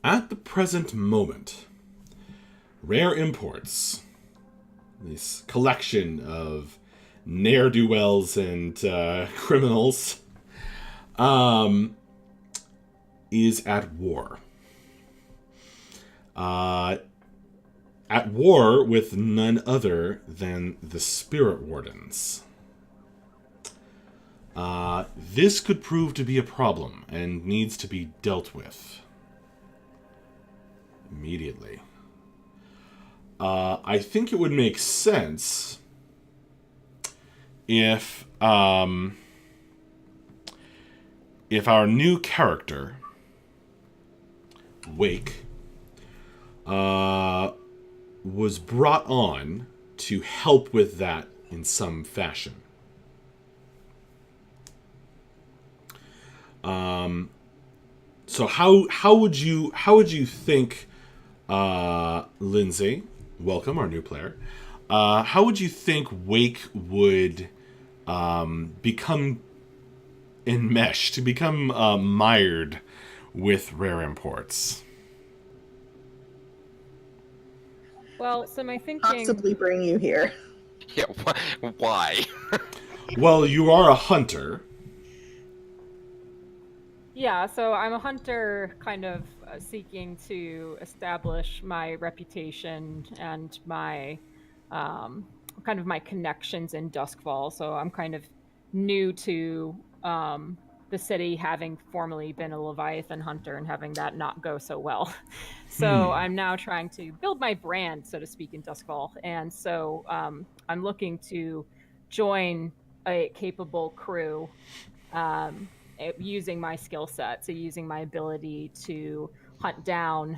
At the present moment, Rare Imports, this collection of ne'er-do-wells and criminals, is at war. At war with none other than the Spirit Wardens. This could prove to be a problem and needs to be dealt with immediately. I think it would make sense if our new character, Wake, was brought on to help with that in some fashion. So how would you think, Lindsay, welcome, our new player, how would you think Wake would become enmeshed, to become mired with Rare Imports? Well, so my thinking... Possibly bring you here. Yeah, why? Well, you are a hunter. Yeah, so I'm a hunter kind of seeking to establish my reputation and my kind of my connections in Duskfall. So I'm kind of new to the city, having formerly been a Leviathan hunter and having that not go so well. So I'm now trying to build my brand, so to speak, in Duskfall. And so I'm looking to join a capable crew using my skill set, so using my ability to hunt down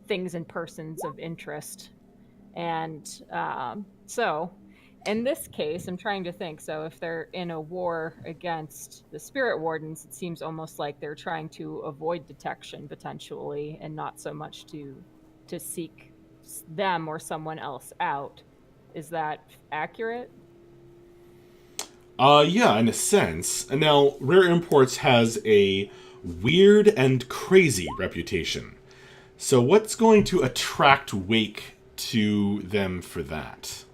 things and persons of interest. And so in this case, I'm trying to think, so if they're in a war against the Spirit Wardens, it seems almost like they're trying to avoid detection potentially, and not so much to seek them or someone else out. Is that accurate? Yeah, in a sense. And now, Rare Imports has a weird and crazy reputation. So what's going to attract Wake to them for that?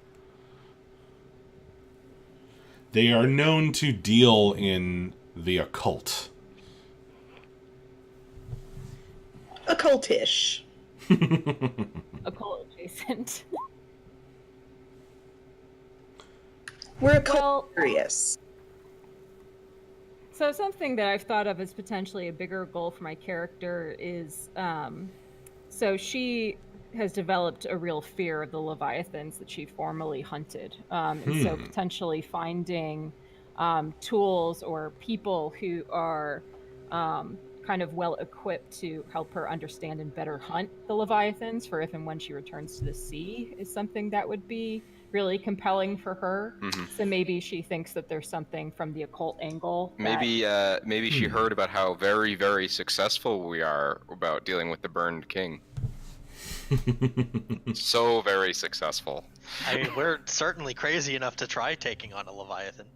They are known to deal in the occult. Occultish. Occult adjacent. We're Well, curious. so something that I've thought of as potentially a bigger goal for my character is, so she has developed a real fear of the Leviathans that she formerly hunted. And so potentially finding tools or people who are kind of well equipped to help her understand and better hunt the Leviathans for if and when she returns to the sea is something that would be really compelling for her. So maybe she thinks that there's something from the occult angle. Maybe she heard about how very, very successful we are about dealing with the Burned King. So very successful. I mean, we're certainly crazy enough to try taking on a Leviathan.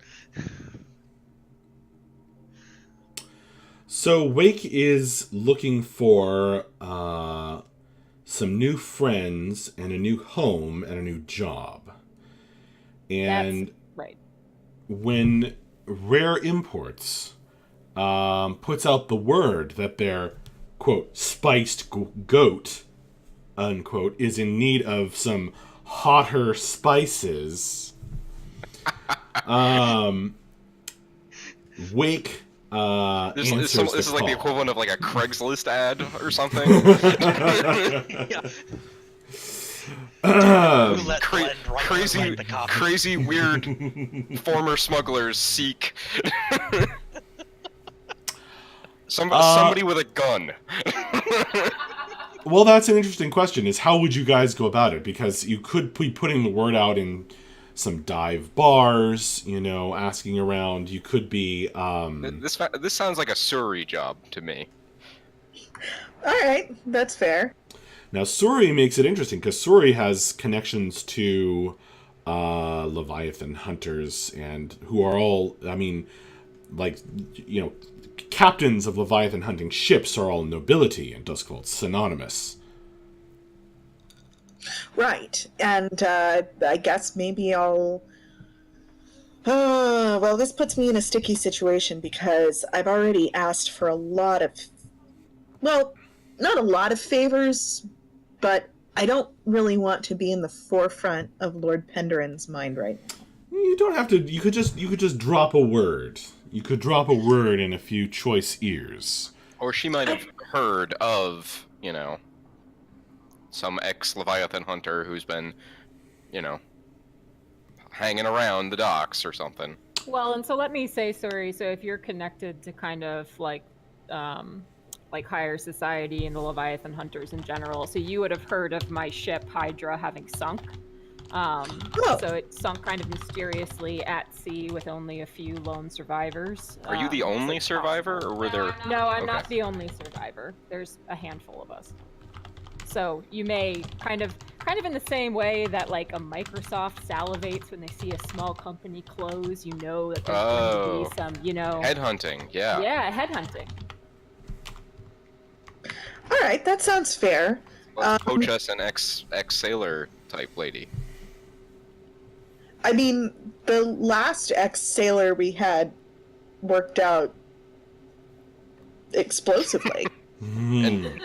So Wake is looking for some new friends and a new home and a new job. And That's right. when Rare Imports puts out the word that their, quote, spiced goat, unquote, is in need of some hotter spices, Wake This answers is like the call. equivalent of like a Craigslist ad or something. Yeah. Crazy, weird former smugglers seek somebody with a gun. Well, that's an interesting question, is how would you guys go about it? Because you could be putting the word out in some dive bars, asking around. You could be... This sounds like a Surrey job to me. All right, that's fair. Now, Suri makes it interesting, because Suri has connections to Leviathan hunters, and who are all, captains of Leviathan hunting ships are all nobility in Duskvold, synonymous. Right. And I guess maybe I'll. Well, this puts me in a sticky situation because I've already asked for a lot of. Well, not a lot of favors, but I don't really want to be in the forefront of Lord Penderen's mind right now. You don't have to. You could just drop a word. You could drop a word in a few choice ears. Or she might have heard of, some ex-Leviathan hunter who's been, hanging around the docks or something. Well, and so let me say, sorry. So if you're connected to kind of like higher society and the Leviathan hunters in general, so you would have heard of my ship Hydra having sunk. So it sunk kind of mysteriously at sea with only a few lone survivors. Are you the only survivor, or were there? No, I'm not Okay. the only survivor. There's a handful of us. So you may kind of in the same way that like a Microsoft salivates when they see a small company close, you know that there's going to be some, Headhunting, yeah. Yeah, headhunting. All right, that sounds fair. Let's poach us an ex-sailor type lady. I mean, the last ex-sailor we had worked out explosively. And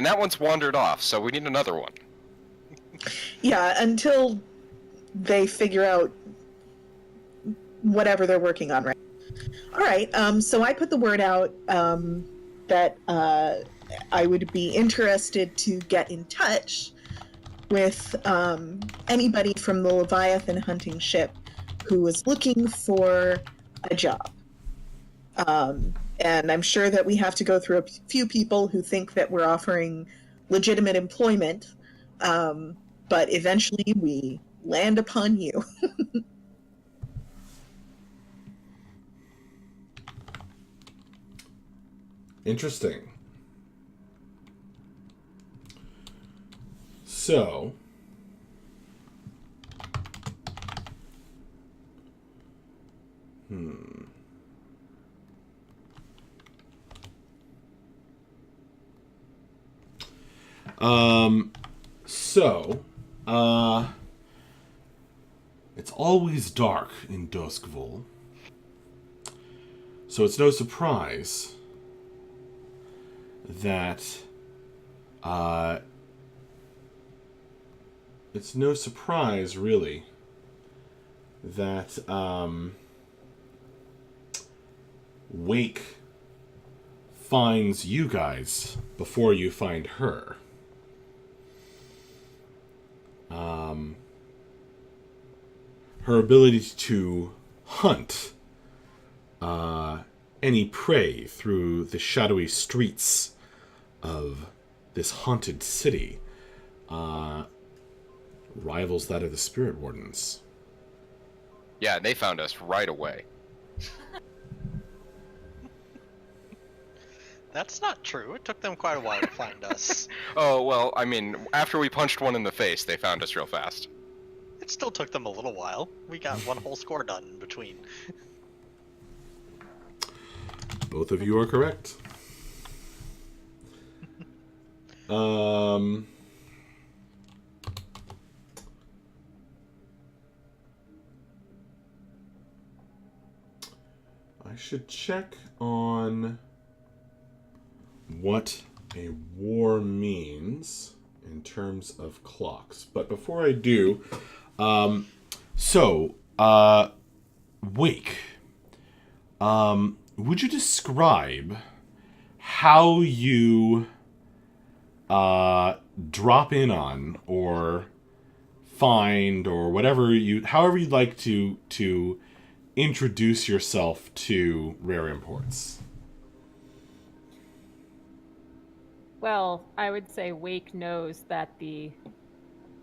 that one's wandered off, so we need another one. Yeah, until they figure out whatever they're working on right now. All right, so I put the word out that I would be interested to get in touch with anybody from the Leviathan hunting ship who was looking for a job. And I'm sure that we have to go through a few people who think that we're offering legitimate employment, but eventually we land upon you. Interesting. So, it's always dark in Duskvold, so it's no surprise that, it's no surprise, really, that, Wake finds you guys before you find her. Her ability to hunt any prey through the shadowy streets of this haunted city rivals that of the Spirit Wardens. Yeah, they found us right away. That's not true. It took them quite a while to find us. Oh, well, I mean, after we punched one in the face, they found us real fast. It still took them a little while. We got one whole score done in between. Both of you are correct. I should check on what a war means in terms of clocks. But before I do, Wake, would you describe how you drop in on or find or however you'd like to introduce yourself to Rare Imports? Well, I would say Wake knows that the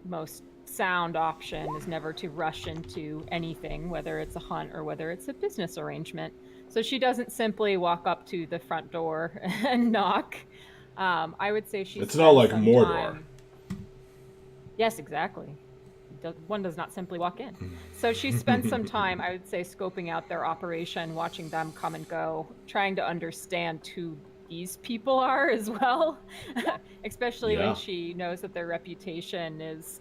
most sound option is never to rush into anything, whether it's a hunt or whether it's a business arrangement. So she doesn't simply walk up to the front door and knock. I would say she's. It's not like spent some Mordor. time- Yes, exactly. one does not simply walk in. So she spent some time, I would say, scoping out their operation, watching them come and go, trying to understand who these people are as well, especially Yeah. when she knows that their reputation is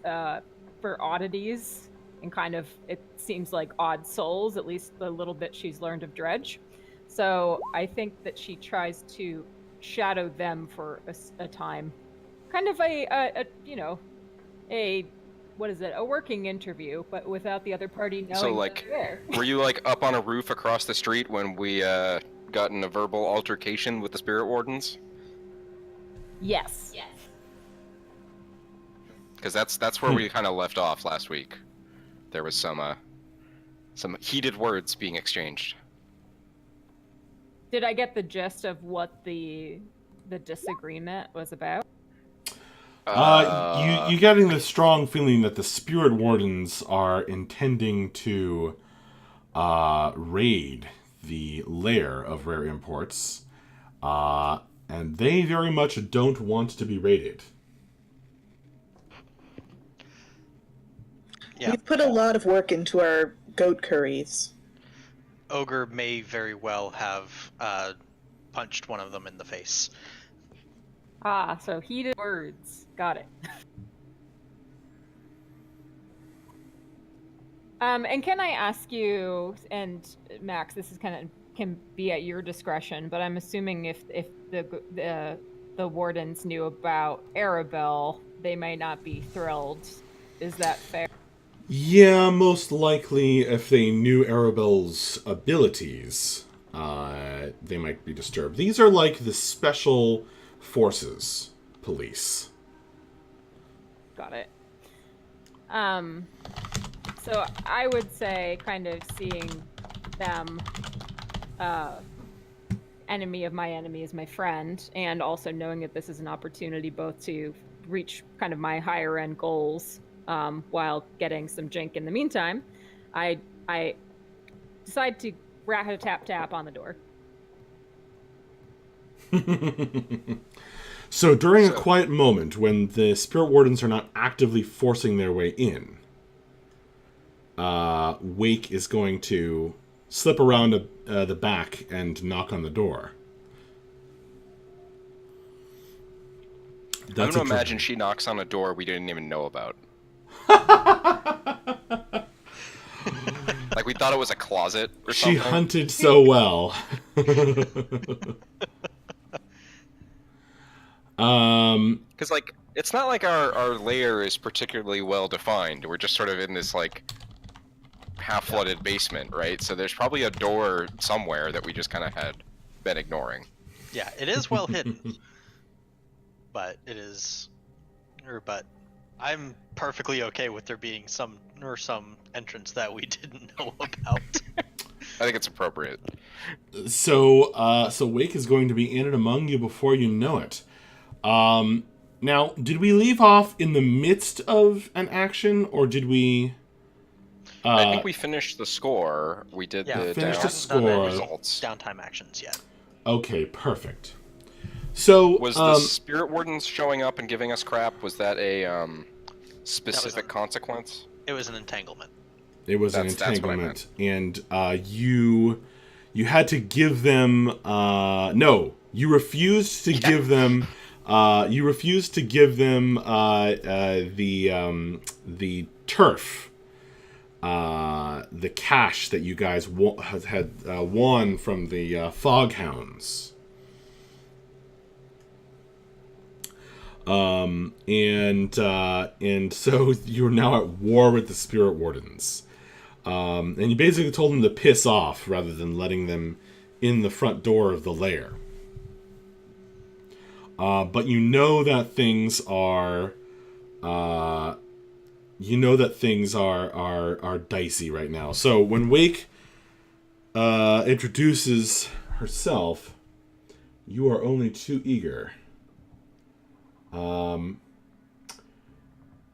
for oddities and kind of, it seems like odd souls, at least the little bit she's learned of Dredge. So I think that she tries to shadow them for a time. Kind of a what is it? A working interview, but without the other party knowing. So, like, that they're there. Were you like up on a roof across the street when we got in a verbal altercation with the spirit wardens? Yes. Because that's where we kind of left off last week. There was some heated words being exchanged. Did I get the gist of what the disagreement was about? You getting the strong feeling that the spirit wardens are intending to raid the lair of rare imports, and they very much don't want to be raided. Yeah. We've put a lot of work into our goat curries. Ogre may very well have punched one of them in the face. Ah, so heated words. Got it. And can I ask you, and Max, this is can be at your discretion, but I'm assuming if the wardens knew about Arabelle, they might not be thrilled. Is that fair? Yeah, most likely if they knew Arabelle's abilities, they might be disturbed. These are like the special forces police. Got it. So I would say kind of seeing them, enemy of my enemy is my friend, and also knowing that this is an opportunity both to reach kind of my higher end goals, while getting some jink in the meantime, I decide to rat-a-tap-tap on the door. So during a quiet moment, when the spirit wardens are not actively forcing their way in, Wake is going to slip around the back and knock on the door. I'm gonna imagine she knocks on a door we didn't even know about. Like we thought it was a closet or She something. hunted so well. Because like it's not like our layer is particularly well defined. We're just sort of in this like half-flooded basement, right? So there's probably a door somewhere that we just kind of had been ignoring. Yeah, it is well hidden. But but I'm perfectly okay with there being some entrance that we didn't know about. I think it's appropriate. So Wake is going to be in and among you before you know it. Now, did we leave off in the midst of an action, or did we? I think we finished the score. We did the finished down the score. results. Downtime actions yet. Okay, perfect. So Was the spirit wardens showing up and giving us crap? Was that a specific consequence? It was an entanglement. it was an that's what I entanglement, and you had to give them no, you refused to give them. You refused to give them the turf, the cash that you guys had won from the Foghounds. And so you're now at war with the Spirit Wardens. And you basically told them to piss off rather than letting them in the front door of the lair. But you know that things are, are dicey right now. So when Wake introduces herself, you are only too eager. Now,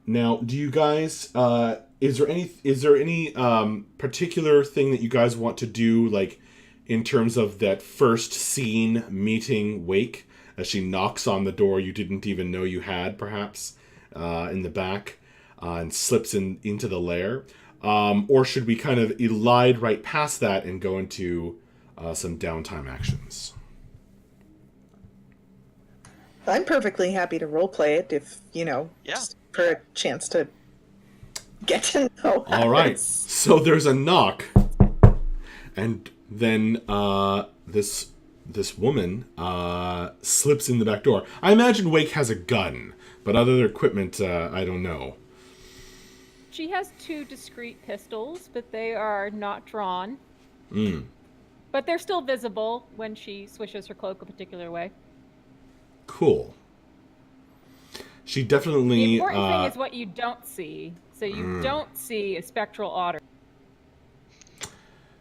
do you guys? Is there any particular thing that you guys want to do, like in terms of that first scene meeting Wake? As she knocks on the door you didn't even know you had, perhaps, in the back. and slips into the lair? Or should we kind of elide right past that and go into some downtime actions? I'm perfectly happy to roleplay it if, Yeah. just for a chance to get to know All right. us. So there's a knock, and then this woman slips in the back door. I imagine Wake has a gun, but other equipment, I don't know. She has 2 discrete pistols, but they are not drawn. Mm. But they're still visible when she swishes her cloak a particular way. Cool. She The definitely. important thing is what you don't see. So you don't see a spectral otter.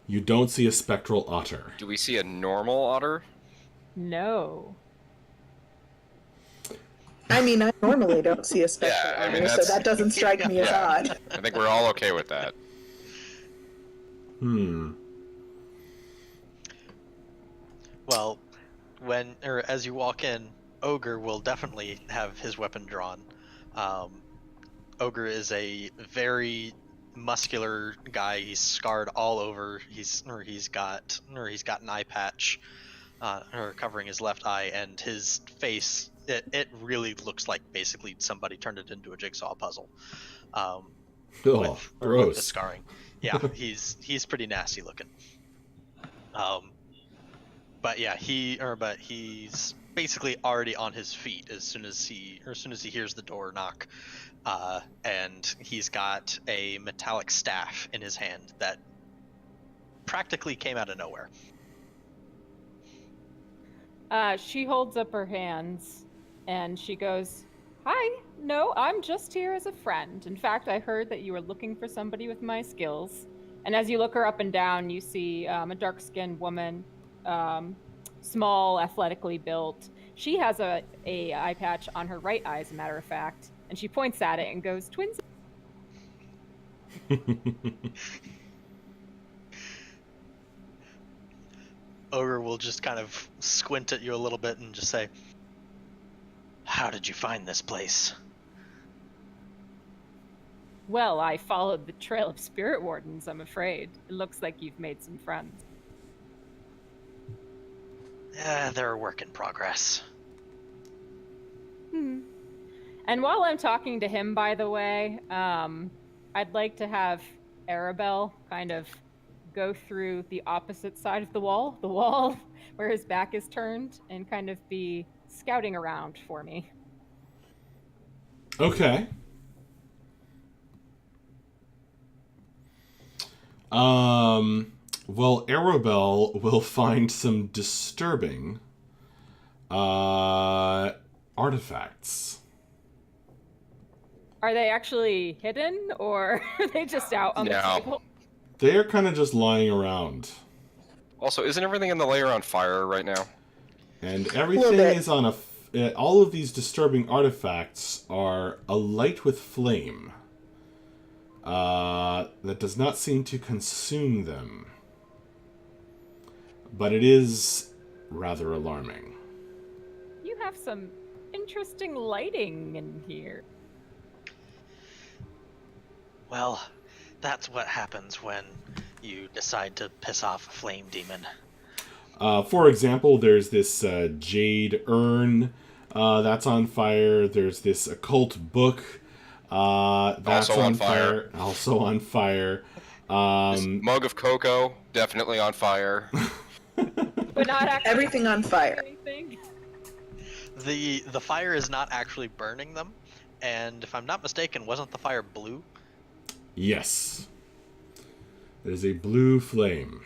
You don't see a spectral otter. Do we see a normal otter? No. I mean, I normally don't see a spectral Yeah, I mean, otter, so that's- that doesn't strike me as Yeah. odd. I think we're all okay with that. Well, as you walk in, Ogre will definitely have his weapon drawn. Ogre is a very muscular guy. He's scarred all over. He's got an eye patch covering his left eye, and his face. It really looks like basically somebody turned it into a jigsaw puzzle. Oh, With the gross. scarring. Yeah, he's pretty nasty looking. But yeah, he's basically already on his feet as soon as he hears the door knock, and he's got a metallic staff in his hand that practically came out of nowhere. She holds up her hands and she goes, "Hi, no, I'm just here as a friend. In fact, I heard that you were looking for somebody with my skills." And as you look her up and down, you see a dark-skinned woman, small, athletically built. She has a eye patch on her right eye, as a matter of fact, and she points at it and goes, "Twins." Ogre will just kind of squint at you a little bit and just say, "How did you find this place?" Well, I followed the trail of spirit wardens, I'm afraid. It looks like you've made some friends. They're a work in progress. And while I'm talking to him, by the way, I'd like to have Arabelle kind of go through the opposite side of the wall where his back is turned, and kind of be scouting around for me. Okay. Well, Arabelle will find some disturbing artifacts. Are they actually hidden, or are they just out on the No. table? They're kind of just lying around. Also, isn't everything in the lair on fire right now? And everything bit. is on all of these disturbing artifacts are alight with flame. That does not seem to consume them. But it is rather alarming. You have some interesting lighting in here. Well, that's what happens when you decide to piss off a flame demon. For example, there's this jade urn that's on fire. There's this occult book that's Also on fire. Also on fire. This mug of cocoa, definitely on fire. But not actually Everything on fire. anything. The fire is not actually burning them, and if I'm not mistaken, wasn't the fire blue? Yes. There's a blue flame.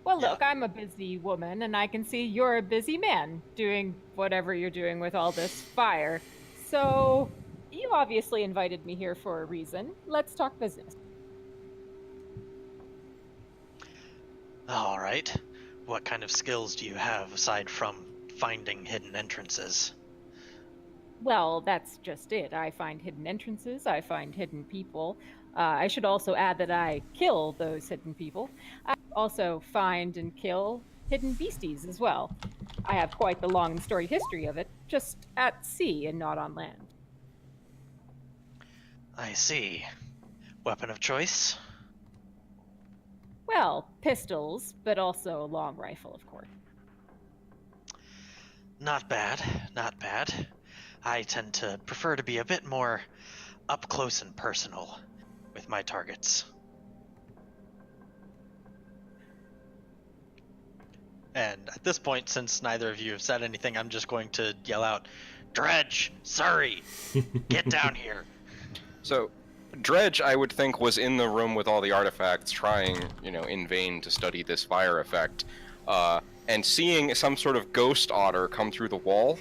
Well, Yeah. look, I'm a busy woman, and I can see you're a busy man doing whatever you're doing with all this fire. So, you obviously invited me here for a reason. Let's talk business. All right. What kind of skills do you have aside from finding hidden entrances? Well, that's just it. I find hidden entrances, I find hidden people. I should also add that I kill those hidden people. I also find and kill hidden beasties as well. I have quite the long and storied history of it, just at sea and not on land. I see. Weapon of choice? Well, pistols, but also a long rifle, of course. Not bad, not bad. I tend to prefer to be a bit more up close and personal with my targets. And at this point, since neither of you have said anything, I'm just going to yell out, Dredge! Surrey! Get down here! So, Dredge, I would think, was in the room with all the artifacts, trying, in vain to study this fire effect. And seeing some sort of ghost otter come through the wall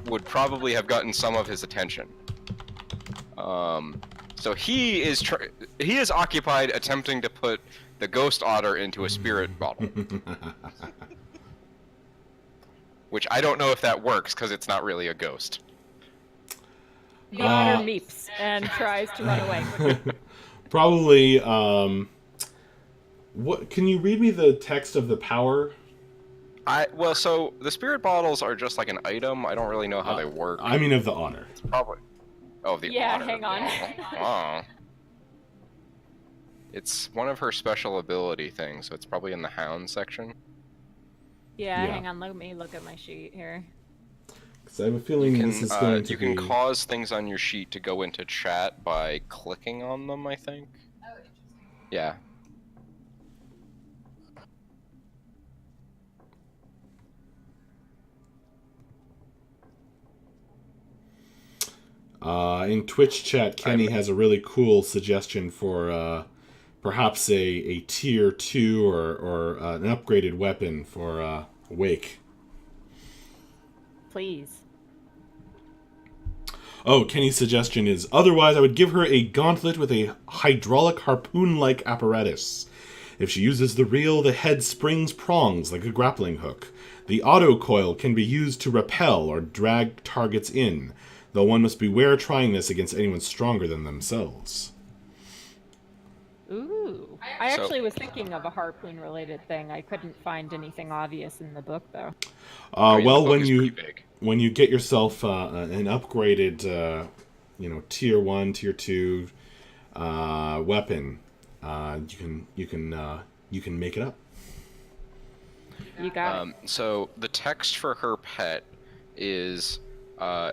would probably have gotten some of his attention. So he is occupied attempting to put the ghost otter into a spirit bottle. Which I don't know if that works, because it's not really a ghost. The otter meeps and tries to run away. Probably, what, can you read me the text of the power? Well, so the spirit bottles are just like an item. I don't really know how they work. I mean of the otter. It's probably... Oh, the Yeah, otter. hang on. Oh. It's one of her special ability things, so it's probably in the hound section. Yeah, Yeah. hang on. Let me look at my sheet here. Because I have a feeling this is going to You be... can cause things on your sheet to go into chat by clicking on them, I think. Oh, interesting. Yeah. In Twitch chat, Kenny has a really cool suggestion for perhaps a tier 2 or an upgraded weapon for Wake. Please. Oh, Kenny's suggestion is, otherwise I would give her a gauntlet with a hydraulic harpoon-like apparatus. If she uses the reel, the head springs prongs like a grappling hook. The autocoil can be used to repel or drag targets in, though one must beware trying this against anyone stronger than themselves. Ooh. I So- actually was thinking of a harpoon-related thing. I couldn't find anything obvious in the book, though. I mean, the Well, book when is you pretty big. when you get yourself an upgraded, tier 1, tier 2 weapon, you can make it up. You got it. So the text for her pet is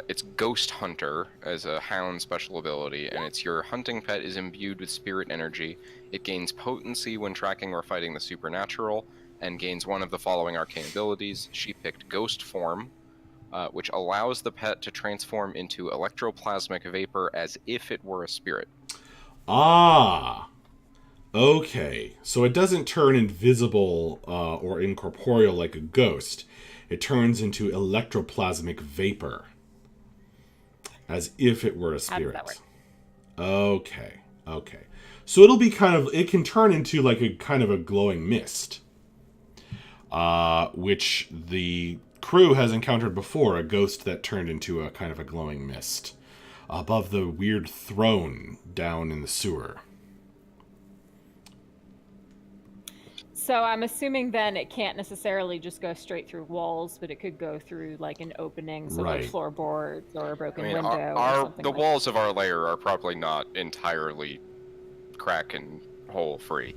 it's Ghost Hunter as a hound special ability, and it's your hunting pet is imbued with spirit energy. It gains potency when tracking or fighting the supernatural, and gains one of the following arcane abilities. She picked Ghost Form, which allows the pet to transform into electroplasmic vapor as if it were a spirit. Ah, okay. So it doesn't turn invisible or incorporeal like a ghost. It turns into electroplasmic vapor, as if it were a How does spirit. that work? Okay. So it'll be it can turn into like a kind of a glowing mist, which the crew has encountered before, a ghost that turned into a kind of a glowing mist above the weird throne down in the sewer. So I'm assuming then it can't necessarily just go straight through walls, but it could go through like an opening, so Right. like floorboards or a I broken mean, window or our something the like walls of our lair are probably not entirely crack and hole free.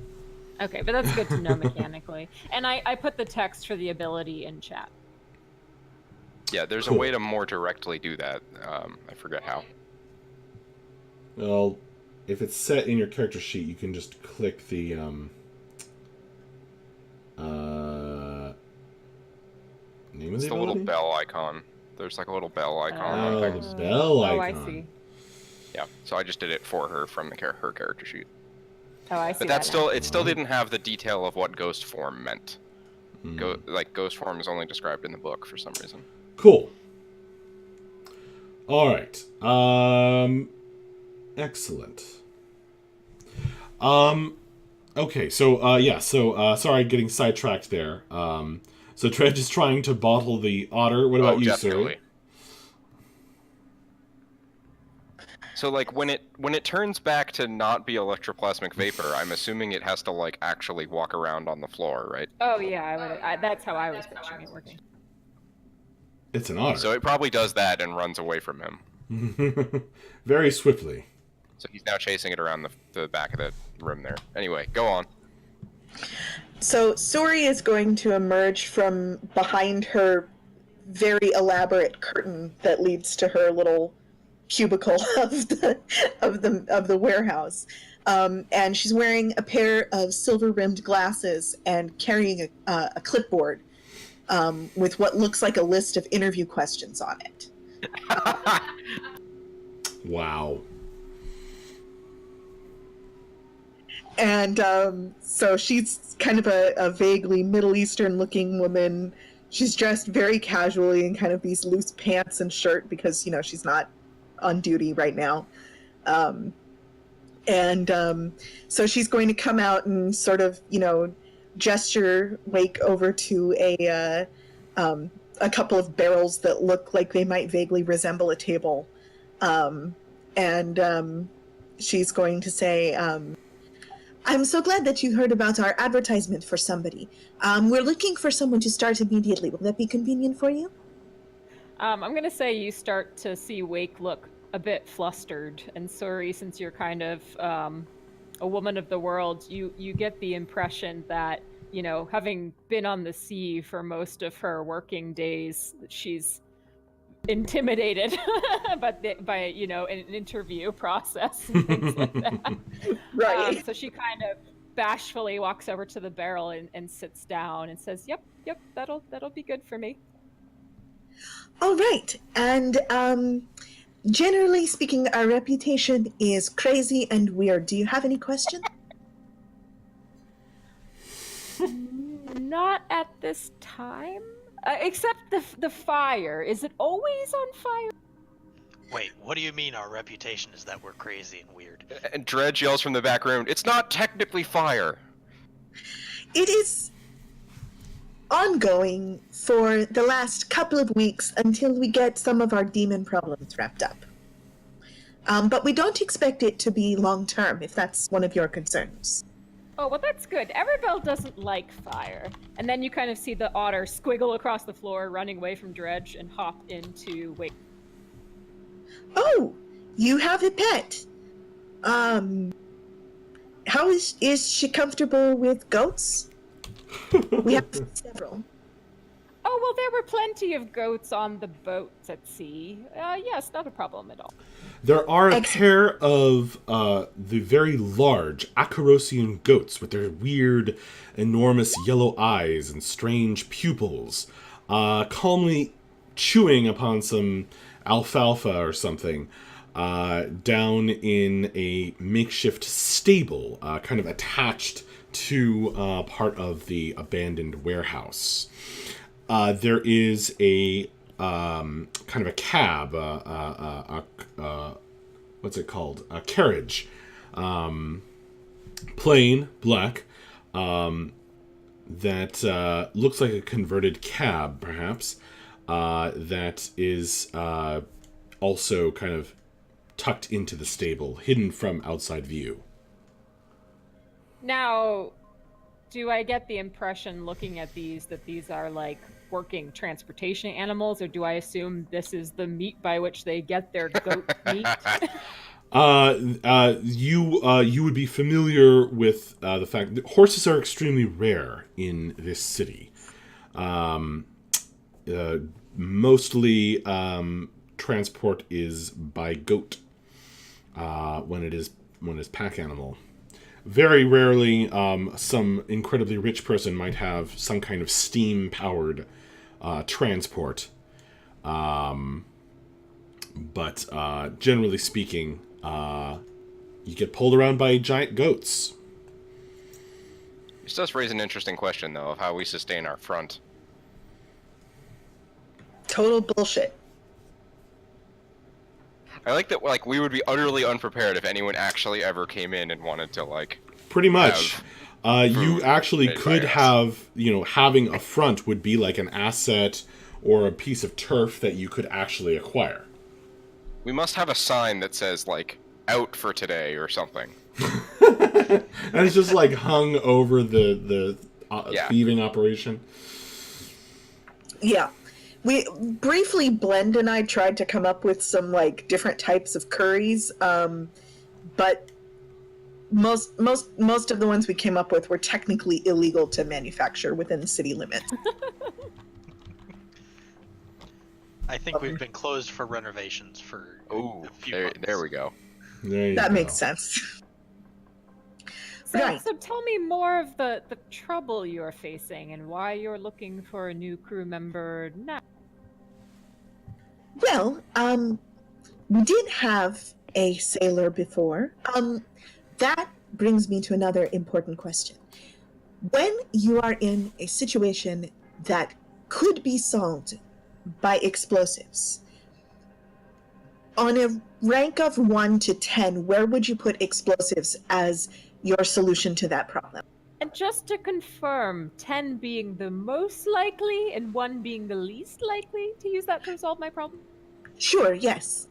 that. Okay, but that's good to know mechanically. And I put the text for the ability in chat. Yeah, there's Cool. a way to more directly do that. I forget how. Well, if it's set in your character sheet, you can just click the name of It's the the little ability? bell icon. There's like a little bell icon on Oh, things. the bell Oh, I icon. see. Yeah, so I just did it for her from her character sheet. Oh, I see. But that's that now. it still didn't have the detail of what ghost form meant. Hmm. Ghost form is only described in the book for some reason. Cool. All right. Excellent. Okay. So sorry, getting sidetracked there. So Dredge is trying to bottle the otter. What about you, definitely. sir? So like when it turns back to not be electroplasmic vapor, I'm assuming it has to like actually walk around on the floor, right? Oh yeah, that's how I was picturing it working. It's an otter. So it probably does that and runs away from him. Very swiftly. So he's now chasing it around the back of the room there. Anyway, go on. So Suri is going to emerge from behind her very elaborate curtain that leads to her little cubicle of the warehouse, and she's wearing a pair of silver-rimmed glasses and carrying a clipboard with what looks like a list of interview questions on it. Wow. And so she's kind of a vaguely Middle Eastern-looking woman. She's dressed very casually in kind of these loose pants and shirt because, you know, she's not on duty right now. So she's going to come out and sort of, you know, gesture Wake over to a couple of barrels that look like they might vaguely resemble a table. She's going to say, I'm so glad that you heard about our advertisement for somebody. We're looking for someone to start immediately. Will that be convenient for you? I'm going to say you start to see Wake look a bit flustered. And Suri, since you're kind of a woman of the world, you get the impression that, you know, having been on the sea for most of her working days, she's intimidated by you know, an interview process and things like that. Right. So she kind of bashfully walks over to the barrel and sits down and says, yep, that'll be good for me. All right. And generally speaking, our reputation is crazy and weird. Do you have any questions? Not at this time. Except the fire. Is it always on fire? Wait, what do you mean our reputation is that we're crazy and weird? And Dredge yells from the back room, "It's not technically fire." It is ongoing for the last couple of weeks until we get some of our demon problems wrapped up. But we don't expect it to be long term, if that's one of your concerns. Oh, well, that's good. Erebel doesn't like fire. And then you kind of see the otter squiggle across the floor, running away from Dredge, and hop into Wake. Oh, you have a pet. How is she comfortable with goats? We have several. Oh, well, there were plenty of goats on the boats at sea. Yes, not a problem at all. There are a pair of the very large Acarosian goats with their weird, enormous yellow eyes and strange pupils, calmly chewing upon some alfalfa or something down in a makeshift stable, kind of attached to part of the abandoned warehouse. There is a kind of a cab, what's it called? A carriage, plain black, that looks like a converted cab, perhaps, that is also kind of tucked into the stable, hidden from outside view. Now, do I get the impression, looking at these, that these are like working transportation animals, or do I assume this is the meat by which they get their goat meat? You would be familiar with the fact that horses are extremely rare in this city. Mostly transport is by goat when it is pack animal. Very rarely, some incredibly rich person might have some kind of steam-powered transport. But generally speaking, you get pulled around by giant goats. This does raise an interesting question, though, of how we sustain our front. Total bullshit. I like that, like, we would be utterly unprepared if anyone actually ever came in and wanted to, like... Pretty much. You actually made by could us. have, having a front would be like an asset or a piece of turf that you could actually acquire. We must have a sign that says, like, out for today or something. And it's just like hung over the Yeah. thieving operation. Yeah. We briefly, Blend and I tried to come up with some like different types of curries, but most of the ones we came up with were technically illegal to manufacture within the city limits. I think we've been closed for renovations for Oh, a few there, months. there we go. There you That go. makes sense. So, Right. so tell me more of the trouble you're facing and why you're looking for a new crew member now. Well, we did have a sailor before. That brings me to another important question. When you are in a situation that could be solved by explosives, on a rank of 1 to 10, where would you put explosives as your solution to that problem? And just to confirm, 10 being the most likely and 1 being the least likely to use that to resolve my problem? Sure, yes.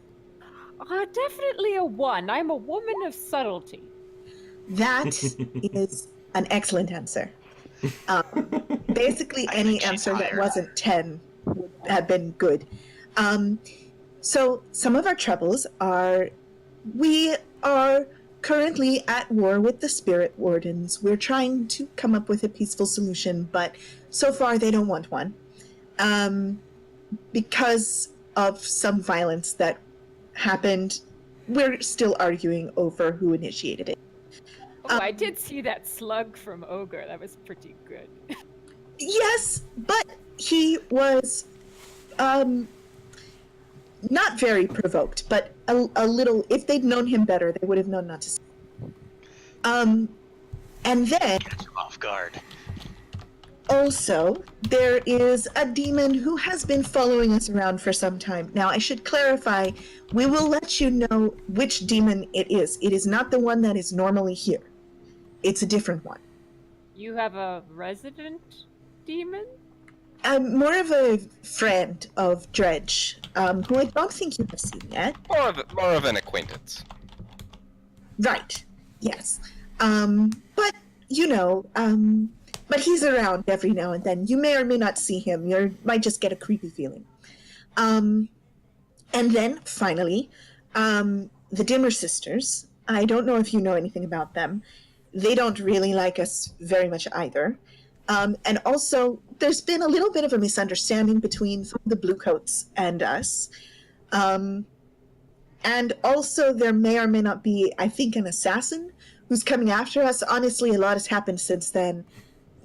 Definitely a 1. I'm a woman of subtlety. That is an excellent answer. Basically, I any think she's answer that higher. wasn't 10 would have been good. So, some of our troubles are we are currently at war with the Spirit Wardens. We're trying to come up with a peaceful solution, but so far they don't want one. Because of some violence that happened, we're still arguing over who initiated it. Oh, I did see that slug from Ogre. That was pretty good. Yes, but he was not very provoked, but a little. If they'd known him better, they would have known not to. And then Catch him off guard. also there is a demon who has been following us around for some time. Now I should clarify: we will let you know which demon it is. It is not the one that is normally here. It's a different one. You have a resident demon? I'm more of a friend of Dredge, who I don't think you have seen yet. More of an acquaintance. Right. Yes. But you know, but he's around every now and then. You may or may not see him. You might just get a creepy feeling. And then finally, the Dimmer sisters. I don't know if you know anything about them. They don't really like us very much either. And also, there's been a little bit of a misunderstanding between the Bluecoats and us. And also, there may or may not be, I think, an assassin who's coming after us. Honestly, a lot has happened since then.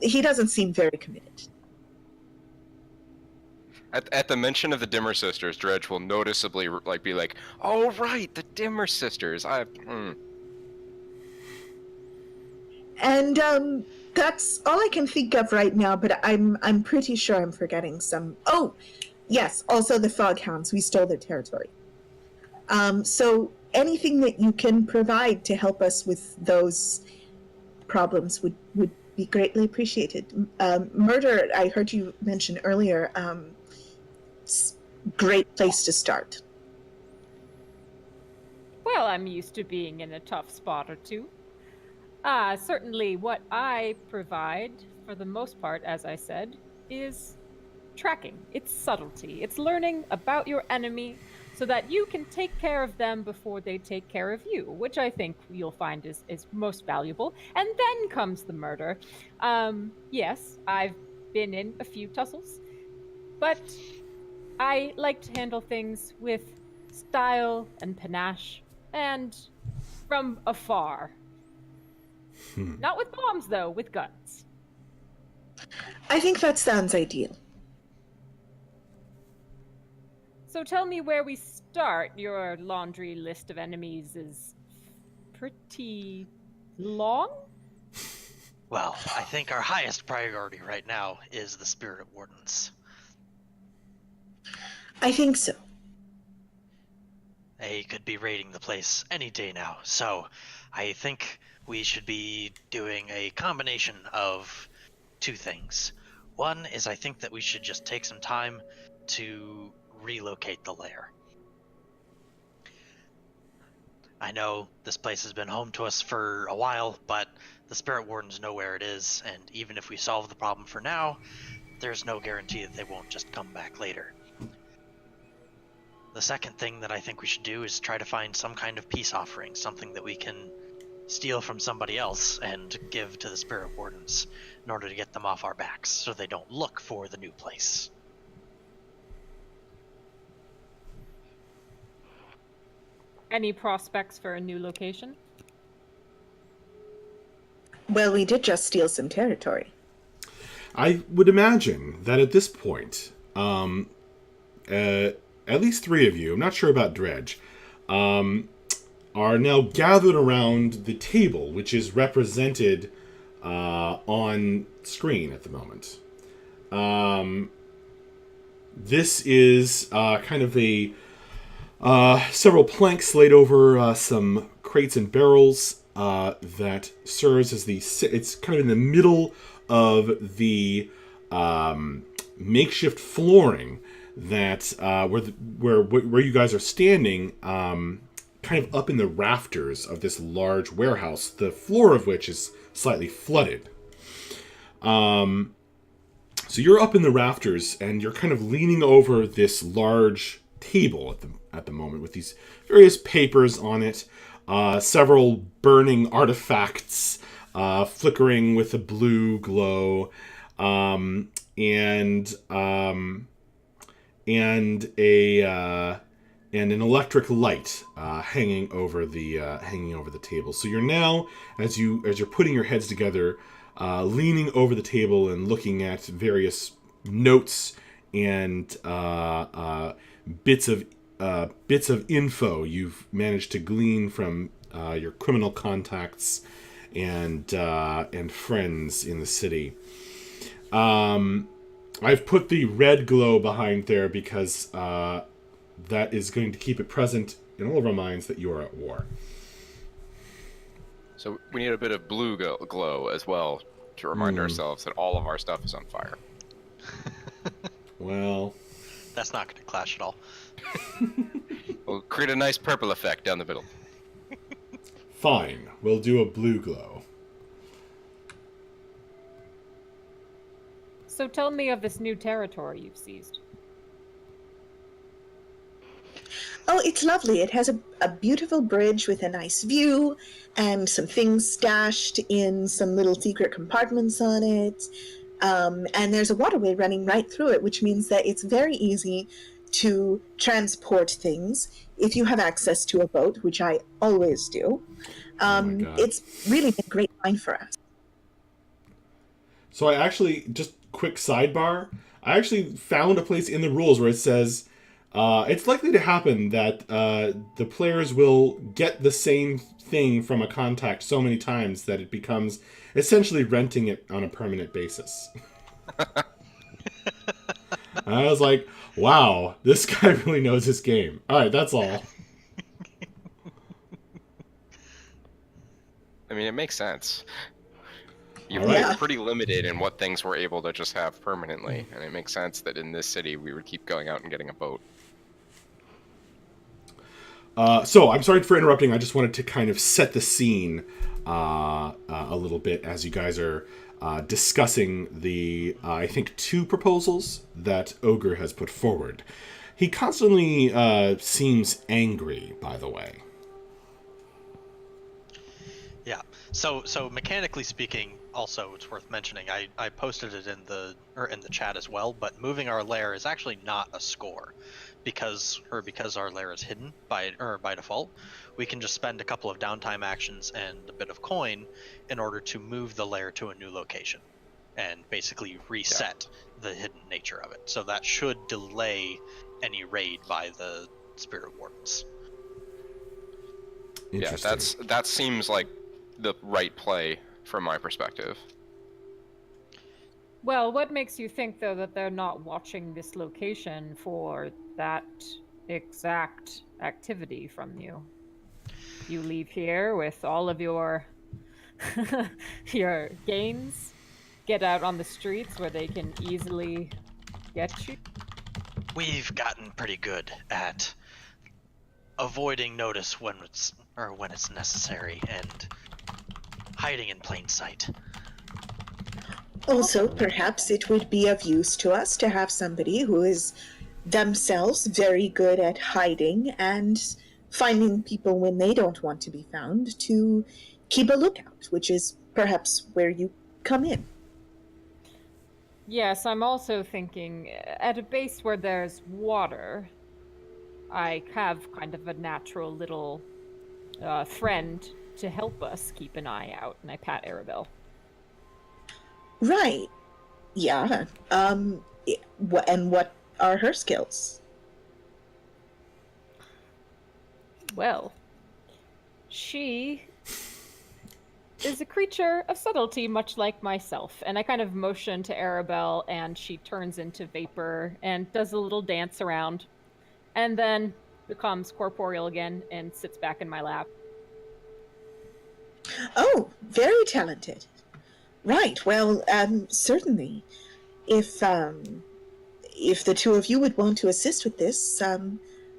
He doesn't seem very committed. At the mention of the Dimmer sisters, Dredge will noticeably be like, "Oh right, the Dimmer sisters." And that's all I can think of right now. But I'm pretty sure I'm forgetting some. Oh, yes. Also, the Foghounds. We stole their territory. So anything that you can provide to help us with those problems would be greatly appreciated. Murder, I heard you mention earlier. Great place to start. Well, I'm used to being in a tough spot or two. Certainly what I provide, for the most part, as I said, is tracking. It's subtlety. It's learning about your enemy so that you can take care of them before they take care of you, which I think you'll find is most valuable. And then comes the murder. Yes, I've been in a few tussles, but I like to handle things with style and panache and from afar. Not with bombs, though, with guns. I think that sounds ideal. So tell me where we start. Your laundry list of enemies is pretty long? Well, I think our highest priority right now is the Spirit Wardens. I think so. They could be raiding the place any day now, so I think we should be doing a combination of two things. One is I think that we should just take some time to relocate the lair. I know this place has been home to us for a while, but the Spirit Wardens know where it is, and even if we solve the problem for now, there's no guarantee that they won't just come back later. The second thing that I think we should do is try to find some kind of peace offering, something that we can steal from somebody else and give to the spirit wardens in order to get them off our backs so they don't look for the new place. Any prospects for a new location? Well, we did just steal some territory. I would imagine that at this point, at least 3 of you, I'm not sure about Dredge, are now gathered around the table, which is represented on screen at the moment. This is kind of a several planks laid over some crates and barrels that serves as it's kind of in the middle of the makeshift flooring that where you guys are standing, kind of up in the rafters of this large warehouse, the floor of which is slightly flooded. So you're up in the rafters and you're kind of leaning over this large table at the moment with these various papers on it, several burning artifacts flickering with a blue glow, and an electric light hanging over the table. So you're now, as you're putting your heads together, leaning over the table and looking at various notes and bits of info you've managed to glean from your criminal contacts and friends in the city. I've put the red glow behind there because that is going to keep it present in all of our minds that you are at war. So we need a bit of blue glow as well to remind ourselves that all of our stuff is on fire. Well, That's not going to clash at all. We'll create a nice purple effect down the middle. fine. We'll do a blue glow. So tell me of this new territory you've seized. Oh, it's lovely. It has a beautiful bridge with a nice view and some things stashed in some little secret compartments on it. And there's a waterway running right through it, which means that it's very easy to transport things if you have access to a boat, which I always do. God. It's really been a great find for us. So I actually, just quick sidebar, I actually found a place in the rules where it says it's likely to happen that the players will get the same thing from a contact so many times that it becomes essentially renting it on a permanent basis. And I was like, wow, this guy really knows his game. All right, that's all. I mean, it makes sense. All We're right. pretty limited in what things we're able to just have permanently, and it makes sense that in this city we would keep going out and getting a boat. So I'm sorry for interrupting. I just wanted to kind of set the scene a little bit as you guys are discussing the, I think, 2 proposals that Ogre has put forward. He constantly seems angry, by the way. Yeah. So mechanically speaking, also it's worth mentioning. I posted it in the chat as well. But moving our lair is actually not a score, because our lair is hidden by default. We can just spend a couple of downtime actions and a bit of coin in order to move the lair to a new location, and basically reset the hidden nature of it. So that should delay any raid by the spirit wardens. Yeah, Interesting. that seems like the right play from my perspective. Well, what makes you think, though, that they're not watching this location for that exact activity from you? You leave here with all of your your gains, get out on the streets where they can easily get you. We've gotten pretty good at avoiding notice when it's necessary and hiding in plain sight. Also, perhaps it would be of use to us to have somebody who is themselves very good at hiding and finding people when they don't want to be found to keep a lookout, which is perhaps where you come in. Yes, I'm also thinking at a base where there's water, I have kind of a natural little friend to help us keep an eye out, and I pat Arabelle. Right. Yeah. And what are her skills? Well, she is a creature of subtlety, much like myself. And I kind of motion to Arabelle, and she turns into vapor and does a little dance around, and then becomes corporeal again and sits back in my lap. Oh, very talented. Right. Well, certainly. If the two of you would want to assist with this,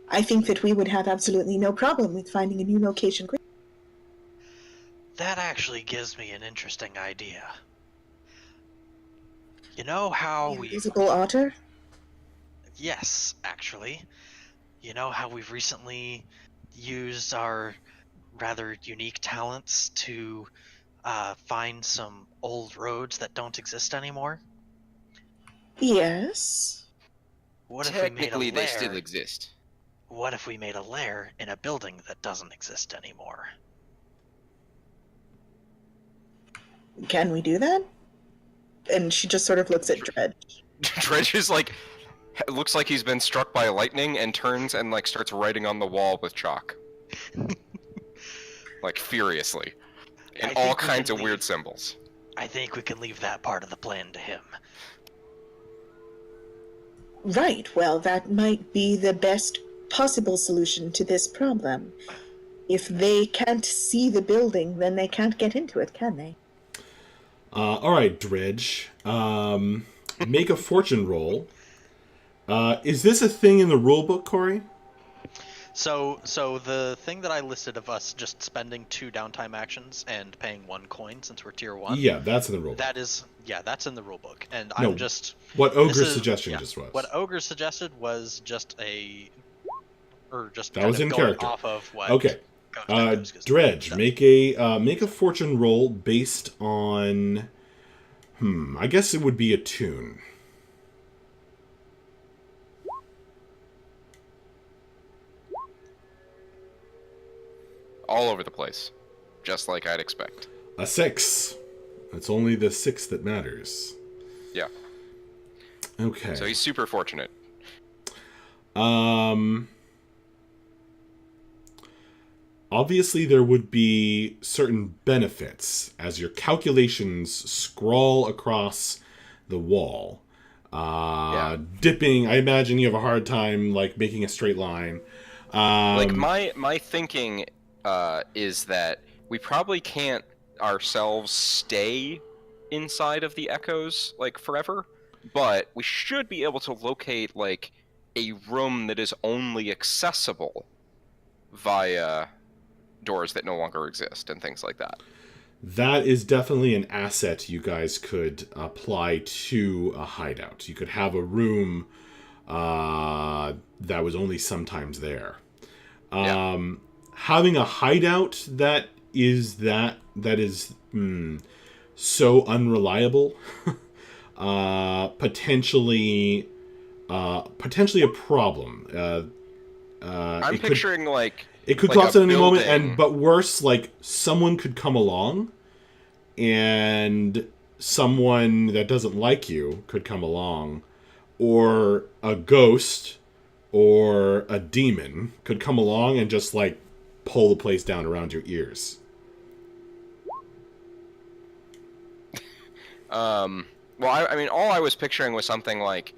I think that we would have absolutely no problem with finding a new location. That actually gives me an interesting idea. You know how we... Invisible otter? Yes, actually. You know how we've recently used our rather unique talents to find some old roads that don't exist anymore? Yes. What if we made a Technically, they lair? still exist. What if we made a lair in a building that doesn't exist anymore? Can we do that? And she just sort of looks at Dredge. Dredge is like, looks like he's been struck by lightning and turns and like starts writing on the wall with chalk. Like furiously. And I all think we kinds can of weird leave- symbols. I think we can leave that part of the plan to him. Right, well, that might be the best possible solution to this problem. If they can't see the building, then they can't get into it, can they? All right, Dredge. Make a fortune roll. Is this a thing in the rulebook, Corey? So the thing that I listed of us just spending 2 downtime actions and paying 1 coin since we're tier 1. Yeah, that's in the rulebook. That is, that's in the rulebook. And No, I'm just... What Ogre's this is- suggestion yeah, just was. What Ogre suggested was just That kind was of in going character. off of what... Okay. Ghost Echoes gives me. Dredge, So- make a fortune roll based on... I guess it would be a tune. All over the place. Just like I'd expect. A 6. It's only the 6 that matters. Yeah. Okay. So he's super fortunate. Obviously, there would be certain benefits as your calculations scroll across the wall. Dipping, I imagine you have a hard time, like, making a straight line. Like, my thinking is that we probably can't ourselves stay inside of the echoes, like, forever. But we should be able to locate, like, a room that is only accessible via doors that no longer exist and things like that. That is definitely an asset you guys could apply to a hideout. You could have a room that was only sometimes there. Having a hideout that is so unreliable, potentially a problem. I'm picturing like it could like collapse a at any moment, building. but worse, like someone could come along, and someone that doesn't like you could come along, or a ghost or a demon could come along and just like pull the place down around your ears. Well, I mean, all I was picturing was something like,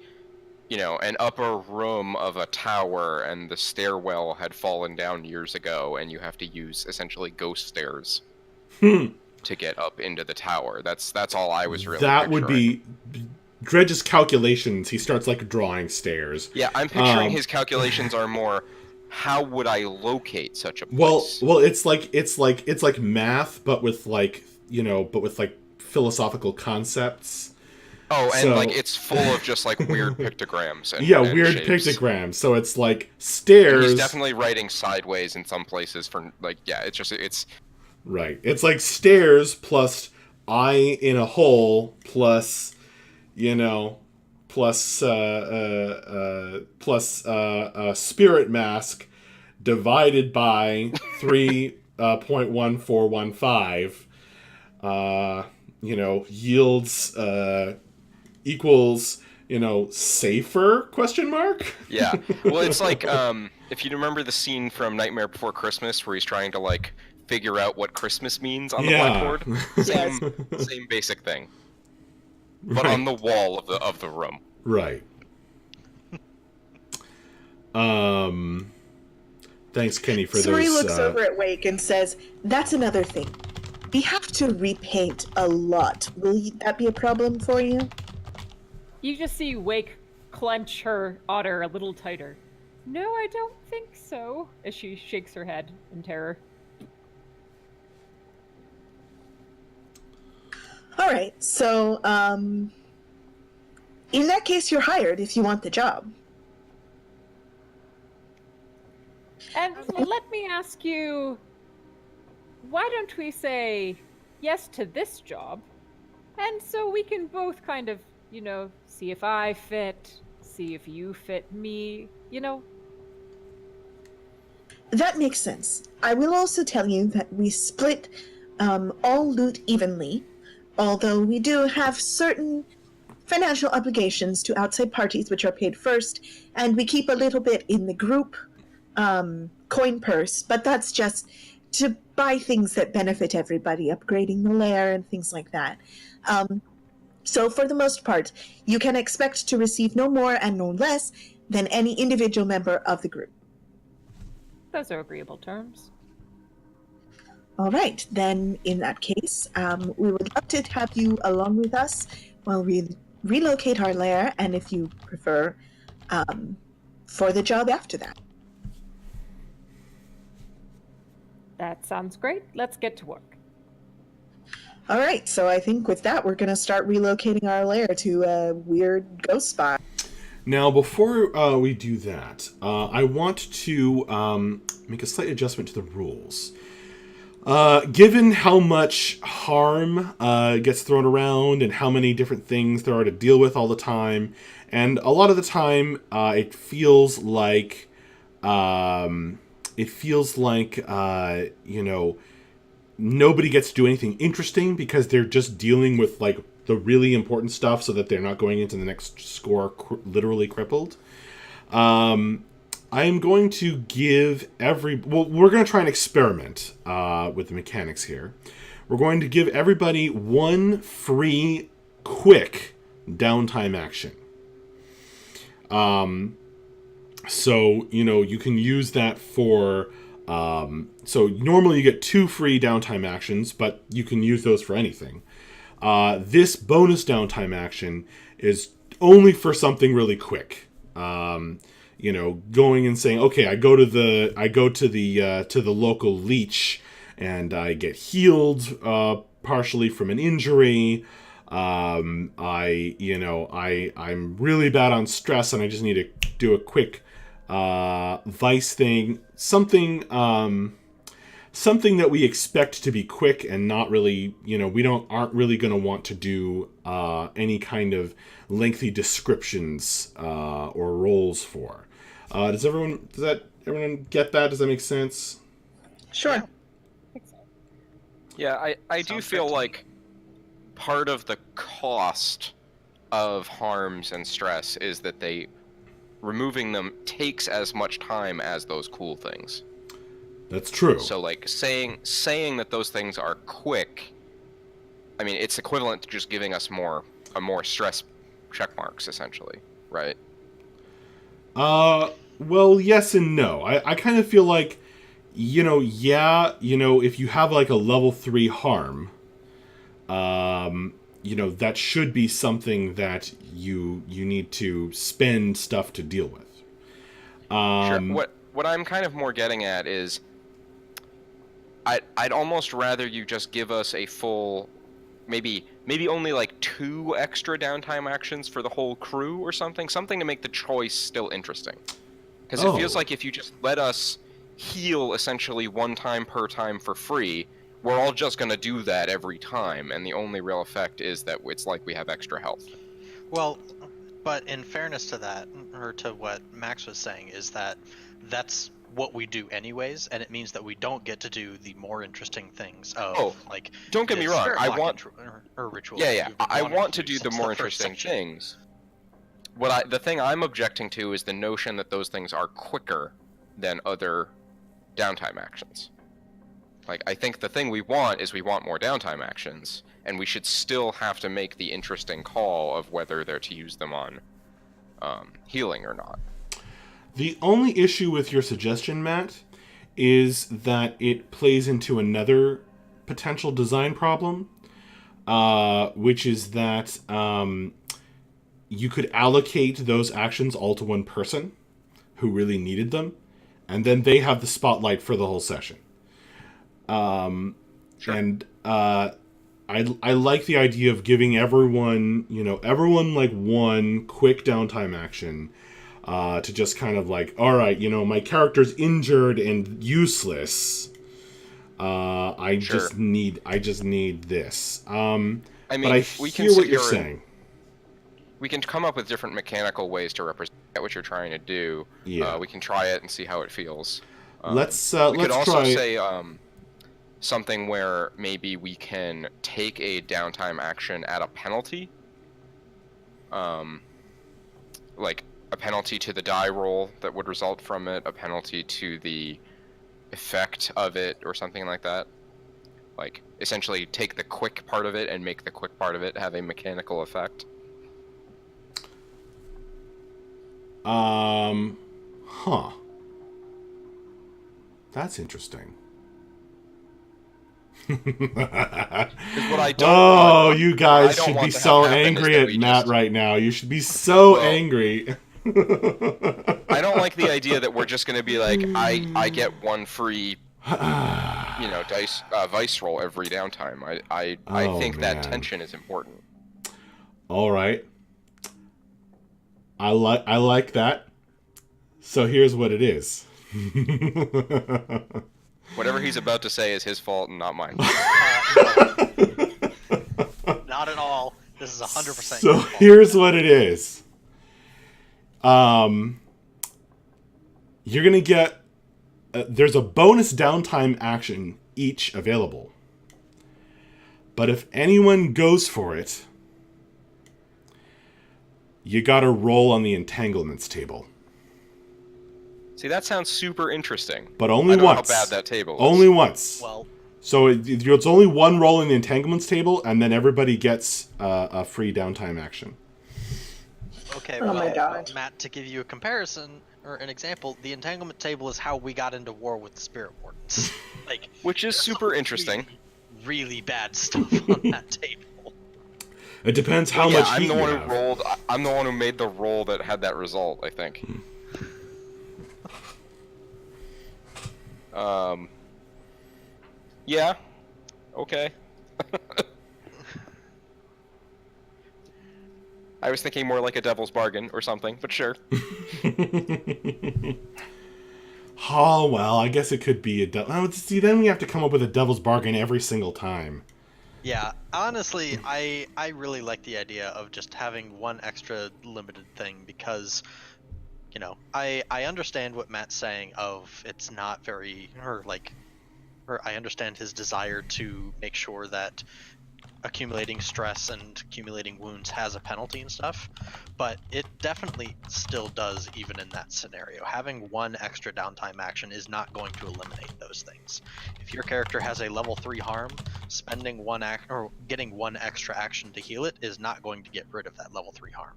you know, an upper room of a tower, and the stairwell had fallen down years ago, and you have to use essentially ghost stairs to get up into the tower. That's all I was really. That would picturing. be Dredge's calculations. He starts like drawing stairs. Yeah, I'm picturing his calculations are more. How would I locate such a place? Well, it's like math, but with like philosophical concepts. Oh, and So- like it's full of just like weird pictograms and Yeah, and weird shapes. pictograms. So it's like And stairs. he's definitely writing sideways in some places for like it's Right. It's like stairs plus eye in a hole plus, you know, plus spirit mask divided by 3.1415. You know, yields equals, you know, safer question mark. yeah. Well, it's like if you remember the scene from Nightmare Before Christmas where he's trying to like figure out what Christmas means on the blackboard. Same basic thing, but Right. on the wall of the room. Right. Thanks, Kenny, for Suri those. looks over at Wake and says, "That's another thing. We have to repaint a lot. That be a problem for you?" You just see Wake clench her otter a little tighter. No, I don't think so, as she shakes her head in terror. All right. So, in that case, you're hired if you want the job. And let me ask you, why don't we say yes to this job? And so we can both kind of, you know, see if I fit, see if you fit me, you know? That makes sense. I will also tell you that we split all loot evenly, although we do have certain financial obligations to outside parties which are paid first, and we keep a little bit in the group coin purse, but that's just to buy things that benefit everybody, upgrading the lair and things like that. So for the most part, you can expect to receive no more and no less than any individual member of the group. Those are agreeable terms. All right, then in that case, we would love to have you along with us while we relocate our lair, and if you prefer, for the job after that. That sounds great. Let's get to work. All right, so I think with that, we're going to start relocating our lair to a weird ghost spot. Now, before we do that, I want to make a slight adjustment to the rules. Given how much harm gets thrown around and how many different things there are to deal with all the time, and a lot of the time it feels like you know, nobody gets to do anything interesting because they're just dealing with like the really important stuff so that they're not going into the next score literally crippled. I am going to give we're going to try and experiment with the mechanics here. We're going to give everybody one free, quick downtime action. So, you know, you can use that for... so normally you get 2 free downtime actions, but you can use those for anything. This bonus downtime action is only for something really quick. You know, going and saying, okay, I go to the local leech and I get healed partially from an injury. I'm really bad on stress and I just need to do a quick vice thing, something that we expect to be quick and not really, you know, aren't really going to want to do any kind of lengthy descriptions or roles for. Does everyone get that? Does that make sense? Sure. Yeah, I do Sounds feel good to like part of the cost of harms and stress is that removing them takes as much time as those cool things. That's true. So like saying that those things are quick, I mean it's equivalent to just giving us more stress check marks essentially, right? Well, yes and no. I kind of feel like, you know, if you have like a level 3 harm, you know, that should be something that you need to spend stuff to deal with. Sure. What I'm kind of more getting at is I'd almost rather you just give us a full, maybe maybe only like 2 extra downtime actions for the whole crew or something to make the choice still interesting. Because it feels Oh. like if you just let us heal essentially 1 time per time for free, we're all just going to do that every time, and the only real effect is that it's like we have extra health. Well, but in fairness to that, or to what Max was saying, is that that's what we do anyways, and it means that we don't get to do the more interesting things of like. Don't get me the wrong, spirit I block want or ritual. Yeah, that yeah. you've been I wanting want to do the since more first interesting section. things. The thing I'm objecting to is the notion that those things are quicker than other downtime actions. Like, I think the thing we want is we want more downtime actions, and we should still have to make the interesting call of whether they're to use them on healing or not. The only issue with your suggestion, Matt, is that it plays into another potential design problem, which is that you could allocate those actions all to one person who really needed them, and then they have the spotlight for the whole session. Sure. And I like the idea of giving everyone like one quick downtime action to just kind of like, all right, my character's injured and useless. I just need this. I mean, But I we hear can what sit you're here and- saying. We can come up with different mechanical ways to represent what you're trying to do. Yeah. We can try it and see how it feels. Let's We could also try. say something where maybe we can take a downtime action at a penalty. Like a penalty to the die roll that would result from it, a penalty to the effect of it, or something like that. Like, essentially take the quick part of it and make the quick part of it have a mechanical effect. Huh. That's interesting. What I don't Oh, want- you what guys I don't should want be to have so happen is angry that at we Matt just- right now. You should be so Well, angry. I don't like the idea that we're just going to be like, I get one free, dice vice roll every downtime. I Oh, think man. that tension is important. All right. I like that. So here's what it is. Whatever he's about to say is his fault and not mine. No. Not at all. This is 100%. So your fault. here's what it is. You're gonna get. There's a bonus downtime action each available. But if anyone goes for it, you gotta roll on the entanglements table. See, that sounds super interesting. But only I don't once. know how bad that table is. Only once. Well, So it's only one roll in the entanglements table, and then everybody gets a free downtime action. okay. Oh well, my God. Matt, to give you a comparison or an example, the entanglement table is how we got into war with the spirit wardens. Like, Which is there's super some interesting. Really bad stuff on that table. It depends how Yeah, much I'm heat the you one who have. rolled. I'm the one who made the roll that had that result, I think. Yeah. Okay. I was thinking more like a devil's bargain or something, but sure. Oh, well, I guess it could be a devil. Oh, see, then we have to come up with a devil's bargain every single time. Yeah, honestly, I really like the idea of just having one extra limited thing because, I understand what Matt's saying of it's not very, or I understand his desire to make sure that accumulating stress and accumulating wounds has a penalty and stuff, but it definitely still does even in that scenario. Having one extra downtime action is not going to eliminate those things. If your character has a level 3 harm, spending or getting one extra action to heal it is not going to get rid of that level 3 harm.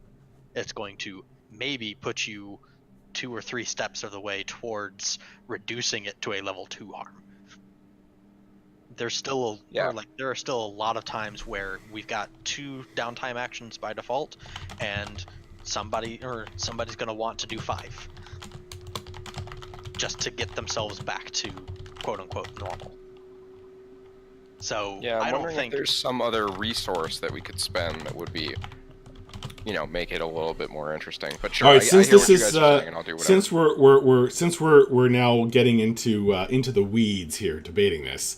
It's going to maybe put you 2 or 3 steps of the way towards reducing it to a level 2 harm. There's still there are still a lot of times where we've got 2 downtime actions by default, and somebody's gonna want to do 5 just to get themselves back to quote unquote normal. So Yeah, I'm I don't wondering think if there's some other resource that we could spend that would be, make it a little bit more interesting. But sure, All right, I since hear this what you is guys are saying, and I'll do whatever. since we're now getting into the weeds here, debating this,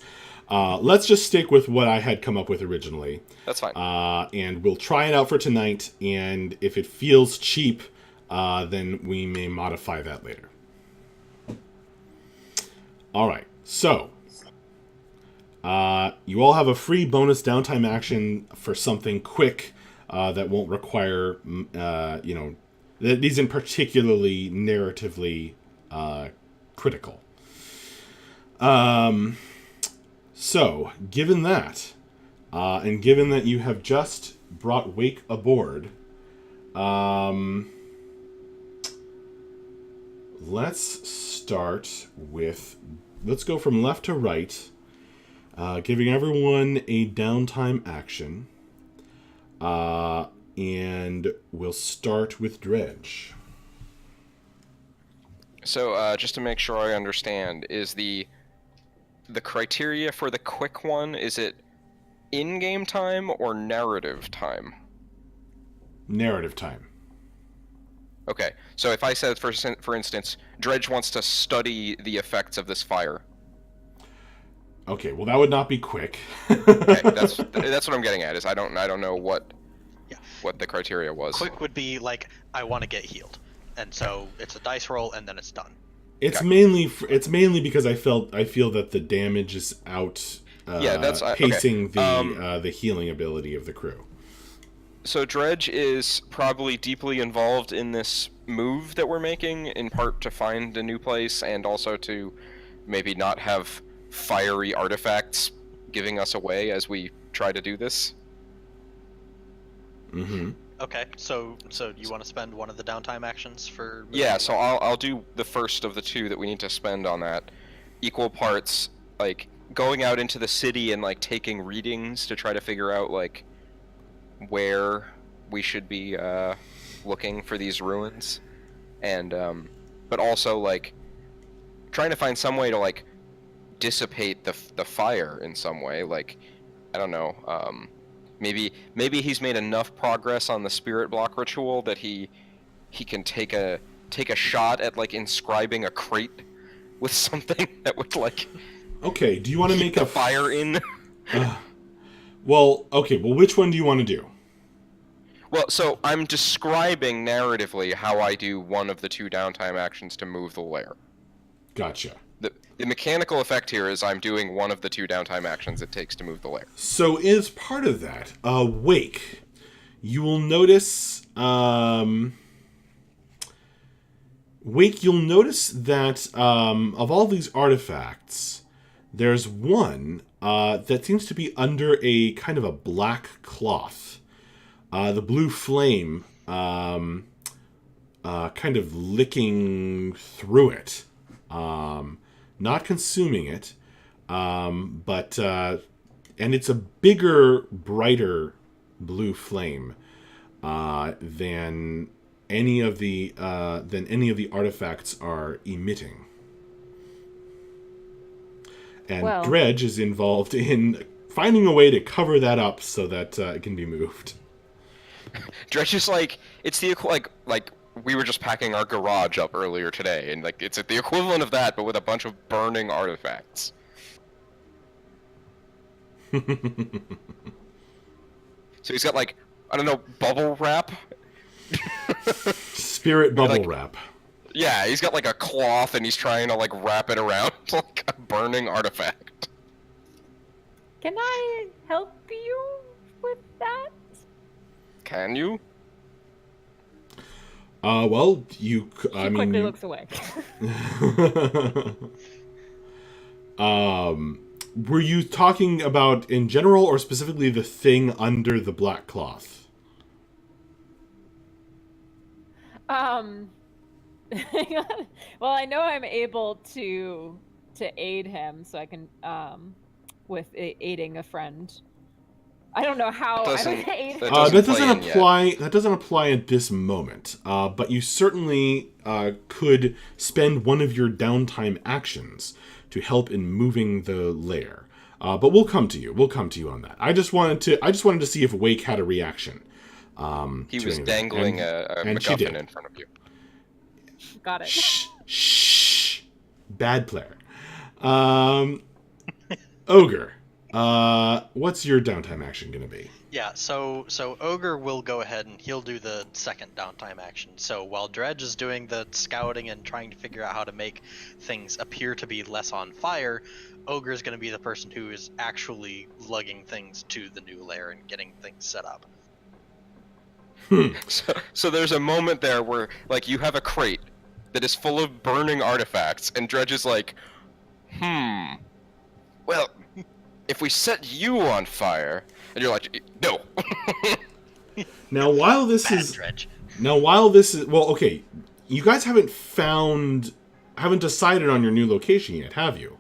let's just stick with what I had come up with originally. That's fine. And we'll try it out for tonight. And if it feels cheap, then we may modify that later. All right, so you all have a free bonus downtime action for something quick that won't require, that isn't particularly narratively critical. So, given that, and given that you have just brought Wake aboard, let's go from left to right, giving everyone a downtime action. And we'll start with Dredge. So, just to make sure I understand, is the criteria for the quick one, is it in-game time or narrative time? Narrative time. Okay, so if I said, for instance, Dredge wants to study the effects of this fire. Okay, well that would not be quick. Okay, that's what I'm getting at. Is I don't know what the criteria was. quick would be like, I want to get healed, and so it's a dice roll and then it's done. It's Okay. mainly because I feel that the damage is out. That's pacing okay. the healing ability of the crew. So Dredge is probably deeply involved in this move that we're making, in part to find a new place, and also to maybe not have fiery artifacts giving us away as we try to do this. Mm-hmm. Okay, so you want to spend one of the downtime actions for? Yeah, so I'll do the first of the two that we need to spend on that. Equal parts, like, going out into the city and, like, taking readings to try to figure out, like, where we should be looking for these ruins. And, but also, like, trying to find some way to, like, dissipate the fire in some way. Like, I don't know, maybe he's made enough progress on the spirit block ritual that he can take a shot at, like, inscribing a crate with something that would, like, Okay, do you want to make the a fire in? Well, which one do you want to do? Well, so I'm describing narratively how I do one of the two downtime actions to move the lair. Gotcha. The mechanical effect here is I'm doing one of the two downtime actions it takes to move the lair. So as part of that, Wake, you will notice, you'll notice that of all these artifacts, there's one that seems to be under a kind of a black cloth. The blue flame kind of licking through it. Not consuming it, but and it's a bigger, brighter blue flame than any of the artifacts are emitting. And Well- Dredge is involved in finding a way to cover that up so that it can be moved. Dredge is like, it's the like we were just packing our garage up earlier today, and, like, it's the equivalent of that, but with a bunch of burning artifacts. So he's got, like, I don't know, bubble wrap? Spirit bubble Like- wrap. Yeah, he's got, like, a cloth, and he's trying to, like, wrap it around like a burning artifact. Can I help you with that? Can you? Well, you. She quickly looks away. Were you talking about in general or specifically the thing under the black cloth? Well, I know I'm able to aid him, so I can with aiding a friend. I don't know how I'm Doesn't- gonna aid him. that That doesn't play in yet. apply. That doesn't apply at this moment. But you certainly could spend one of your downtime actions to help in moving the lair. But we'll come to you. We'll come to you on that. I just wanted to see if Wake had a reaction. He to was anything. dangling And a she did. MacGuffin in front of you. Got it. Shh. Bad player. Ogre. What's your downtime action gonna be? Yeah, so Ogre will go ahead and he'll do the second downtime action. So while Dredge is doing the scouting and trying to figure out how to make things appear to be less on fire, Ogre is going to be the person who is actually lugging things to the new lair and getting things set up. So there's a moment there where, like, you have a crate that is full of burning artifacts, and Dredge is like, well, if we set you on fire, and you're like, no. Now, while this Bad is Dredge. well, okay, you guys haven't decided on your new location yet, have you?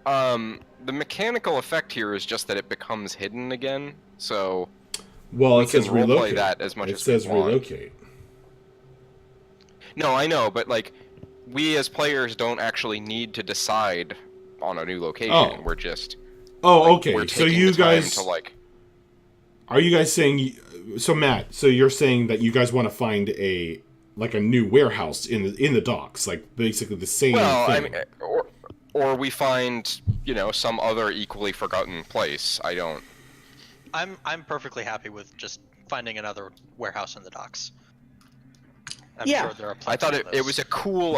The mechanical effect here is just that it becomes hidden again, so Well, we it says can roleplay relocate. that as much It as says we want. relocate. No, I know, but like, we as players don't actually need to decide on a new location. Oh. We're just Okay. we're So taking you the time guys to like. are you guys saying? So Matt, so you're saying that you guys want to find a new warehouse in the docks, like basically the same Well, thing. I mean, or we find some other equally forgotten place. I don't. I'm perfectly happy with just finding another warehouse in the docks. I'm Yeah. sure there are I plenty thought of it those. was a cool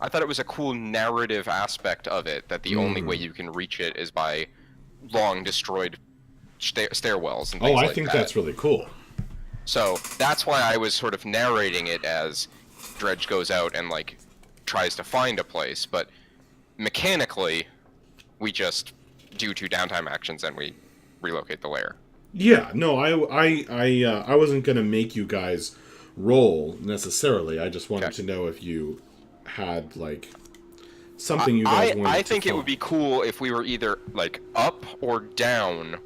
I thought it was a cool narrative aspect of it that the only way you can reach it is by long destroyed stairwells and things I like think that. that's really cool. So that's why I was sort of narrating it as Dredge goes out and like tries to find a place, but mechanically we just do 2 downtime actions and we relocate the lair. Yeah, no, I wasn't gonna make you guys roll necessarily. I just wanted Okay. to know if you had like something you guys wanted I to think it would be find. cool if we were either like up or down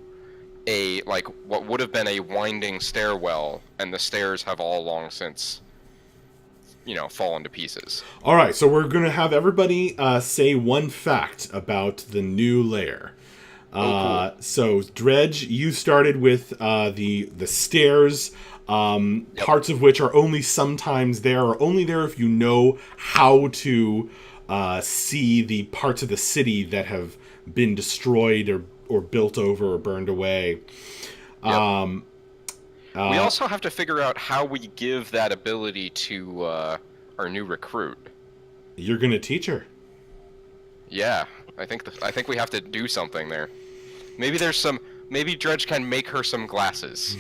a like what would have been a winding stairwell, and the stairs have all long since fallen to pieces. All right, so we're gonna have everybody say one fact about the new lair. So Dredge, you started with the stairs, parts of which are only sometimes there, or only there if you know how to see the parts of the city that have been destroyed or built over or burned away. We also have to figure out how we give that ability to our new recruit. You're gonna teach her. Yeah, I think we have to do something there. Maybe Dredge can make her some glasses.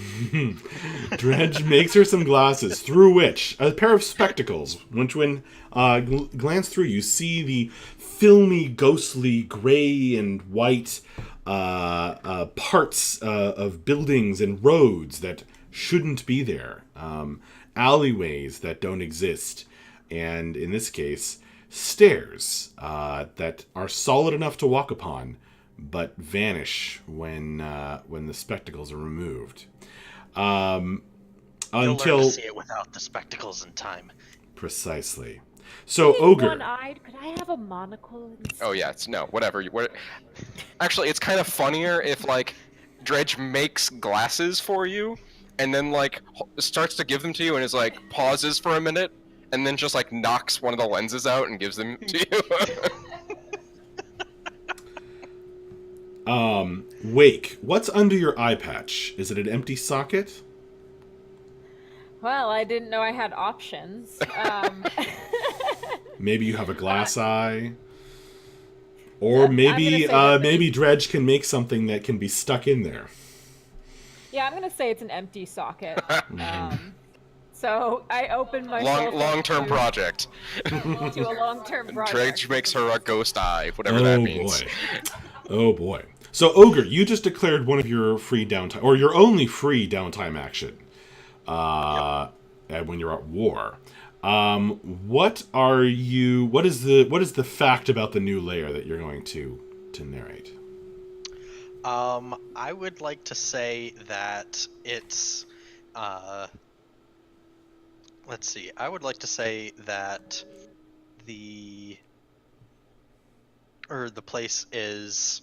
Dredge makes her some glasses, through which a pair of spectacles, which when glance through, you see the filmy, ghostly, gray and white parts of buildings and roads that shouldn't be there, alleyways that don't exist, and in this case, stairs that are solid enough to walk upon, but vanish when the spectacles are removed. You'll learn to see it without the spectacles in time. Precisely. So Being Ogre. one-eyed, could I have a monocle instead? Oh yeah, whatever. Actually, it's kind of funnier if like Dredge makes glasses for you, and then like starts to give them to you, and is like pauses for a minute, and then just like knocks one of the lenses out and gives them to you. Wake, what's under your eye patch? Is it an empty socket? Well, I didn't know I had options. Maybe you have a glass eye? Or I'm maybe gonna say that maybe Dredge can make something that can be stuck in there. Yeah, I'm gonna say it's an empty socket. So I opened myself Long-term up project. to a long-term project. Dredge makes her a ghost eye, whatever that means. Boy. Oh boy. So Ogre, you just declared one of your free downtime, or your only free downtime action, when you're at war. What is the fact about the new layer that you're going to narrate? I would like to say that it's let's see. I would like to say that the the place is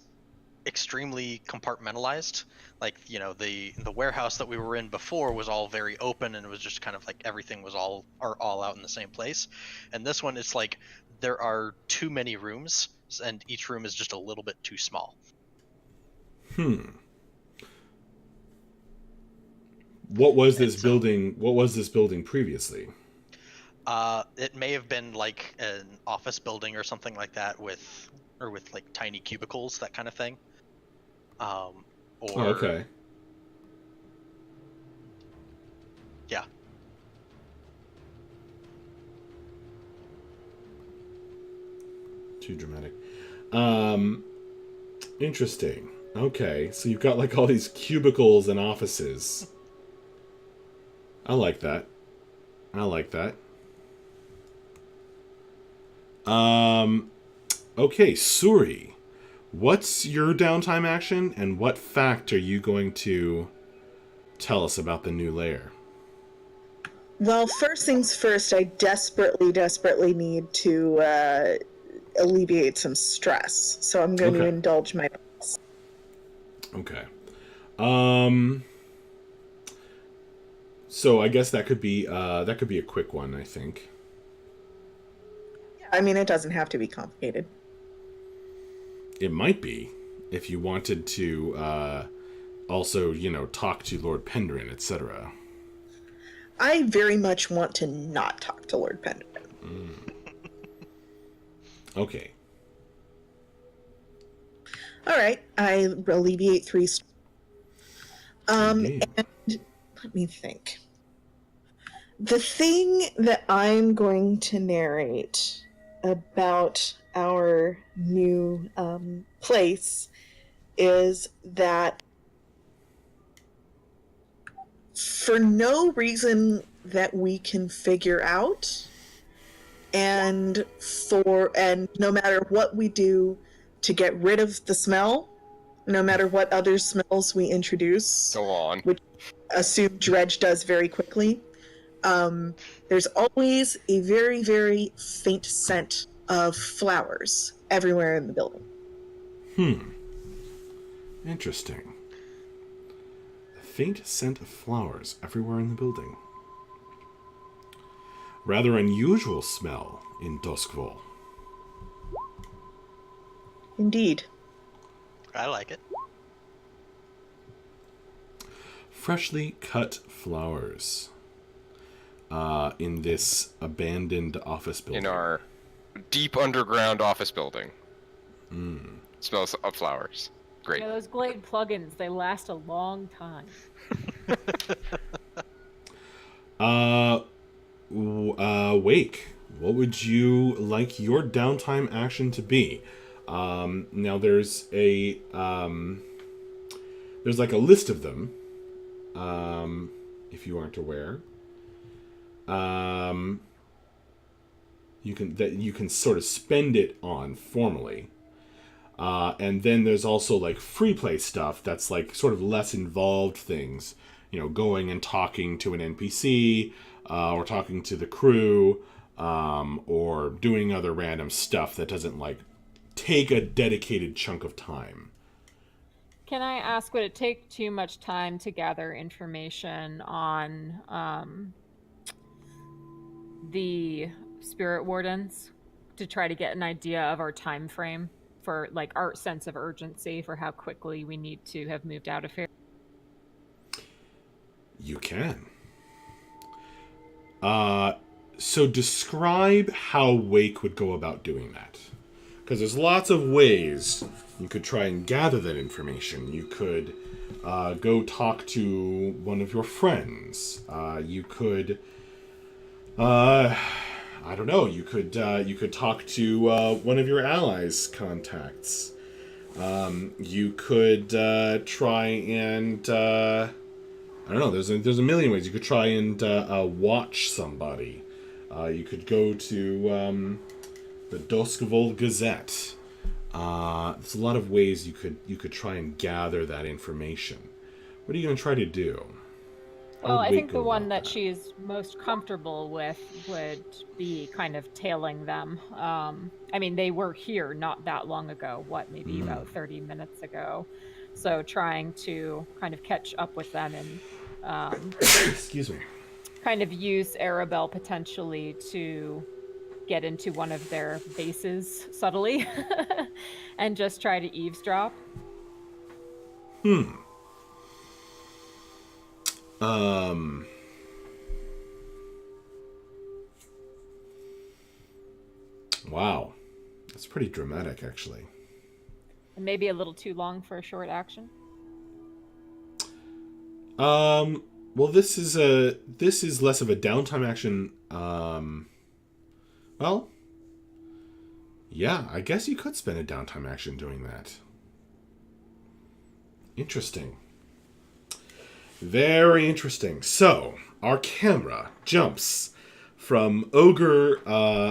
extremely compartmentalized. Like, you know, the warehouse that we were in before was all very open, and it was just kind of like everything was all out in the same place. And this one, it's like there are too many rooms, and each room is just a little bit too small. What was this building? What was this building previously? It may have been like an office building or something like that with like tiny cubicles, that kind of thing. Okay. Yeah. Too dramatic. Interesting. Okay, so you've got like all these cubicles and offices. I like that. Okay, Suri. What's your downtime action, and what fact are you going to tell us about the new layer? Well, first things first, I desperately need to alleviate some stress. So I'm going to indulge my... Okay. So I guess that could be a quick one, I think. I mean, it doesn't have to be complicated. It might be, if you wanted to also, you know, talk to Lord Pendrin, etc. I very much want to not talk to Lord Pendrin. Okay. All right, I alleviate 3. And let me think. The thing that I'm going to narrate about our new place is that for no reason that we can figure out, and no matter what we do to get rid of the smell, no matter what other smells we introduce, Go on. which assume Dredge does very quickly, there's always a very, very faint scent of flowers everywhere in the building. Interesting. A faint scent of flowers everywhere in the building. Rather unusual smell in Duskville. Indeed. I like it. Freshly cut flowers in this abandoned office building. In our deep underground office building. Smells of flowers. Great. Yeah, those Glade plugins, they last a long time. Wake, what would you like your downtime action to be? Now there's a there's like a list of them. If you aren't aware, you can sort of spend it on formally. And then there's also like free play stuff that's like sort of less involved things, you know, going and talking to an NPC, or talking to the crew, or doing other random stuff that doesn't like take a dedicated chunk of time. Can I ask, would it take too much time to gather information on the spirit wardens to try to get an idea of our time frame for like our sense of urgency for how quickly we need to have moved out of here? You can. So describe how Wake would go about doing that. Because there's lots of ways you could try and gather that information. You could go talk to one of your friends. You could, I don't know. You could talk to one of your allies' contacts. You could try and I don't know. There's a million ways you could try and watch somebody. You could go to the Duskville Gazette. There's a lot of ways you could try and gather that information. What are you going to try to do? Well, I Wake think the go one about that she's most comfortable with would be kind of tailing them. I mean, they were here not that long ago, maybe about 30 minutes ago. So trying to kind of catch up with them and Excuse me. kind of use Arabelle potentially to get into one of their bases subtly and just try to eavesdrop. Wow. That's pretty dramatic, actually. And maybe a little too long for a short action. Well, this is less of a downtime action. Well, yeah, I guess you could spend a downtime action doing that. Interesting. Very interesting. So, our camera jumps from Ogre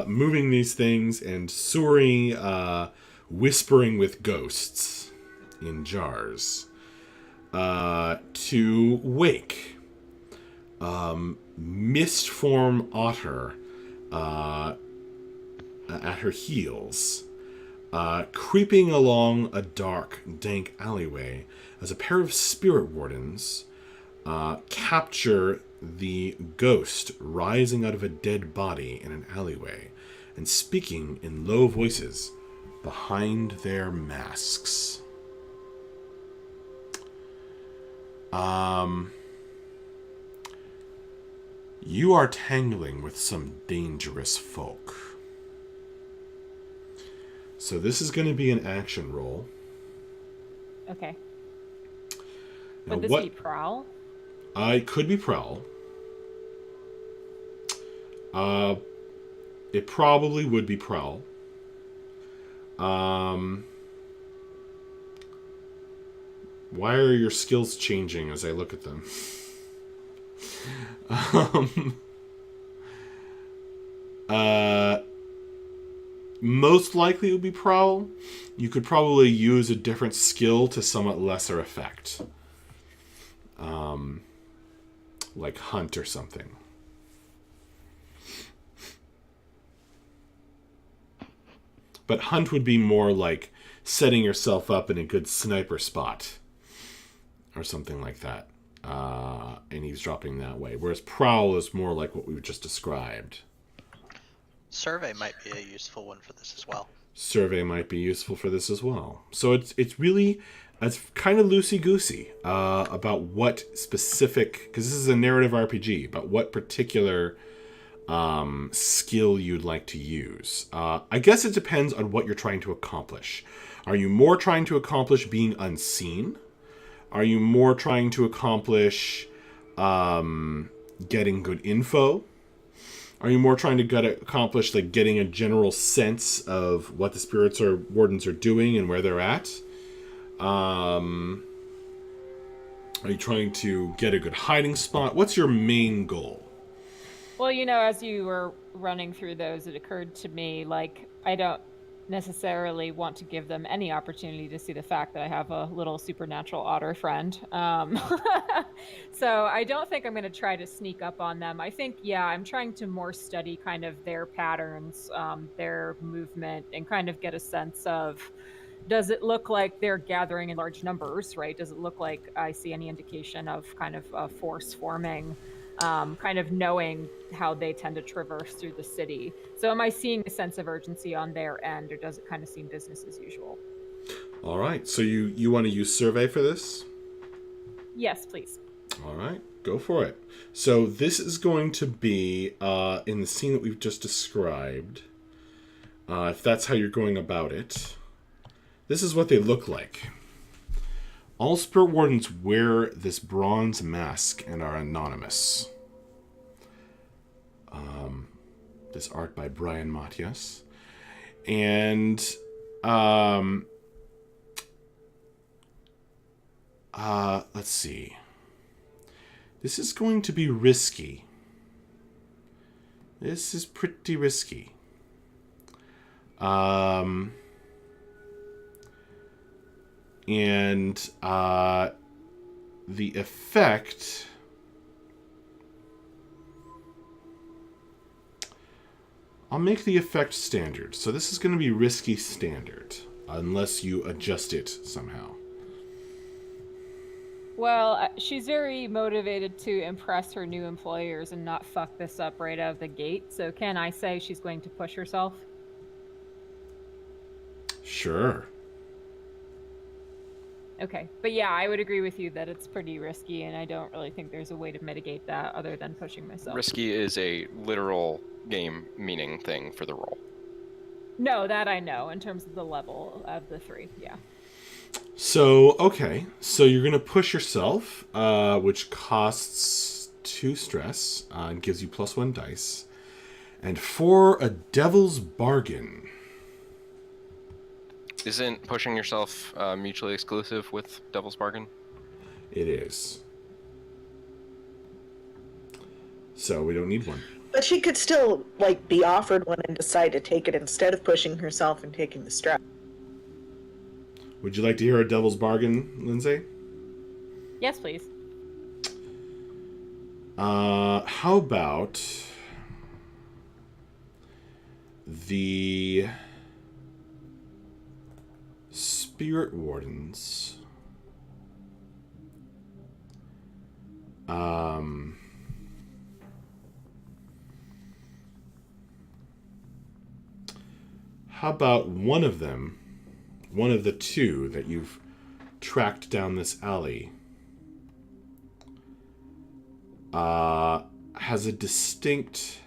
moving these things and Suri whispering with ghosts in jars to Wake. Mist form Otter at her heels, creeping along a dark, dank alleyway as a pair of spirit wardens capture the ghost rising out of a dead body in an alleyway and speaking in low voices behind their masks. You are tangling with some dangerous folk. So this is going to be an action roll. Okay. Now, Would this be Prowl? It could be Prowl. It probably would be Prowl. Why are your skills changing as I look at them? Most likely it would be Prowl. You could probably use a different skill to somewhat lesser effect. Like Hunt or something. But Hunt would be more like setting yourself up in a good sniper spot. Or something like that. And eavesdropping that way. Whereas Prowl is more like what we've just described. Survey might be a useful one for this as well. Survey might be useful for this as well. So it's really, it's kind of loosey-goosey about what specific, because this is a narrative RPG, about what particular skill you'd like to use. I guess it depends on what you're trying to accomplish. Are you more trying to accomplish being unseen? Are you more trying to accomplish getting good info? Are you more trying to accomplish like getting a general sense of what the spirits or wardens are doing and where they're at? Are you trying to get a good hiding spot? What's your main goal? Well, you know, as you were running through those, it occurred to me, like, I don't necessarily want to give them any opportunity to see the fact that I have a little supernatural otter friend. So I don't think I'm going to try to sneak up on them. I think, yeah, I'm trying to more study kind of their patterns, their movement, and kind of get a sense of, does it look like they're gathering in large numbers, right? Does it look like I see any indication of kind of a force forming? Kind of knowing how they tend to traverse through the city. So am I seeing a sense of urgency on their end, or does it kind of seem business as usual? All right. So you want to use Survey for this? Yes, please. All right. Go for it. So this is going to be in the scene that we've just described. If that's how you're going about it. This is what they look like. All spirit wardens wear this bronze mask and are anonymous. This art by Brian Matias. And let's see. This is going to be risky. This is pretty risky. And the effect I'll make the effect standard. So this is going to be risky standard, unless you adjust it somehow. Well, she's very motivated to impress her new employers and not fuck this up right out of the gate. So can I say she's going to push herself? Sure. Okay. But yeah, I would agree with you that it's pretty risky, and I don't really think there's a way to mitigate that other than pushing myself. Risky is a literal game meaning thing for the role. No, that I know, in terms of the level of the 3, yeah. So, okay. So you're going to push yourself, which costs 2 stress and gives you +1 dice. And for a devil's bargain. Isn't pushing yourself mutually exclusive with Devil's Bargain? It is. So we don't need one. But she could still, like, be offered one and decide to take it instead of pushing herself and taking the stress. Would you like to hear a devil's bargain, Lindsay? Yes, please. How about the Spirit Wardens? How about one of them, one of the 2 that you've tracked down this alley, has a distinct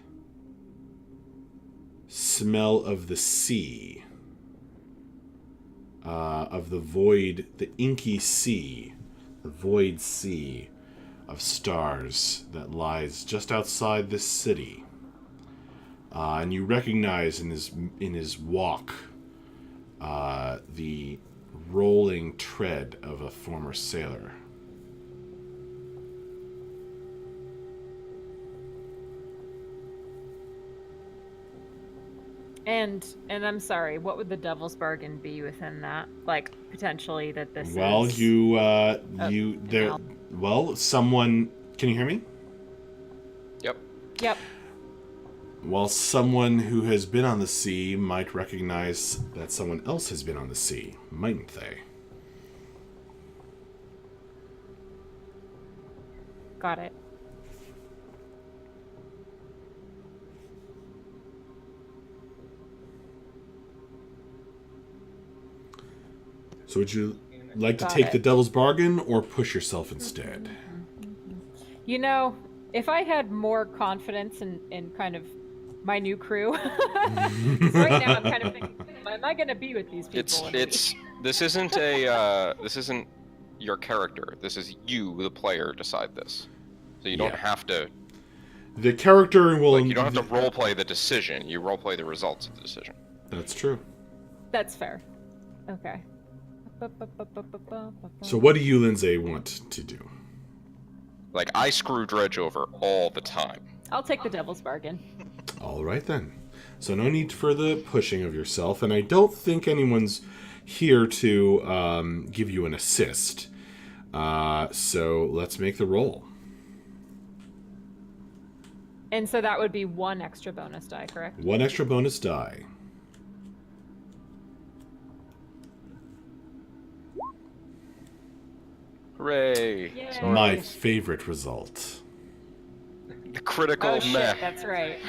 smell of the sea, of the void, the inky sea, the void sea of stars that lies just outside this city. And you recognize in his walk the rolling tread of a former sailor. And I'm sorry, what would the devil's bargain be within that? Like, potentially that this Well, is... there. Well, someone. Can you hear me? Yep. Yep. Well, someone who has been on the sea might recognize that someone else has been on the sea, mightn't they? Got it. So would you like to Got take it. the devil's bargain or push yourself instead? You know, if I had more confidence in kind of my new crew, 'cause right now I'm kind of thinking, am I going to be with these people? This isn't your character. This is you, the player, decide this. So you don't Yeah. have to. The character will. Like, you don't have to roleplay the decision. You roleplay the results of the decision. That's true. That's fair. Okay. So what do you, Lindsay, want to do? Like, I screw Dredge over all the time. I'll take the devil's bargain. All right, then. So no need for the pushing of yourself, and I don't think anyone's here to give you an assist. So let's make the roll. And so that would be 1 extra bonus die, correct? 1 extra bonus die. Hooray! Yay. My favorite result. The critical Oh shit, meh. that's right.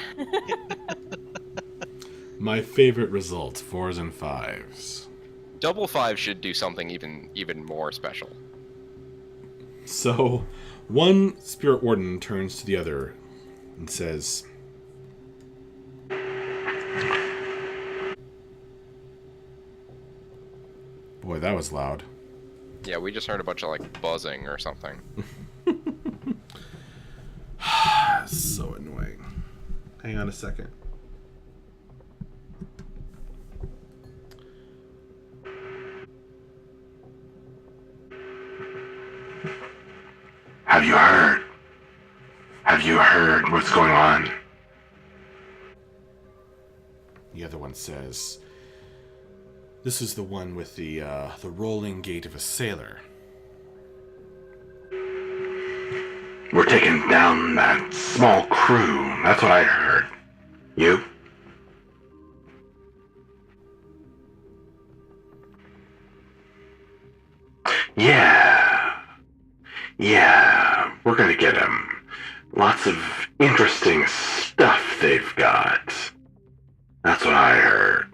My favorite result, 4s and 5s. Double 5 should do something even more special. So, one Spirit Warden turns to the other and says, boy, that was loud. Yeah, we just heard a bunch of like buzzing or something. So annoying. Hang on a second. Have you heard? Have you heard what's going on? The other one says, this is the one with the rolling gait of a sailor. We're taking down that small crew. That's what I heard. You? Yeah. Yeah, we're gonna get him. Lots of interesting stuff they've got. That's what I heard.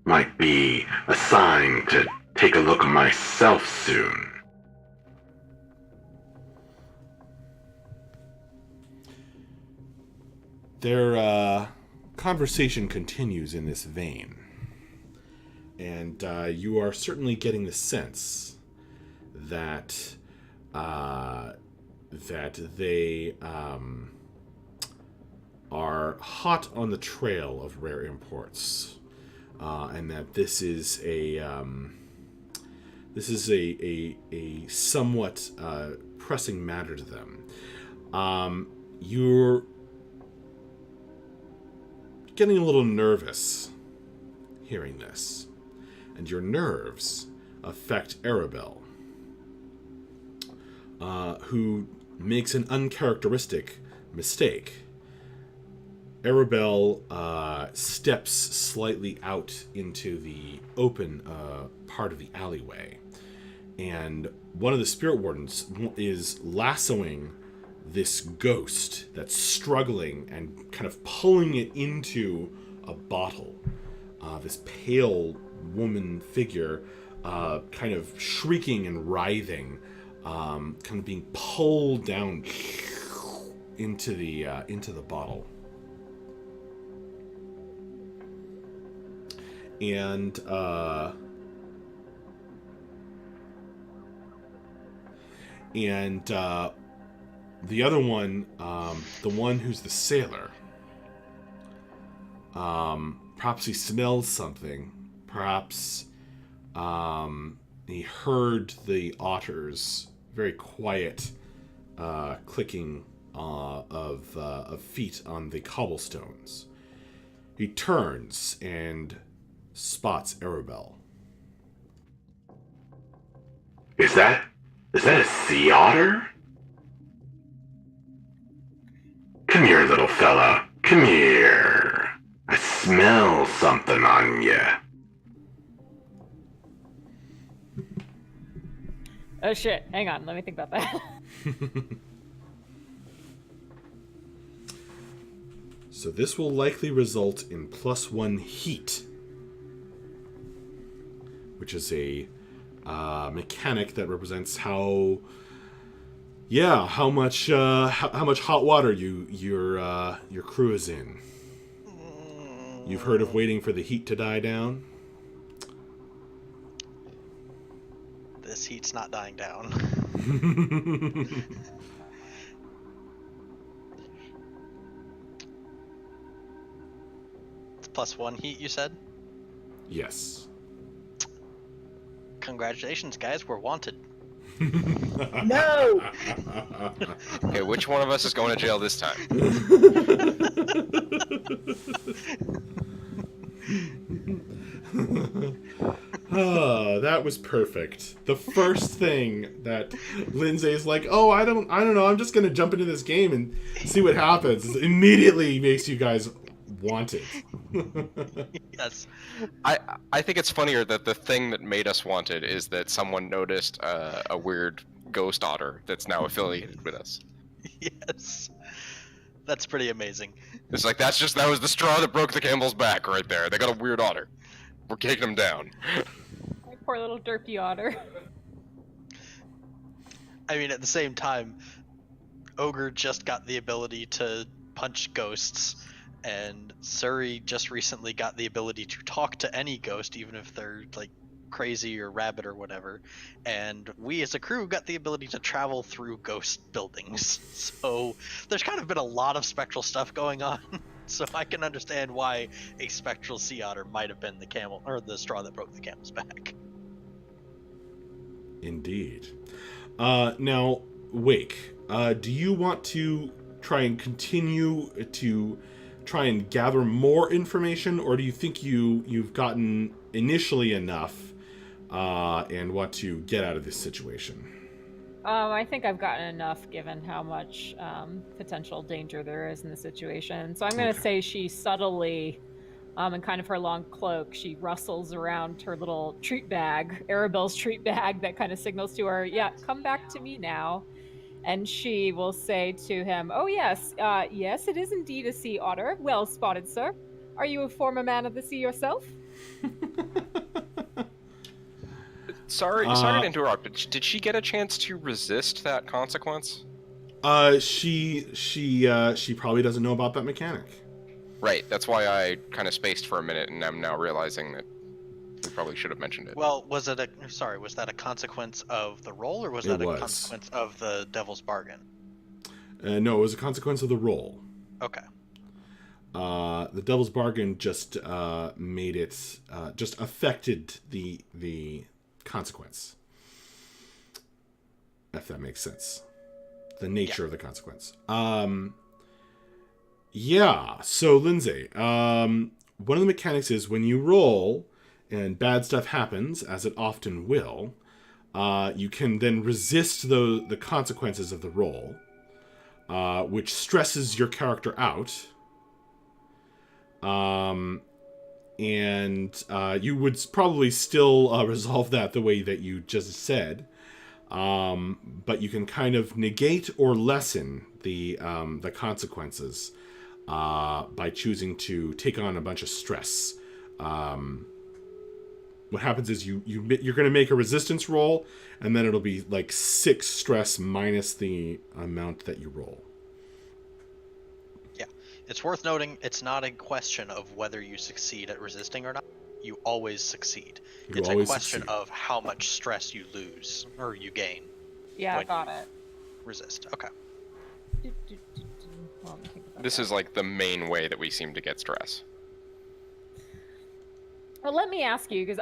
Might be a sign to take a look myself soon. Their conversation continues in this vein. And you are certainly getting the sense that they are hot on the trail of rare imports, and that this is a somewhat pressing matter to them. You're getting a little nervous hearing this, and your nerves affect Arabelle, who makes an uncharacteristic mistake. Arabelle steps slightly out into the open part of the alleyway, and one of the spirit wardens is lassoing this ghost that's struggling and kind of pulling it into a bottle. This pale woman figure kind of shrieking and writhing, kind of being pulled down into the bottle. And the other one, the one who's the sailor, perhaps he smells something. Perhaps he heard the otter's very quiet clicking of feet on the cobblestones. He turns and spots Arabelle. Is that a sea otter? Come here, little fella. Come here. I smell something on you. Oh shit, hang on, let me think about that. So this will likely result in +1 heat, which is a mechanic that represents how much hot water your crew is in. You've heard of waiting for the heat to die down? This heat's not dying down. It's +1 heat, you said? Yes. Congratulations, guys, we're wanted. No! Okay, which one of us is going to jail this time? Oh, that was perfect. The first thing that Lindsay's like, oh, I don't know, I'm just gonna jump into this game and see what happens, immediately makes you guys want it. Yes. I think it's funnier that the thing that made us wanted is that someone noticed a weird ghost otter that's now affiliated with us. Yes. That's pretty amazing. It's like that was the straw that broke the camel's back right there. They got a weird otter. We're taking him down. My poor little derpy otter. I mean, at the same time, Ogre just got the ability to punch ghosts, and Suri just recently got the ability to talk to any ghost, even if they're like crazy or rabid or whatever. And we as a crew got the ability to travel through ghost buildings. So there's kind of been a lot of spectral stuff going on. So I can understand why a spectral sea otter might have been the camel or the straw that broke the camel's back. Indeed. Now, Wake, do you want to try and continue to try and gather more information, or do you think you've gotten initially enough and want to get out of this situation? I think I've gotten enough given how much potential danger there is in the situation. So I'm going to say she subtly And kind of her long cloak, she rustles around her little treat bag, Arabelle's treat bag, that kind of signals to her, yeah, come back to me now. And she will say to him, oh yes, yes, it is indeed a sea otter. Well spotted, sir. Are you a former man of the sea yourself? Sorry to interrupt, but did she get a chance to resist that consequence? She probably doesn't know about that mechanic. Right, that's why I kind of spaced for a minute, and I'm now realizing that we probably should have mentioned it. Well, was that a consequence of the roll, or was that a consequence of the Devil's Bargain? No, it was a consequence of the roll. Okay. The Devil's Bargain just made it, just affected the consequence. If that makes sense. The nature of the consequence. Yeah, so Lindsay, one of the mechanics is when you roll and bad stuff happens, as it often will, you can then resist the consequences of the roll, which stresses your character out. And you would probably still resolve that the way that you just said. But you can kind of negate or lessen the consequences by choosing to take on a bunch of stress. What happens is you're going to make a resistance roll, and then it'll be like 6 stress minus the amount that you roll. Yeah, it's worth noting it's not a question of whether you succeed at resisting or not. You always succeed. It's a question of how much stress you lose or you gain. Yeah, I got it. Resist. Okay. This is like the main way that we seem to get stress. Well, let me ask you, because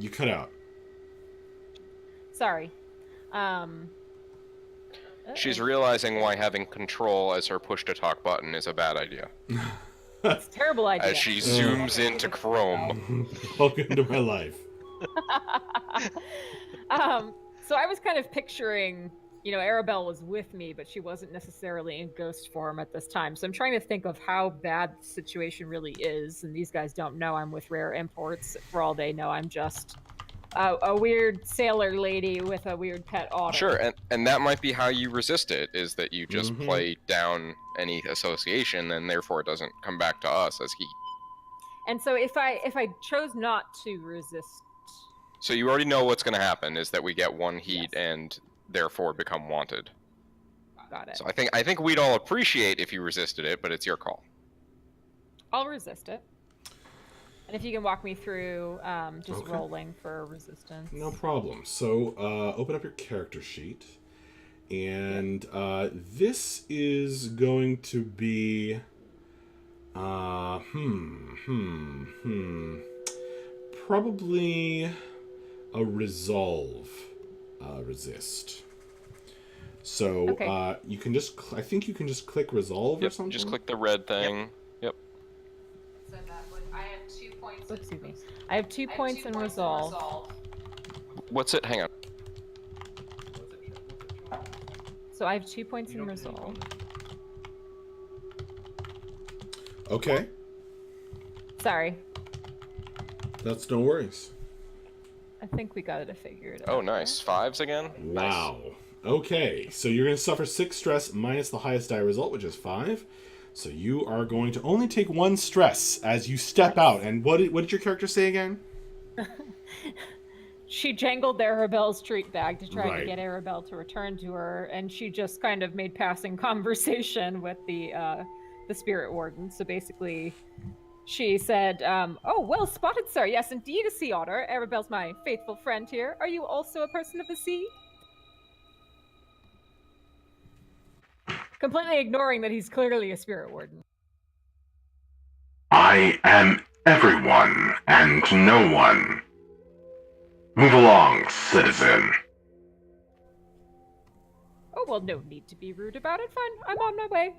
You cut out. Sorry. She's realizing why having control as her push-to-talk button is a bad idea. It's a terrible idea. As she zooms into Chrome. Welcome to my life. So I was kind of picturing, Arabelle was with me, but she wasn't necessarily in ghost form at this time. So I'm trying to think of how bad the situation really is. And these guys don't know I'm with Rare Imports. For all they know, I'm just a weird sailor lady with a weird pet otter. Sure, and that might be how you resist it, is that you just play down any association, and therefore it doesn't come back to us as heat. And so if I chose not to resist... So you already know what's going to happen, is that we get 1 heat and therefore become wanted. Got it. So I think we'd all appreciate if you resisted it, but it's your call. I'll resist it. And if you can walk me through just rolling for resistance. No problem. So open up your character sheet. And this is going to be... Probably a resolve resist. So you can just... I think you can just click resolve or something? Just click the red thing. Yep. So that would... I have 2 points... Excuse me. I have 2 points in resolve. What's it? Hang on. So I have 2 points in resolve. Okay. Sorry. That's no worries. I think we got it figured out. Oh, nice. 5s again? Wow. Nice. Okay, so you're going to suffer 6 stress minus the highest die result, which is 5. So you are going to only take 1 stress as you step out. And what did your character say again? She jangled Arabelle's treat bag to try to get Arabelle to return to her, and she just kind of made passing conversation with the spirit warden. So basically, she said, "Oh, well spotted, sir. Yes, indeed, a sea otter. Arabelle's my faithful friend here. Are you also a person of the sea?" Completely ignoring that he's clearly a spirit warden. I am everyone and no one. Move along, citizen. Oh, well, no need to be rude about it. Fine, I'm on my way.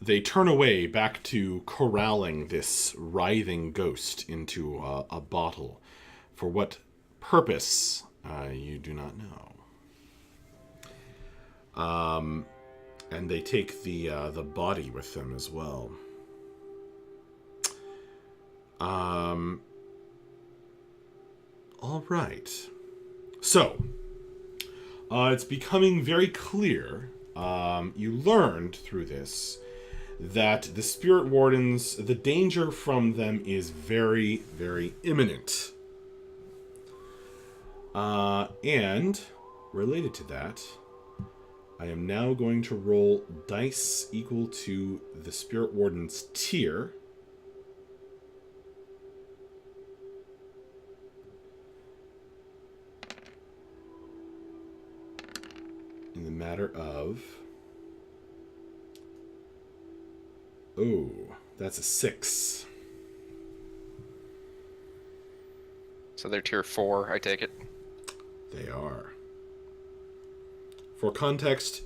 They turn away back to corralling this writhing ghost into a bottle. For what purpose, you do not know. And they take the body with them as well. All right. So, it's becoming very clear. You learned through this that the Spirit Wardens, the danger from them is very, very imminent. And related to that, I am now going to roll dice equal to the Spirit Warden's tier. In the matter of... Oh, that's a 6. So they're tier 4, I take it. They are. For context,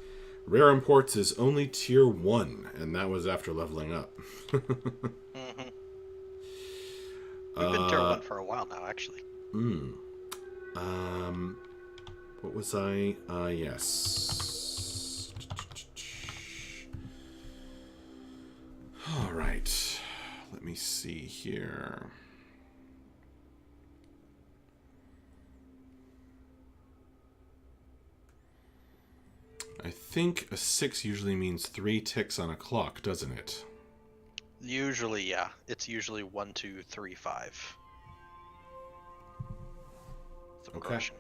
Rare Imports is only tier 1, and that was after leveling up. Mm-hmm. We've been tier 1 for a while now, actually. What was I? Yes. All right. Let me see here. I think a 6 usually means 3 ticks on a clock, doesn't it? Usually, yeah. It's usually 1, 2, 3, 5. The progression.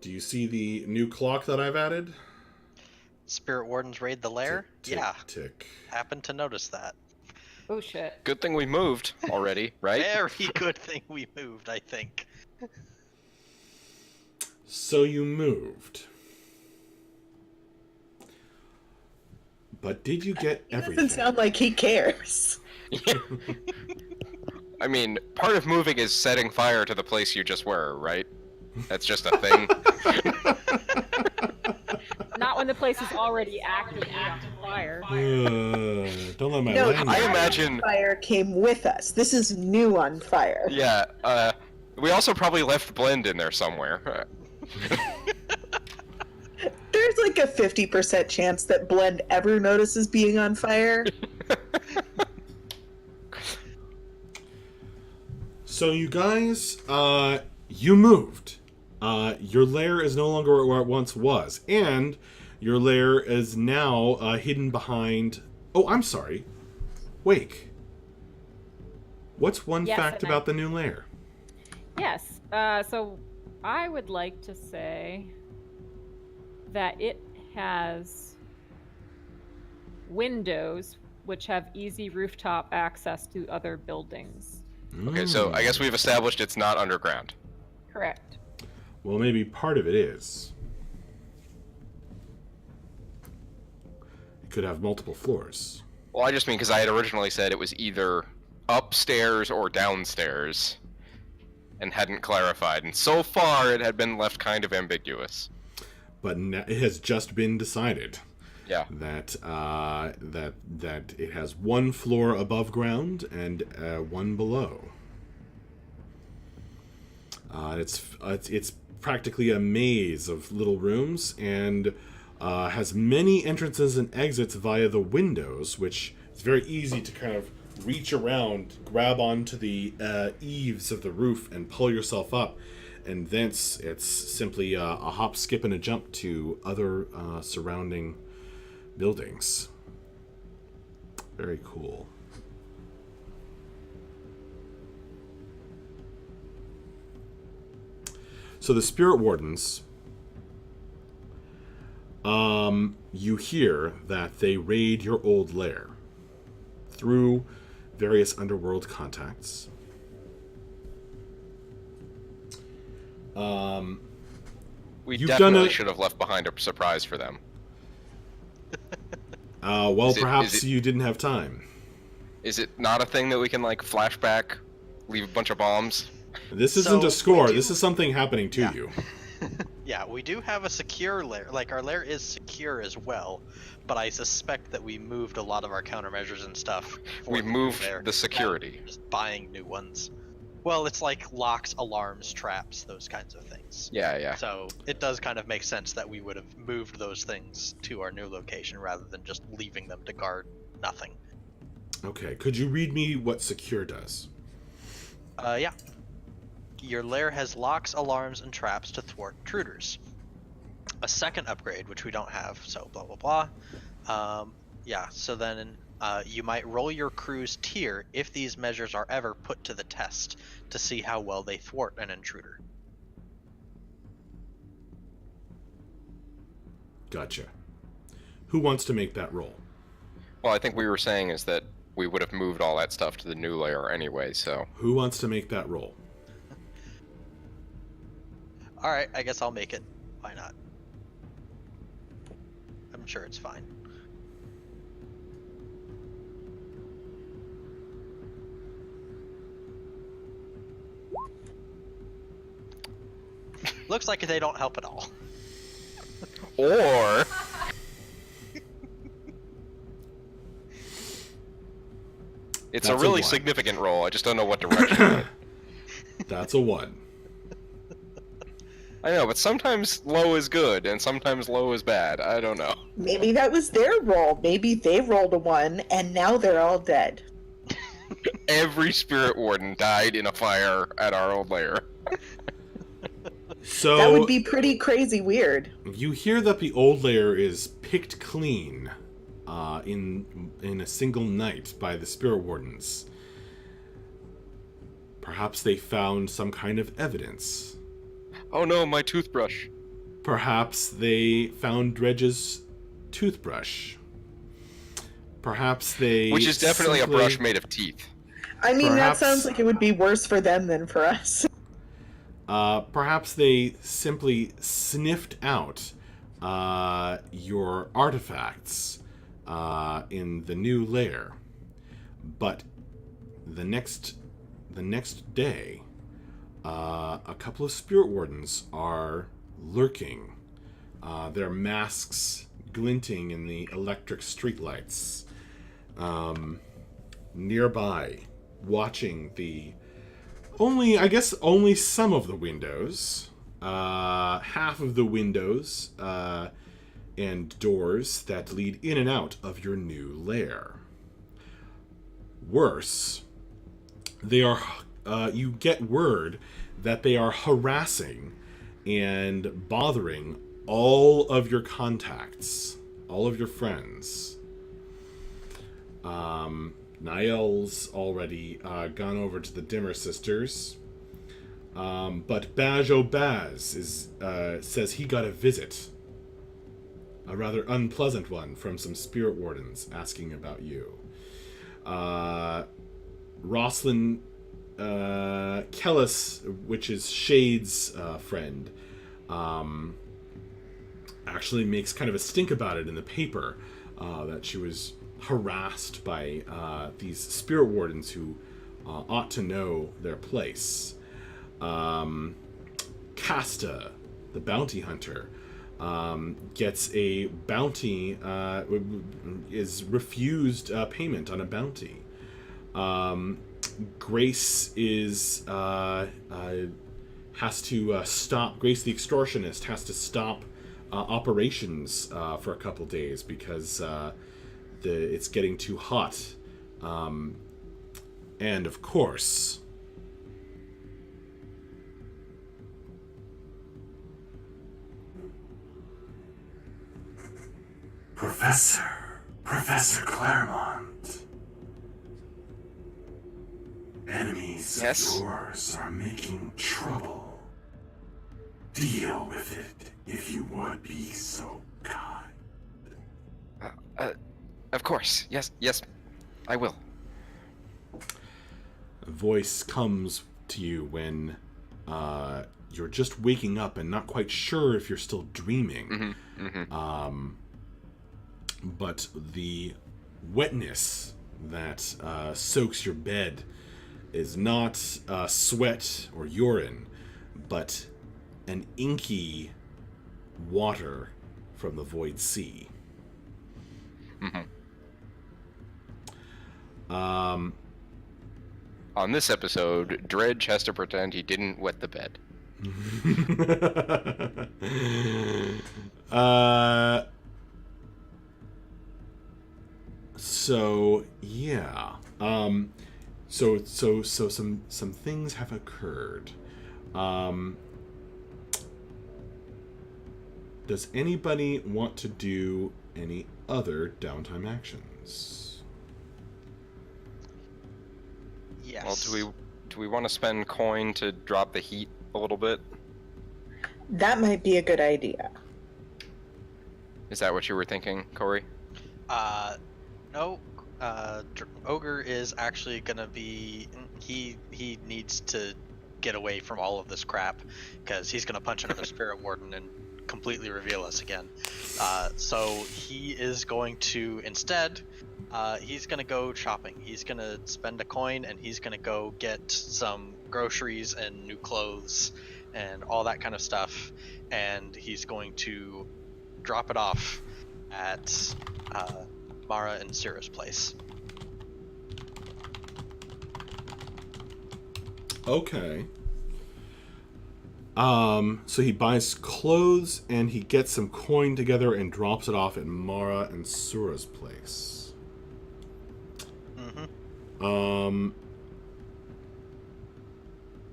Do you see the new clock that I've added? Spirit Wardens raid the lair? Tick, Yeah. Tick. Happened to notice that. Oh shit. Good thing we moved already, right? Very good thing we moved, I think. So you moved. But did you get It everything? doesn't sound like he cares. I mean, part of moving is setting fire to the place you just were, right? That's just a thing. Not when the place is already actively on fire. Don't let my No, language- I imagine- Fire came with us. This is new on fire. Yeah, we also probably left Blend in there somewhere. There's like a 50% chance that Blend ever notices being on fire. So you guys, you moved. Your lair is no longer where it once was, and your lair is now hidden behind... Oh, I'm sorry. Wake. What's one Yes, fact and about the new lair? Yes. So I would like to say that it has windows which have easy rooftop access to other buildings. Okay, so I guess we've established it's not underground. Correct. Well, maybe part of it is. It could have multiple floors. Well, I just mean because I had originally said it was either upstairs or downstairs, and hadn't clarified, and so far it had been left kind of ambiguous. But it has just been decided Yeah. that that it has one floor above ground and one below. It's practically a maze of little rooms, and has many entrances and exits via the windows, which is very easy to kind of reach around, grab onto the eaves of the roof, and pull yourself up. And thence, it's simply a hop, skip, and a jump to other surrounding buildings. Very cool. So the Spirit Wardens, you hear that they raid your old lair through various underworld contacts. We You've definitely done a- should have left behind a surprise for them. Well, Is it- perhaps is it- you didn't have time. Is it not a thing that we can, like, flashback, leave a bunch of bombs? This isn't So, a score. we do- This is something happening to Yeah. you. Yeah, we do have a secure lair. Like, our lair is secure as well, but I suspect that we moved a lot of our countermeasures and stuff. for We the new moved lair the security. rather than just buying new ones. Well, it's like locks, alarms, traps, those kinds of things. Yeah, yeah. So it does kind of make sense that we would have moved those things to our new location rather than just leaving them to guard nothing. Okay, could you read me what secure does? Yeah. Your lair has locks, alarms, and traps to thwart intruders. A second upgrade, which we don't have, so blah blah blah. Yeah, so then you might roll your crew's tier if these measures are ever put to the test to see how well they thwart an intruder. Gotcha. Who wants to make that roll? Well, I think we were saying is that we would have moved all that stuff to the new layer anyway, so... Who wants to make that roll? Alright, I guess I'll make it. Why not? I'm sure it's fine. Looks like they don't help at all. Or... It's That's a a really one. significant roll, I just don't know what direction. That's a 1. I know, but sometimes low is good, and sometimes low is bad. I don't know. Maybe that was their roll. Maybe they rolled a 1, and now they're all dead. Every spirit warden died in a fire at our old lair. So That would be pretty crazy weird. you hear that the old lair is picked clean in a single night by the spirit wardens. Perhaps they found some kind of evidence. Oh no, my toothbrush. Perhaps they found Dredge's toothbrush. Perhaps they Which is definitely simply- a brush made of teeth. I mean, Perhaps- that sounds like it would be worse for them than for us. Perhaps they simply sniffed out your artifacts in the new lair. But the next day, a couple of spirit wardens are lurking, their masks glinting in the electric streetlights nearby, watching only some of the windows, half of the windows and doors that lead in and out of your new lair. Worse, they are. You get word that they are harassing and bothering all of your contacts, all of your friends. Niall's already gone over to the Dimmer Sisters. But Baj O'Baz says he got a visit. A rather unpleasant one from some spirit wardens asking about you. Roslyn Kellis, which is Shade's friend, actually makes kind of a stink about it in the paper, that she was harassed by these spirit wardens who ought to know their place. Casta, the bounty hunter, gets a bounty, is refused payment on a bounty. Grace is has to stop. Grace the extortionist has to stop operations for a couple days because it's getting too hot. And of course, Professor Claremont. Enemies Yes? of yours are making trouble. Deal with it if you would be so kind. Of course. Yes, I will. a voice comes to you when you're just waking up and not quite sure if you're still dreaming. But the wetness that soaks your bed is not sweat or urine, but an inky water from the void sea. On this episode, Dredge has to pretend he didn't wet the bed. So yeah. So some things have occurred. Does anybody want to do any other downtime actions? Yes. Well, do we want to spend coin to drop the heat a little bit? That might be a good idea. Is that what you were thinking, Corey? No. Ogre is actually gonna be. He needs to get away from all of this crap because he's gonna punch another spirit warden and completely reveal us again. So he is going to instead. He's gonna go shopping. He's gonna spend a coin and he's gonna go get some groceries and new clothes and all that kind of stuff. And he's going to drop it off at Mara and Syrah's place. Okay. So he buys clothes and he gets some coin together and drops it off at Mara and Syrah's place.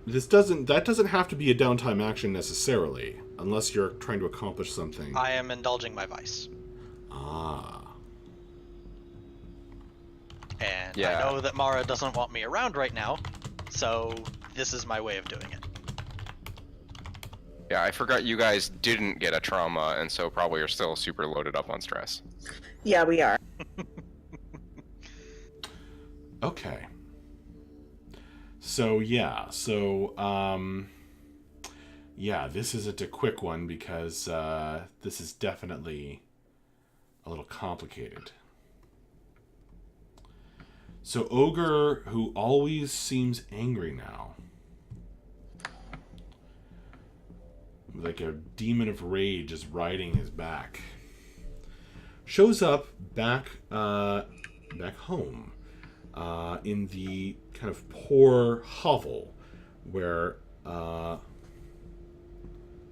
That doesn't have to be a downtime action necessarily, unless you're trying to accomplish something. I am indulging my vice. And Yeah. I know that Mara doesn't want me around right now, so this is my way of doing it. Yeah, I forgot you guys didn't get a trauma, and so probably are still super loaded up on stress. Yeah, we are. Okay. So yeah, this isn't a quick one because this is definitely a little complicated. So Ogre, who always seems angry now, like a demon of rage is riding his back, shows up back home in the kind of poor hovel where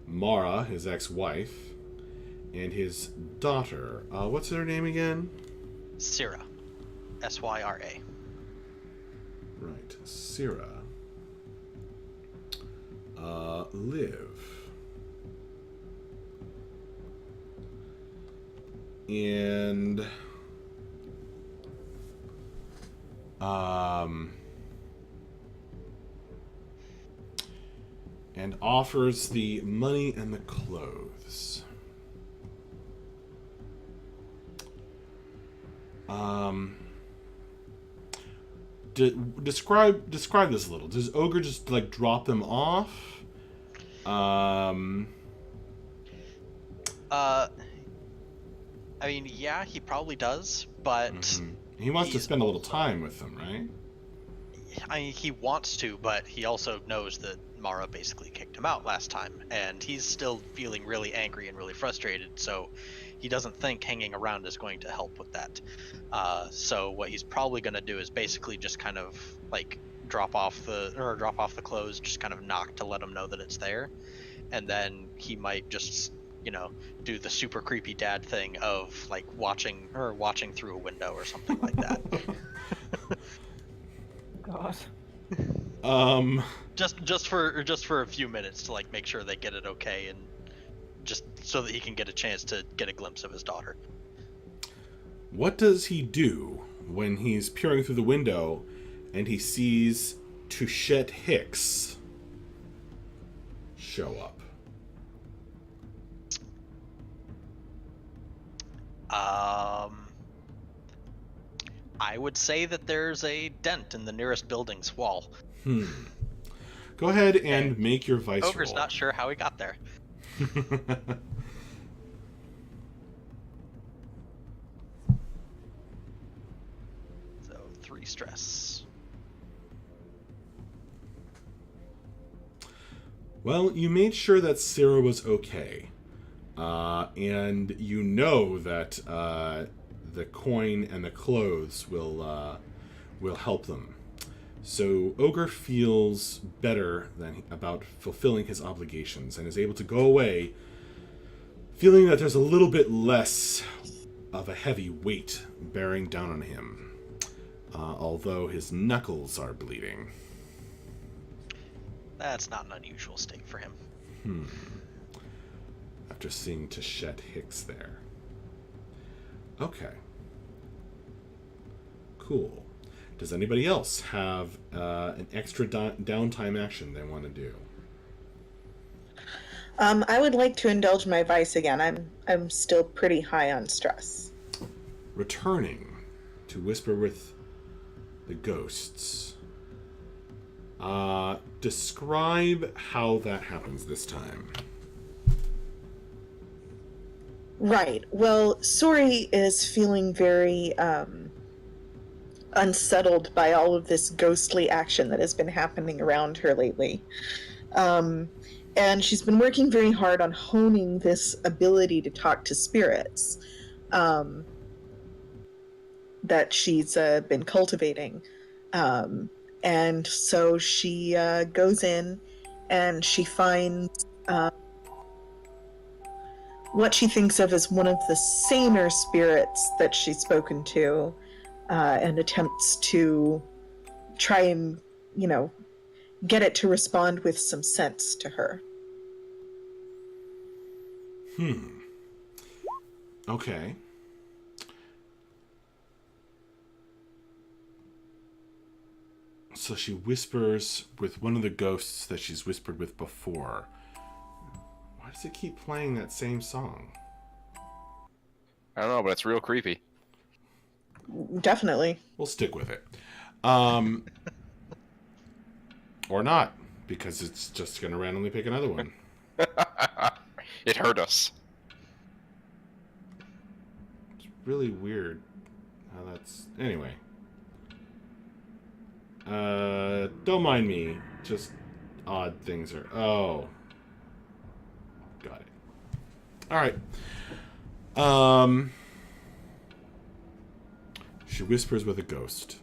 Mara, his ex-wife, and his daughter, what's her name again? Syrah. Syra. Right, Syrah, live. And and offers the money and the clothes. Describe this a little. Does Ogre just like drop them off? I mean, yeah, he probably does, but He wants to he's spend a little time with them, right? I mean, he wants to, but he also knows that Mara basically kicked him out last time, and he's still feeling really angry and really frustrated, so he doesn't think hanging around is going to help with that. So what he's probably going to do is basically just kind of like drop off the clothes, just kind of knock to let him know that it's there, and then he might just, you know, do the super creepy dad thing of like watching through a window or something like that. God. Just for a few minutes to like make sure they get it okay, and just so that he can get a chance to get a glimpse of his daughter. What does he do when he's peering through the window and he sees Touchette Hicks show up? I would say that there's a dent in the nearest building's wall. Go ahead and make your vice Ogre's roll. not sure how he got there. So 3 stress. Well, you made sure that Syrah was okay. And you know that the coin and the clothes will help them. So Ogre feels better about fulfilling his obligations and is able to go away feeling that there's a little bit less of a heavy weight bearing down on him, although his knuckles are bleeding. That's not an unusual state for him. After seeing Tashet Hicks there. Okay. Cool. Does anybody else have an extra downtime action they want to do? I would like to indulge my vice again. I'm still pretty high on stress. Returning to whisper with the ghosts. Describe how that happens this time. Right. Well, Suri is feeling very unsettled by all of this ghostly action that has been happening around her lately. And she's been working very hard on honing this ability to talk to spirits that she's been cultivating. And so she goes in and she finds what she thinks of as one of the saner spirits that she's spoken to, and attempts to try and, get it to respond with some sense to her. Okay. So she whispers with one of the ghosts that she's whispered with before. Why does it keep playing that same song? I don't know, but it's real creepy. Definitely. We'll stick with it. Or not, because it's just going to randomly pick another one. It hurt us. It's really weird how that's... Anyway. Don't mind me. Just odd things are... Oh. Got it. Alright. She whispers with a ghost.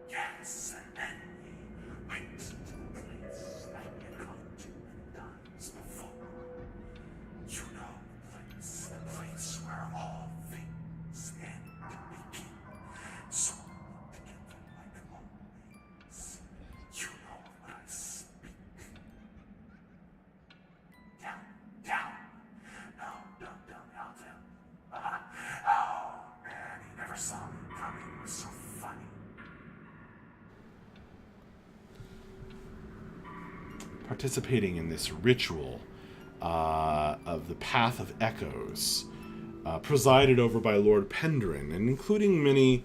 Yes, and then we went to the place that you got many times before. You know the place where all things end and begin, sewn together like always. You know what I speak. Down. No, don't tell me, I'll tell. Oh, man, he never saw me coming. It was so funny. Participating in this ritual of the Path of Echoes, presided over by Lord Pendrin, and including many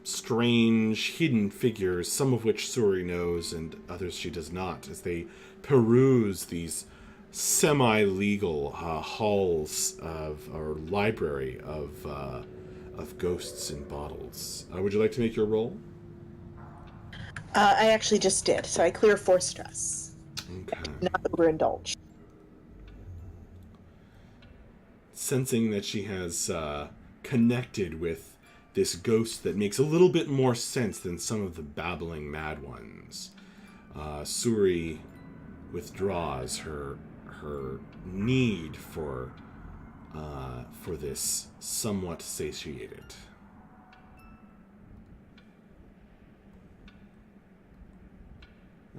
strange, hidden figures, some of which Suri knows and others she does not, as they peruse these semi-legal halls or library of ghosts in bottles. Would you like to make your roll? I actually just did, so I clear 4 stress. Okay. Not overindulge. Sensing that she has connected with this ghost that makes a little bit more sense than some of the babbling mad ones, Suri withdraws her need for this somewhat satiated.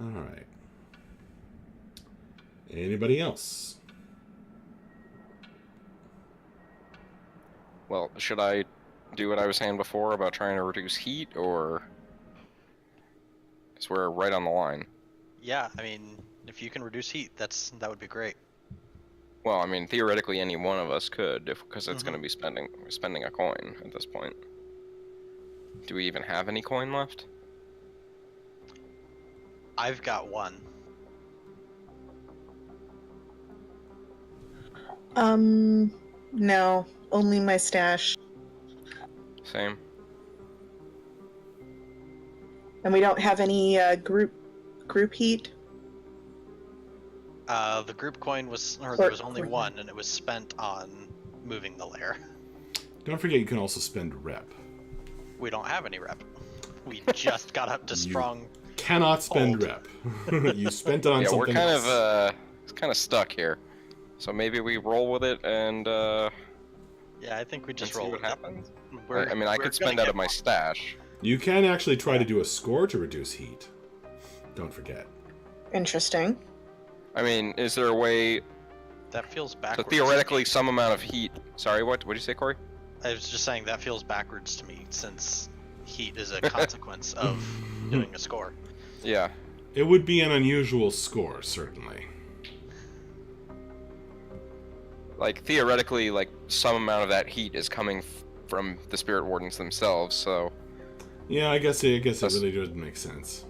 All right. Anybody else? Well, should I do what I was saying before about trying to reduce heat, or... Because we're right on the line. Yeah, I mean, if you can reduce heat, that would be great. Well, I mean, theoretically any one of us could, because it's going to be spending a coin at this point. Do we even have any coin left? I've got 1. No, only my stash. Same. And we don't have any group heat. The group coin was, or there was only 1, and it was spent on moving the lair. Don't forget you can also spend rep. We don't have any rep. We just got up to strong. Cannot spend Hold. rep. You spent it on Yeah, we're something kind else. of stuck here. So maybe we roll with it and Yeah, I think we just see roll what with it. happens. We're- I mean, I we're could gonna spend out get of my one. stash. You can actually try to do a score to reduce heat. Don't forget. Interesting. I mean, is there a way? That feels So backwards. theoretically, some amount of heat. Sorry, what? What did you say, Corey? I was just saying that feels backwards to me, since heat is a consequence of doing a score. Yeah. It would be an unusual score, certainly. Like theoretically, like some amount of that heat is coming from the spirit wardens themselves. So Yeah, I guess it That's- really does make sense.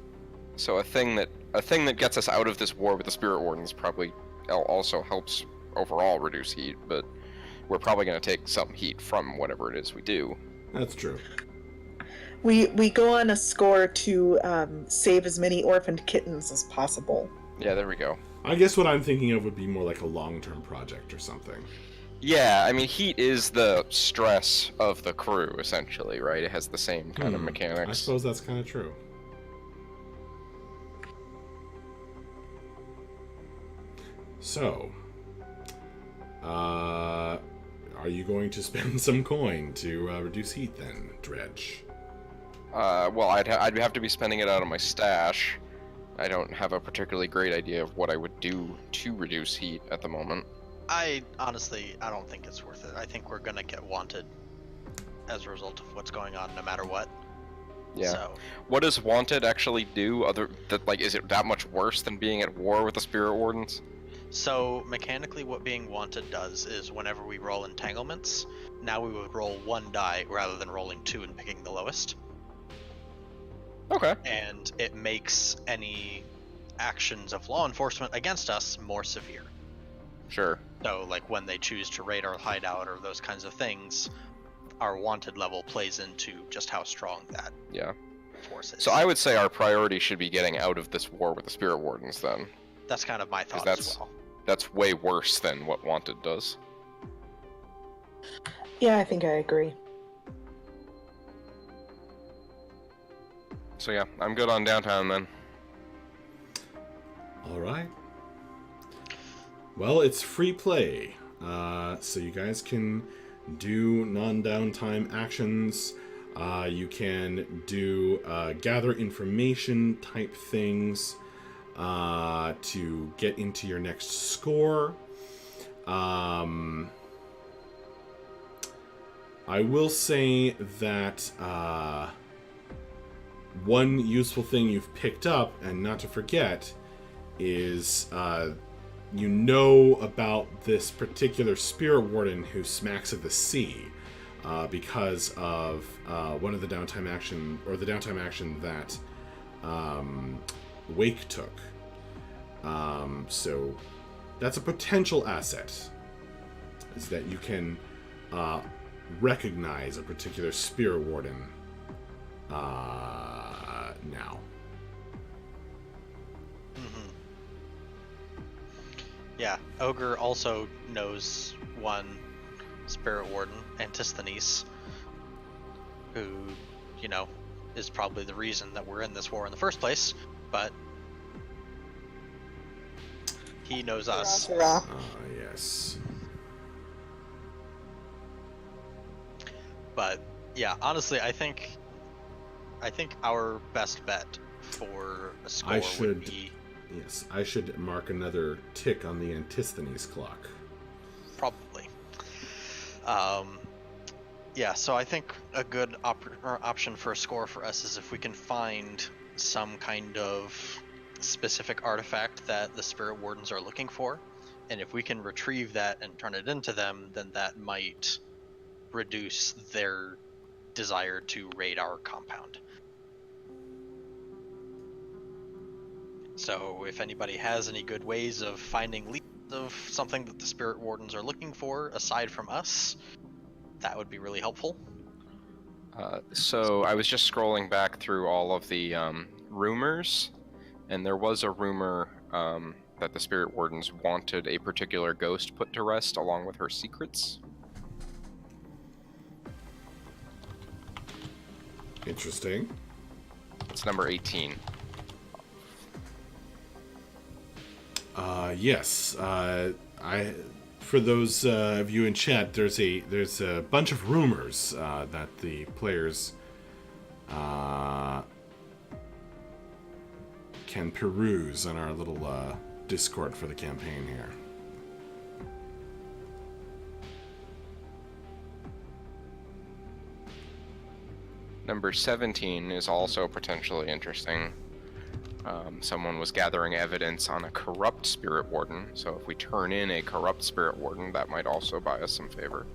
a thing that gets us out of this war with the spirit wardens probably also helps overall reduce heat. But we're probably going to take some heat from whatever it is we do. That's true. We go on a score to save as many orphaned kittens as possible. Yeah, there we go. I guess what I'm thinking of would be more like a long-term project or something. Yeah, I mean, heat is the stress of the crew, essentially, right? It has the same kind of I mechanics. suppose that's kind of true. So, are you going to spend some coin to reduce heat then, Dredge? Well, I'd have to be spending it out of my stash. I don't have a particularly great idea of what I would do to reduce heat at the moment. I don't think it's worth it. I think we're gonna get wanted as a result of what's going on, no matter what. Yeah. So, What does wanted actually do? Is it that much worse than being at war with the spirit wardens? so mechanically, what being wanted does is whenever we roll entanglements, now we would roll one die rather than rolling two and picking the lowest, Okay. and it makes any actions of law enforcement against us more severe. Sure. So, like when they choose to raid our hideout or those kinds of things, our wanted level plays into just how strong that Yeah. force is. So I would say our priority should be getting out of this war with the spirit wardens then. That's kind of my thought that's- as well. That's way worse than what wanted does. Yeah, I think I agree. So yeah, I'm good on downtown then. All right. Well, it's free play, so you guys can do non-downtime actions. You can do gather information type things to get into your next score. I will say that one useful thing you've picked up, and not to forget, is you know about this particular spirit warden who smacks of the sea because of one of the downtime action, or the downtime action that Wake took. So that's a potential asset, is that you can recognize a particular spirit warden now. Hmm. Yeah, Ogre also knows one spirit warden, Antisthenes, who, you know, is probably the reason that we're in this war in the first place, but he knows us. Yes. But yeah, honestly, I think our best bet for a score would should- be Yes, I should mark another tick on the Antisthenes clock. probably. Yeah, so I think a good option for a score for us is if we can find some kind of specific artifact that the spirit wardens are looking for, and if we can retrieve that and turn it into them, then that might reduce their desire to raid our compound. So if anybody has any good ways of finding leads of something that the spirit wardens are looking for aside from us, that would be really helpful. So I was just scrolling back through all of the rumors, and there was a rumor that the spirit wardens wanted a particular ghost put to rest along with her secrets. Interesting. It's number 18. Yes. For those of you in chat, there's a bunch of rumors that the players can peruse on our little Discord for the campaign here. Number 17 is also potentially interesting. Someone was gathering evidence on a corrupt spirit warden, so if we turn in a corrupt spirit warden, that might also buy us some favor.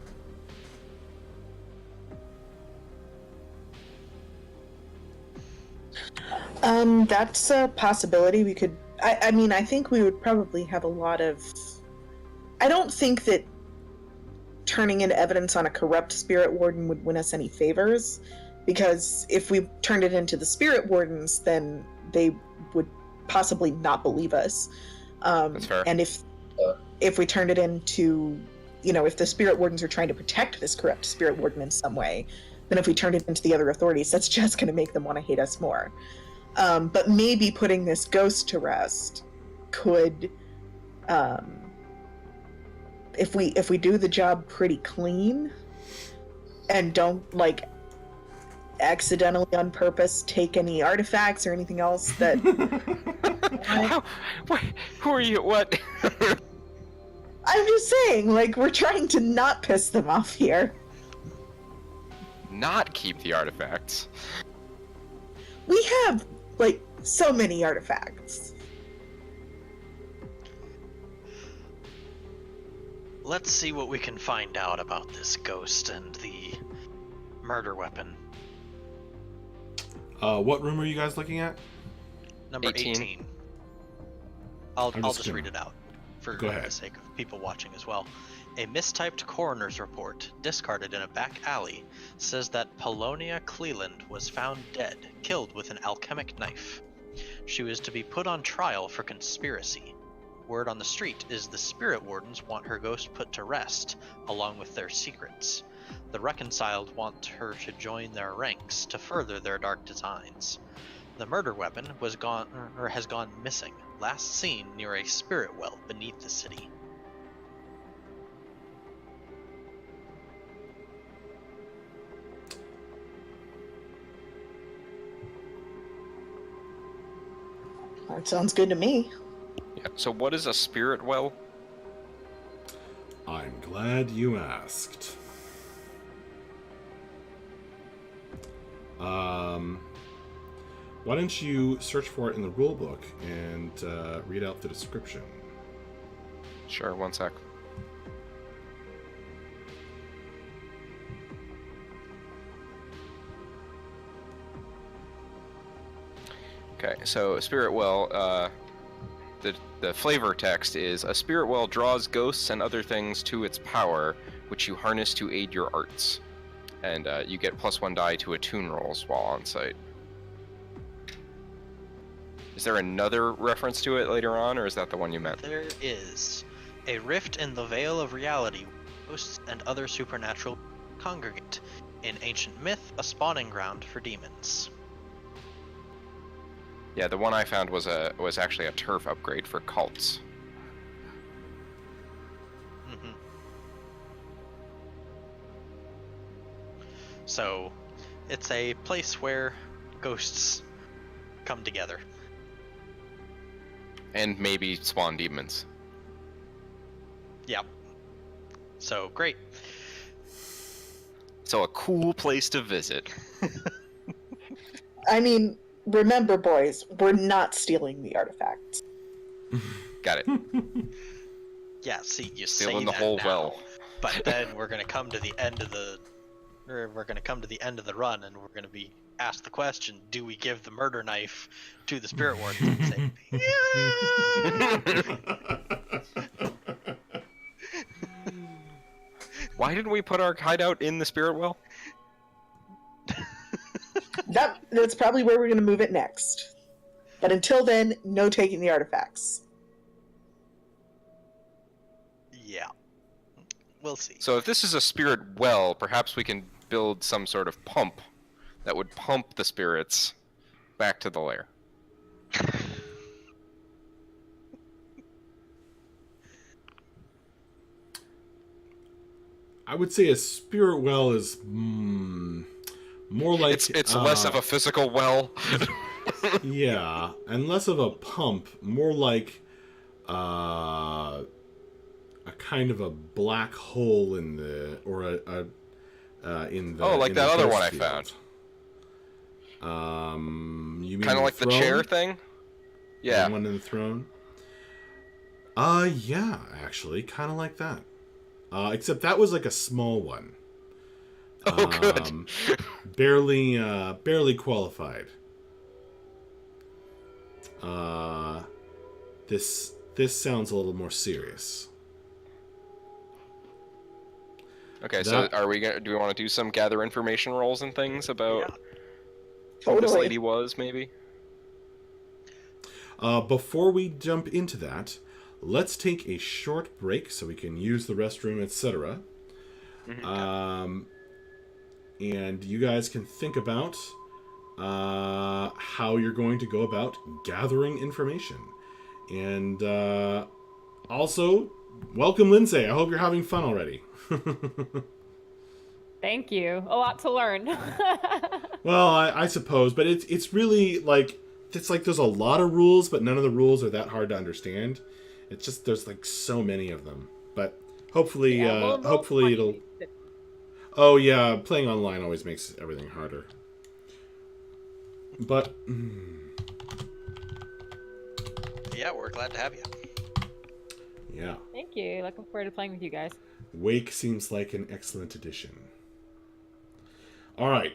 That's a possibility. We could. I mean, I think we would probably have a lot of. I don't think that turning in evidence on a corrupt spirit warden would win us any favors, because if we turned it into the spirit wardens, then they would possibly not believe us. That's fair. And if we turned it into, if the spirit wardens are trying to protect this corrupt spirit warden in some way, then if we turned it into the other authorities, that's just going to make them want to hate us more. But maybe putting this ghost to rest could, if we do the job pretty clean and don't accidentally on purpose take any artifacts or anything else that Who are you? What? I'm just saying, we're trying to not piss them off here. Not keep the artifacts. We have so many artifacts. Let's see what we can find out about this ghost and the murder weapon. What room are you guys looking at? Number 18. 18. I'll I'm just just read it out for Go ahead. the sake of people watching as well. A mistyped coroner's report, discarded in a back alley, says that Polonia Cleland was found dead, killed with an alchemic knife. She was to be put on trial for conspiracy. Word on the street is the spirit wardens want her ghost put to rest, along with their secrets. The reconciled want her to join their ranks to further their dark designs. The murder weapon has gone missing, last seen near a spirit well beneath the city. That sounds good to me. Yeah. So what is a spirit well? I'm glad you asked. Why don't you search for it in the rulebook and read out the description? Sure, one sec. Okay, so a spirit well, the flavor text is, a spirit well draws ghosts and other things to its power, which you harness to aid your arts. And you get +1 die to attune rolls while on site. Is there another reference to it later on, or is that the one you meant? There is a rift in the veil of reality, ghosts and other supernatural congregate. In ancient myth, a spawning ground for demons. Yeah, the one I found was actually a turf upgrade for cults. Mm-hmm. So, it's a place where ghosts come together. And maybe spawn demons. Yep. So, great. So a cool place to visit. I mean, remember, boys, we're not stealing the artifacts. Got it. Yeah, see, you Stealing say the that whole now, well. but then we're gonna come to the end of the run, and we're gonna be asked the question: do we give the murder knife to the spirit warden and say, Why didn't we put our hideout in the spirit well? That's probably where we're going to move it next. But until then, no taking the artifacts. yeah, we'll see. So if this is a spirit well, perhaps we can build some sort of pump that would pump the spirits back to the lair. I would say a spirit well is more like It's less of a physical well. yeah, and less of a pump, more like a kind of a black hole in the in the like in that the other ghost one I field. You mean Kind of like the throne? chair thing. Yeah. The one in the throne. Yeah, actually, kind of like that. Except that was like a small one. Oh, good. Barely qualified. This sounds a little more serious. Okay, so are we gonna? Do we want to do some gather information rolls and things about who this lady was, maybe? Before we jump into that, let's take a short break so we can use the restroom, etc. And you guys can think about how you're going to go about gathering information. And also, welcome, Lindsay. I hope you're having fun already. Thank you. A lot to learn. Well, I suppose, but it's really like there's a lot of rules, but none of the rules are that hard to understand. It's just there's like so many of them. But hopefully, hopefully it'll. Oh yeah, playing online always makes everything harder. But yeah, we're glad to have you. Yeah. Thank you. Looking forward to playing with you guys. Wake seems like an excellent addition. All right.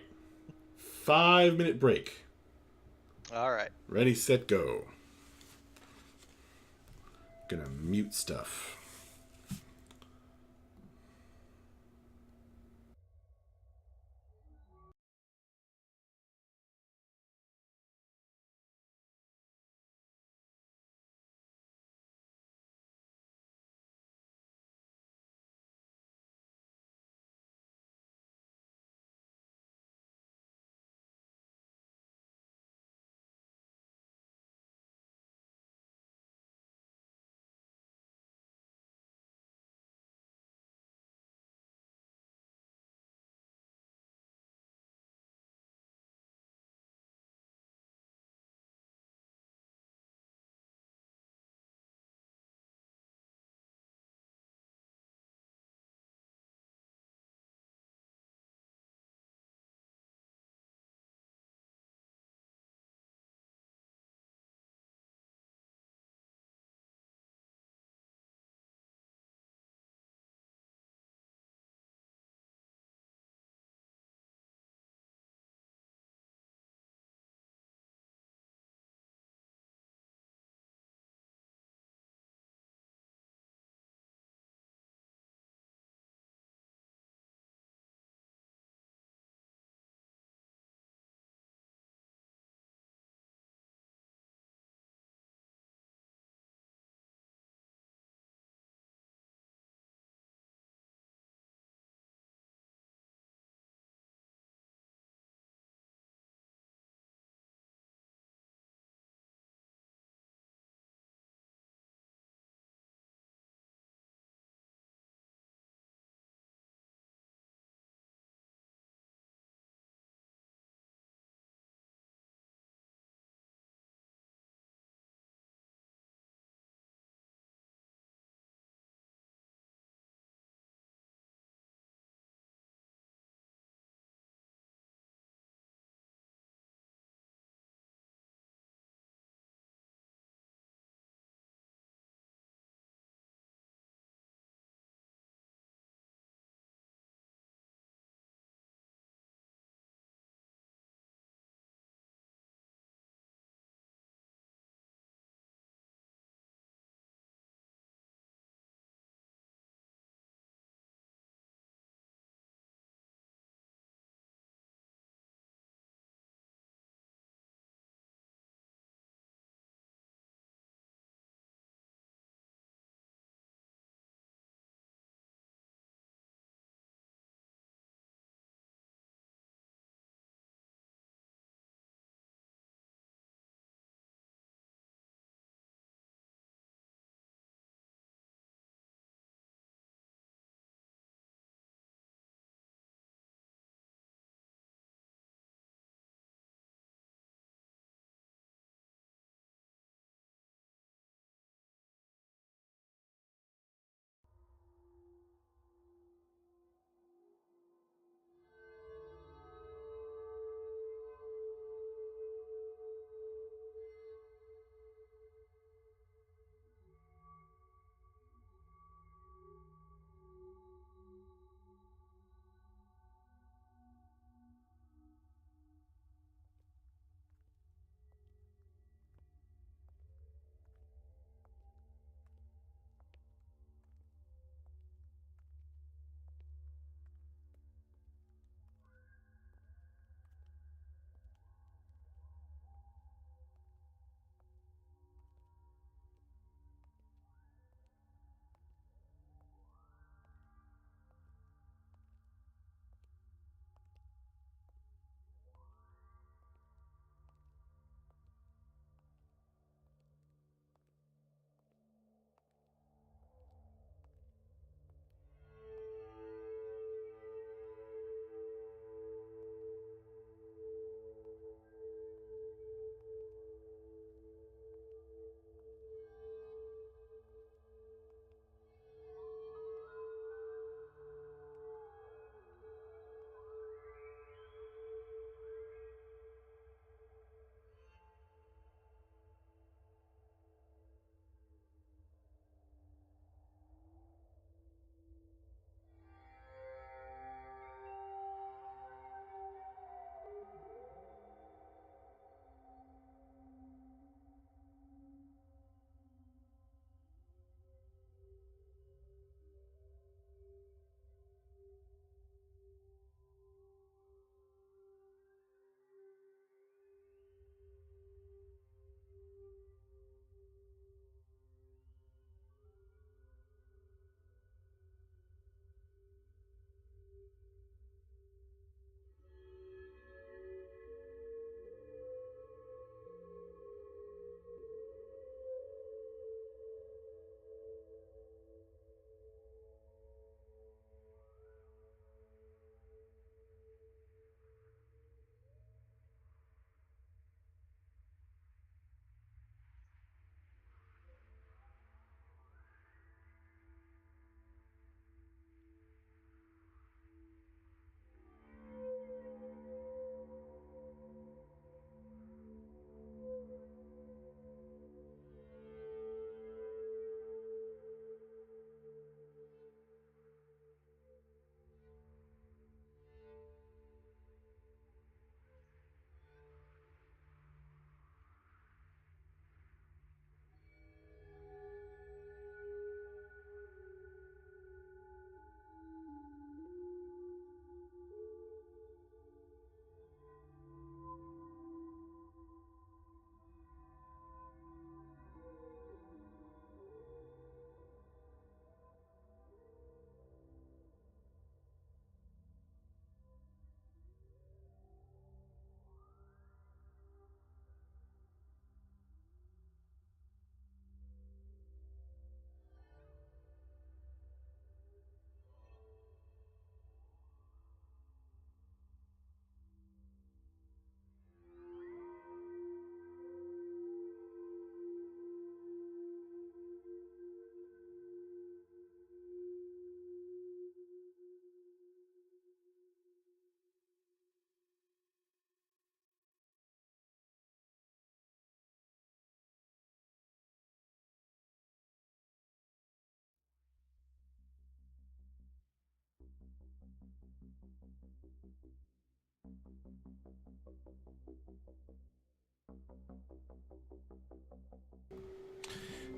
5-minute break. All right. Ready, set, go. Gonna mute stuff.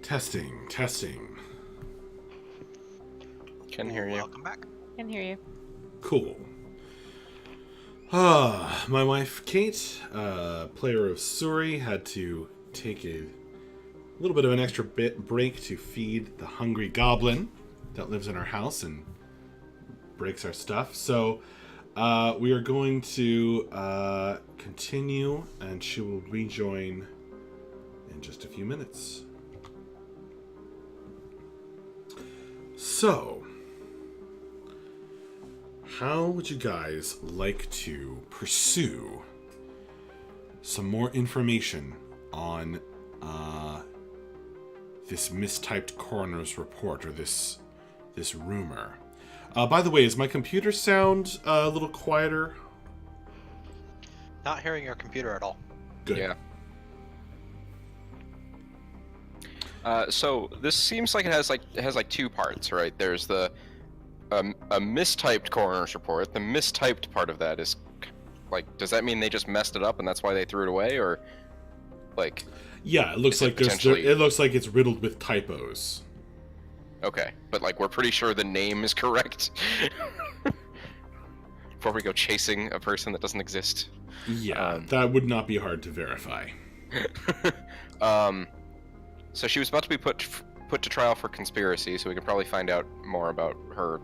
Testing, testing. Can hear you. Welcome back. Can hear you. Cool. My wife Kate, player of Suri, had to take a little bit of an extra break to feed the hungry goblin that lives in our house and breaks our stuff. So we are going to continue, and she will rejoin in just a few minutes. So, how would you guys like to pursue some more information on this mistyped coroner's report, or this rumor? By the way, is my computer sound a little quieter? Not hearing your computer at all. Good. Yeah. So this seems like it has two parts, right? There's the a mistyped coroner's report. The mistyped part of that is like, does that mean they just messed it up and that's why they threw it away, or like? Yeah, it looks like it looks like it's riddled with typos. Okay, but like we're pretty sure the name is correct. Before we go chasing a person that doesn't exist. Yeah, that would not be hard to verify. So she was about to be put to trial for conspiracy, so we can probably find out more about her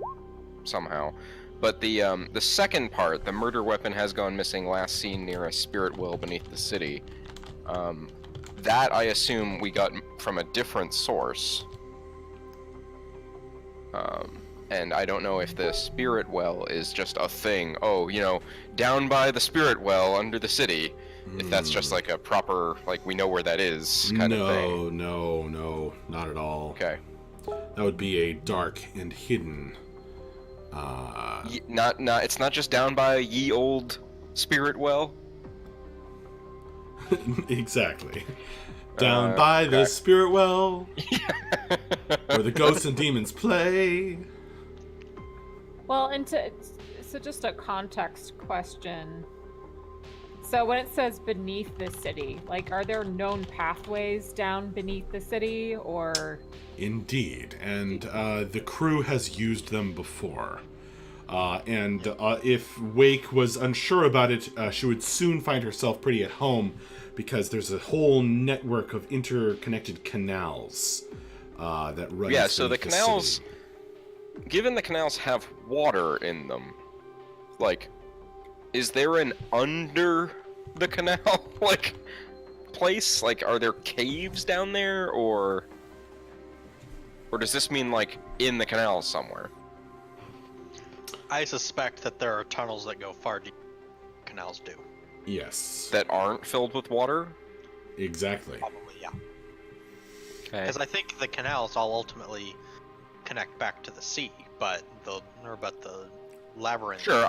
somehow. But the second part, the murder weapon has gone missing, last seen near a spirit well beneath the city. That I assume we got from a different source. And I don't know if the spirit well is just a thing. Oh, down by the spirit well under the city. If that's just like a proper, like we know where that is kind of thing. No, not at all. Okay. That would be a dark and hidden. It's not just down by ye old spirit well. Exactly. Down by the spirit well, where the ghosts and demons play. Well, so just a context question. So when it says beneath the city, like, are there known pathways down beneath the city, or? Indeed, and the crew has used them before. And if Wake was unsure about it, she would soon find herself pretty at home, because there's a whole network of interconnected canals that run. Yeah, so the beneath canals, city. given the canals have water in them, like, is there an under the canal like place? Like, are there caves down there, or does this mean like in the canal somewhere? I suspect that there are tunnels that go far deep. Canals do. Yes. That aren't filled with water? Exactly. Probably, yeah. Okay. Because I think the canals all ultimately connect back to the sea, but the labyrinth. Sure,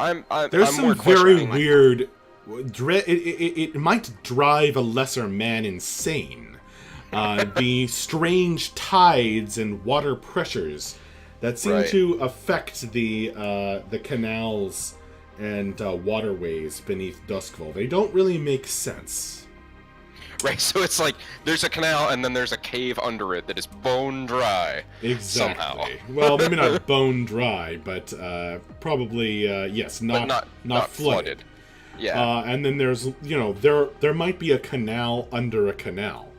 There's I'm some more very questioning, like, weird. It might drive a lesser man insane. The strange tides and water pressures that seem Right. to affect the canals and waterways beneath Duskfall. They don't really make sense. Right, so it's like there's a canal and then there's a cave under it that is bone dry. Exactly. Somehow. Well, maybe not bone dry, but probably yes, But not flooded. Yeah. And then there's there might be a canal under a canal.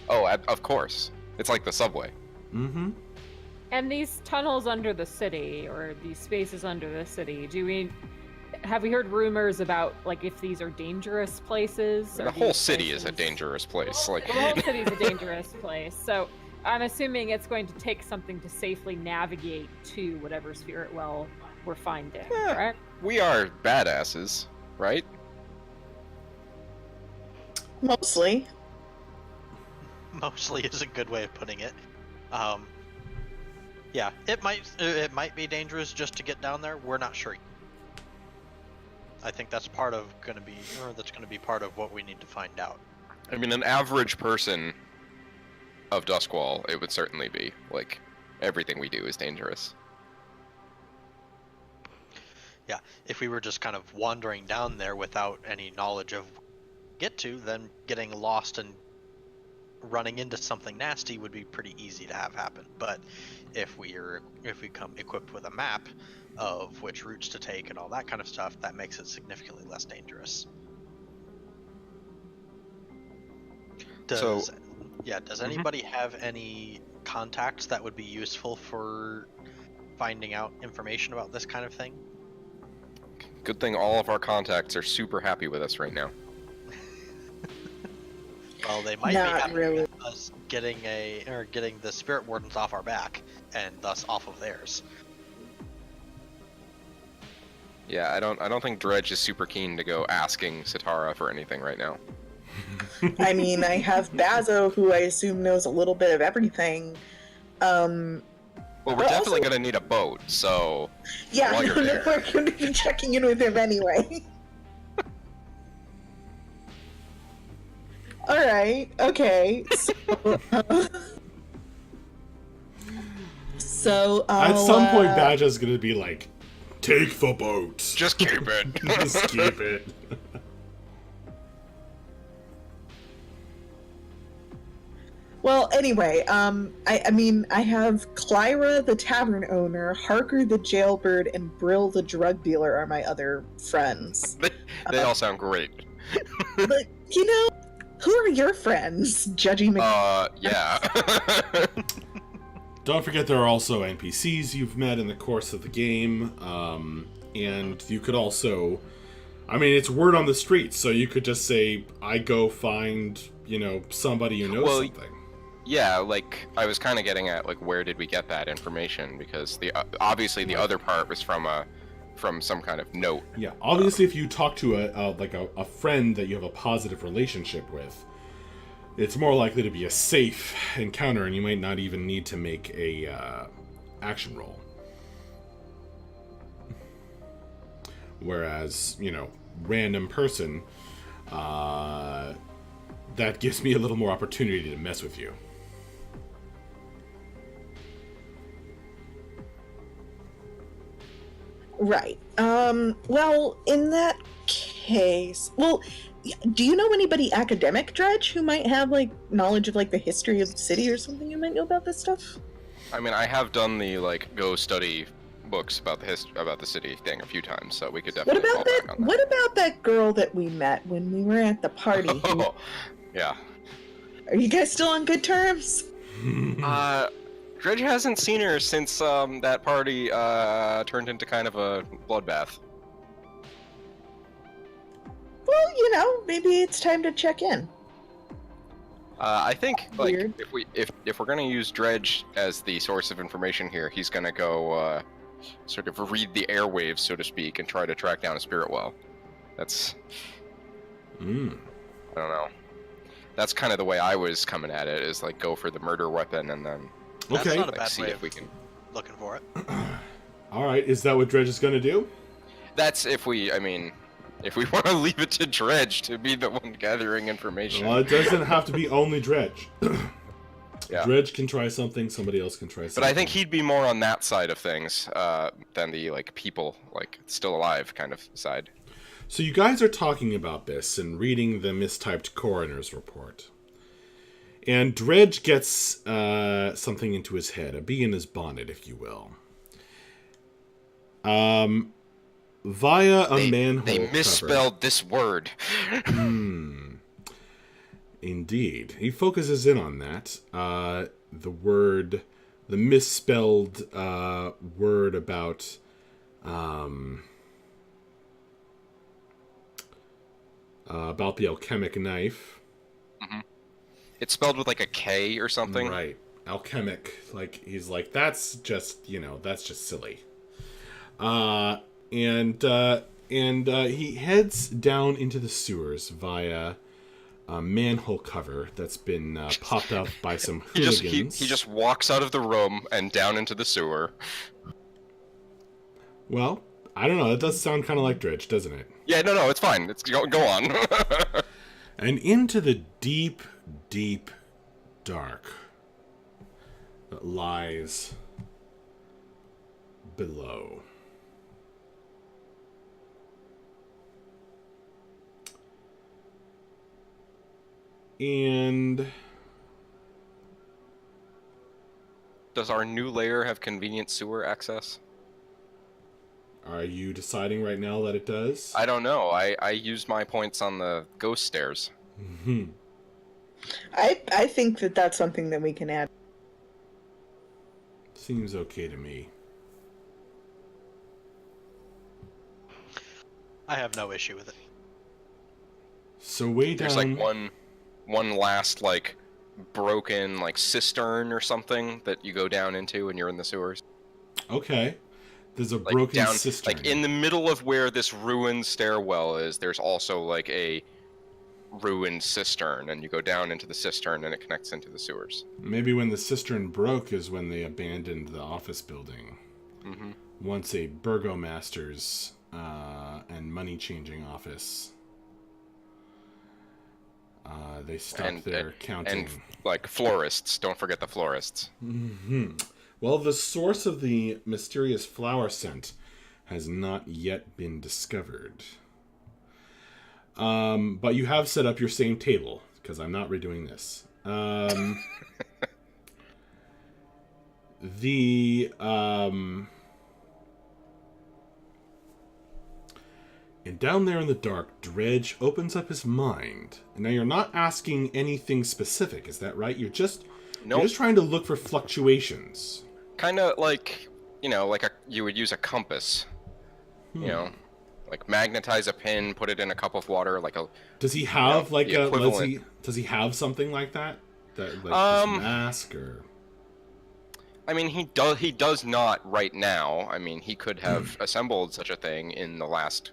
Of course. It's like the subway. Mm-hmm. And these tunnels under the city, or these spaces under the city, have we heard rumors about, like, if these are dangerous places? The whole city is a dangerous place. Like, The whole city is a dangerous place. So I'm assuming it's going to take something to safely navigate to whatever spirit well we're finding, correct? we are badasses, right? Mostly. Mostly is a good way of putting it. Yeah, it might be dangerous just to get down there. We're not sure. I think that's gonna be part of what we need to find out. I mean, an average person of Duskwall, it would certainly be. Like, everything we do is dangerous. Yeah, if we were just kind of wandering down there without any knowledge of get to, then getting lost and running into something nasty would be pretty easy to have happen. But if we come equipped with a map of which routes to take and all that kind of stuff, that makes it significantly less dangerous. Does anybody have any contacts that would be useful for finding out information about this kind of thing? Good thing all of our contacts are super happy with us right now. Well, they might Not be happy really. with us getting the spirit wardens off our back, and thus off of theirs. Yeah, I don't think Dredge is super keen to go asking Sitara for anything right now. I mean, I have Bazo, who I assume knows a little bit of everything. Well, we're But definitely also- gonna need a boat, so Yeah, While you're there. we're going to be checking in with him anyway. All right. Okay. So, At some point, I'll, Badger's gonna be like, "Take the boat. just keep it. Just keep it." Well, anyway, I mean, I have Clyra, the tavern owner, Harker, the jailbird, and Brill, the drug dealer, are my other friends. They all sound great. But you know, who are your friends? Judging the Yeah. Don't forget there are also NPCs you've met in the course of the game, and you could also, I mean, it's word on the street, so you could just say, "I go find, somebody who knows Well, something." Yeah, like I was kind of getting at like where did we get that information, because the obviously the other part was from some kind of note. Yeah, obviously, if you talk to a friend that you have a positive relationship with, it's more likely to be a safe encounter, and you might not even need to make a action roll. Whereas, random person, that gives me a little more opportunity to mess with you. Right. Well, in that case, do you know anybody academic, Dredge, who might have like knowledge of like the history of the city or something you might know about this stuff? I mean, I have done the like go study books about the city thing a few times, so we could What definitely about fall that? back on What about that girl that we met when we were at the party? that. Oh, yeah. Are you guys still on good terms? Dredge hasn't seen her since that party turned into kind of a bloodbath. Well, maybe it's time to check in. I think like Weird. if we're gonna use Dredge as the source of information here, he's gonna go sort of read the airwaves, so to speak, and try to track down a spirit well. That's I don't know. That's kind of the way I was coming at it, is like go for the murder weapon and then That's Okay. not a like, bad see way if of we can. looking for it. All right, is that what Dredge is going to do? That's if we want to leave it to Dredge to be the one gathering information. Well, it doesn't have to be only Dredge. Yeah. Dredge can try something, somebody else can try something. But I think he'd be more on that side of things than the like people like still alive kind of side. So you guys are talking about this and reading the mistyped coroner's report. And Dredge gets something into his head, a bee in his bonnet, if you will. Via a manhole They cover. misspelled this word. Indeed. He focuses in on that. The misspelled word about the alchemic knife. It's spelled with like a K or something. Right. Alchemic. Like, he's like, that's just silly. And he heads down into the sewers via a manhole cover that's been popped up by some He hooligans. just walks out of the room and down into the sewer. Well, I don't know. That does sound kind of like Dredge, doesn't it? Yeah, no, it's fine. It's go on. And into the deep, deep dark that lies below. And Does our new layer have convenient sewer access? are you deciding right now that it does? I don't know. I used my points on the ghost stairs. Mhm. I think that that's something that we can add. Seems okay to me. I have no issue with it. So way down. There's like one last like broken like cistern or something that you go down into when you're in the sewers. Okay. There's a Like broken down, cistern. like in the middle of where this ruined stairwell is. There's also like a ruined cistern, and you go down into the cistern, and it connects into the sewers. Maybe when the cistern broke is when they abandoned the office building. Mm-hmm. Once a burgomaster's and money-changing office. They stopped their counting. And like florists, don't forget the florists. Hmm. Well, the source of the mysterious flower scent has not yet been discovered. But you have set up your same table, because I'm not redoing this. And down there in the dark, Dredge opens up his mind. And now you're not asking anything specific, is that right? You're just trying to look for fluctuations. Kind of like, you know, like you would use a compass. You know, like magnetize a pin, put it in a cup of water, like a. Does he have equivalent. Does he have something like that? That like his mask or? I mean, he does not right now. I mean, he could have assembled such a thing in the last,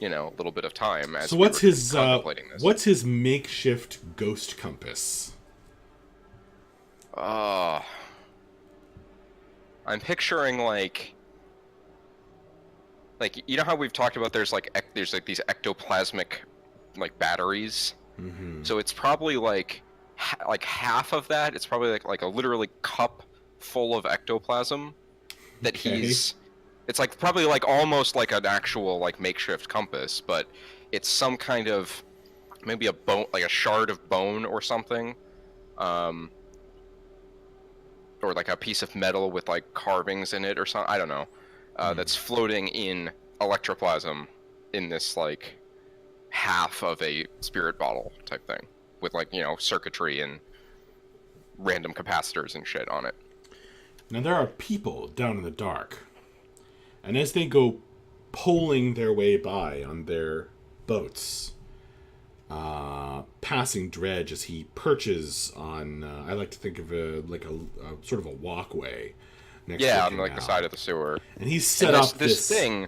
little bit of time. As So we what's were his contemplating this. what's his makeshift ghost compass? I'm picturing like you know how we've talked about there's these ectoplasmic like batteries. Mm-hmm. So it's probably like half of that. It's probably like a literally cup full of ectoplasm that Okay. it's like probably like almost like an actual like makeshift compass, but it's some kind of maybe a bone, like a shard of bone or something, or like a piece of metal with like carvings in it or something. I don't know. That's floating in electroplasm in this like half of a spirit bottle type thing with like circuitry and random capacitors and shit on it. Now there are people down in the dark, and as they go poling their way by on their boats, passing Dredge as he perches on, I like to think of a sort of a walkway next to Yeah, the on like the canal. side of the sewer. And he's set up this thing.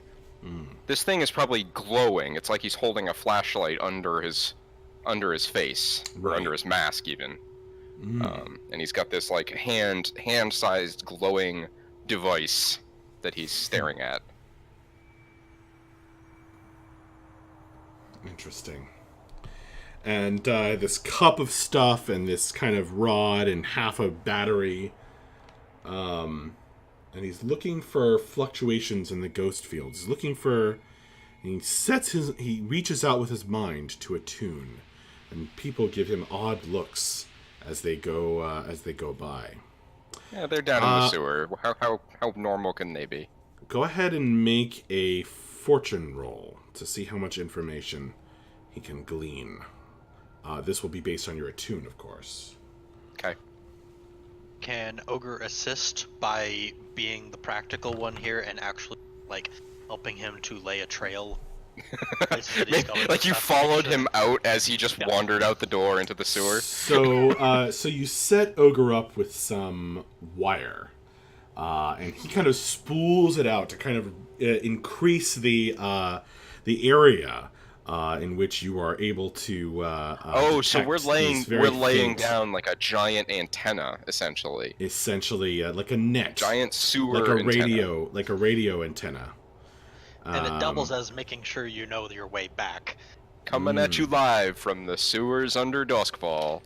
This thing is probably glowing. It's like he's holding a flashlight under his face, or Right. under his mask even. And he's got this like hand-sized glowing device that he's staring at. Interesting. And this cup of stuff and this kind of rod and half a battery. And he's looking for fluctuations in the ghost fields. He's looking for... And he reaches out with his mind to attune. And people give him odd looks as they go by. Yeah, they're down in the sewer. How normal can they be? Go ahead and make a fortune roll to see how much information he can glean. This will be based on your attune, of course. Okay. Can Ogre assist by being the practical one here and actually, like, helping him to lay a trail? Places that he's going Like you and stuff to make followed sure- him out as he just wandered out the door into the sewer. So you set Ogre up with some wire, and he kind of spools it out to kind of increase the area in which you are able to. So we're detect laying these very faint- down like a giant antenna, essentially. essentially like a net, Giant sewer like a antenna. radio antenna. And it doubles as making sure you know your way back. Coming at you live from the sewers under Duskfall.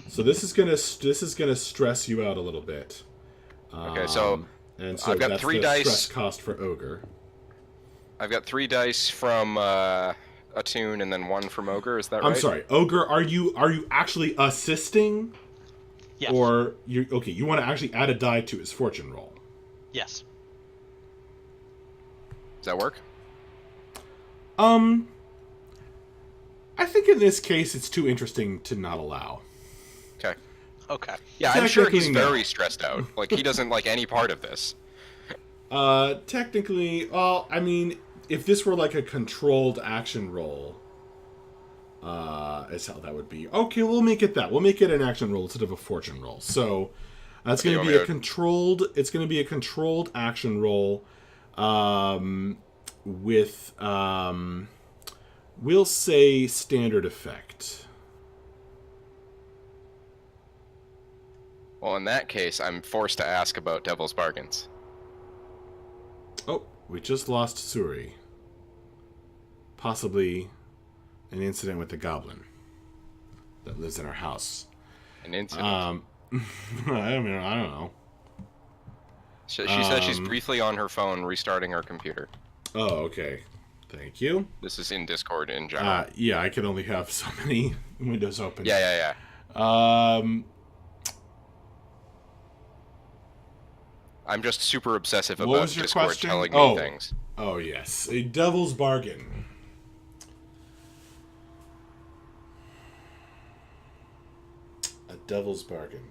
So this is gonna stress you out a little bit. Okay, so and so I've got that's 3 the dice. stress cost for Ogre. I've got 3 dice from Attune and then 1 from Ogre. Is that right? I'm sorry, Ogre. Are you actually assisting, Yes. or you? Okay, you want to actually add a die to his fortune roll. Yes. Does that work? I think in this case it's too interesting to not allow. Okay. Okay. Yeah, I'm sure he's Technically, no. very stressed out. Like, he doesn't like any part of this. Technically, well, I mean, if this were like a controlled action roll, is how that would be. Okay, we'll make it that. We'll make it an action roll instead of a fortune roll. So that's going to be a controlled. It's going to be a controlled action roll, with we'll say standard effect. Well, in that case, I'm forced to ask about Devil's Bargains. Oh, we just lost Suri. Possibly an incident with the goblin that lives in our house. An incident. I don't know. She said she's briefly on her phone restarting her computer. Oh, okay. Thank you. This is in Discord in general. Yeah, I can only have so many windows open. Yeah. I'm just super obsessive What about was your Discord question? telling me things. Oh, yes. A devil's bargain. A devil's bargain.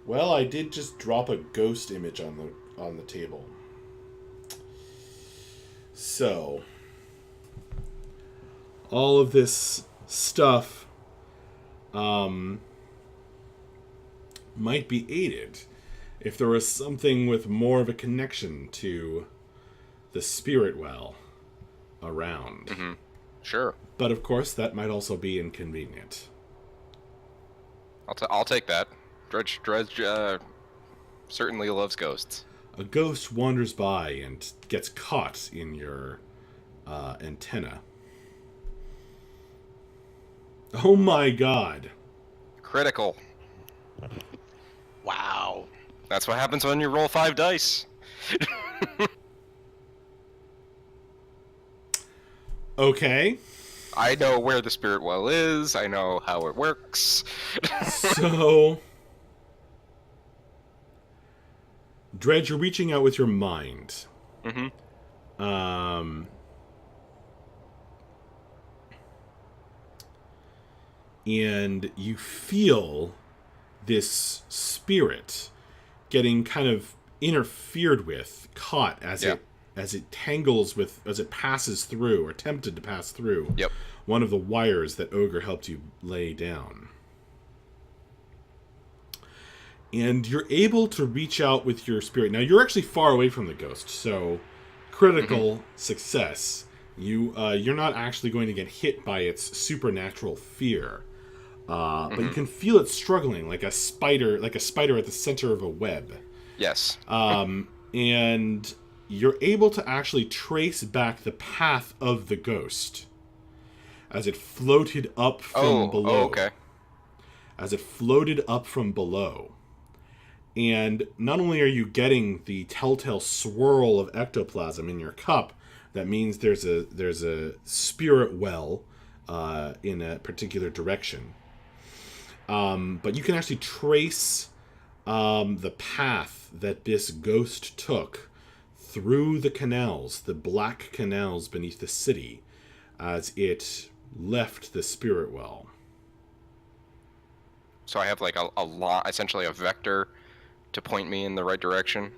Well, I did just drop a ghost image on the table. So, all of this stuff might be aided if there was something with more of a connection to the spirit well around. Mm-hmm. Sure. But of course, that might also be inconvenient. I'll take that. Dredge certainly loves ghosts. A ghost wanders by and gets caught in your antenna. Oh my god. Critical. Wow. That's what happens when you roll 5 dice. Okay. I know where the spirit well is. I know how it works. So, Dredge, you're reaching out with your mind. Mm-hmm. And you feel this spirit getting kind of interfered with, caught as it tangles with, as it passes through, or attempted to pass through one of the wires that Ogre helped you lay down. And you're able to reach out with your spirit. Now, you're actually far away from the ghost, so critical success. You're not actually going to get hit by its supernatural fear. But you can feel it struggling like a spider at the center of a web. Yes. And you're able to actually trace back the path of the ghost as it floated up from below. Oh, okay. As it floated up from below. And not only are you getting the telltale swirl of ectoplasm in your cup, that means there's a spirit well in a particular direction. But you can actually trace the path that this ghost took through the canals, the black canals beneath the city, as it left the spirit well. So I have like a lot, essentially a vector to point me in the right direction.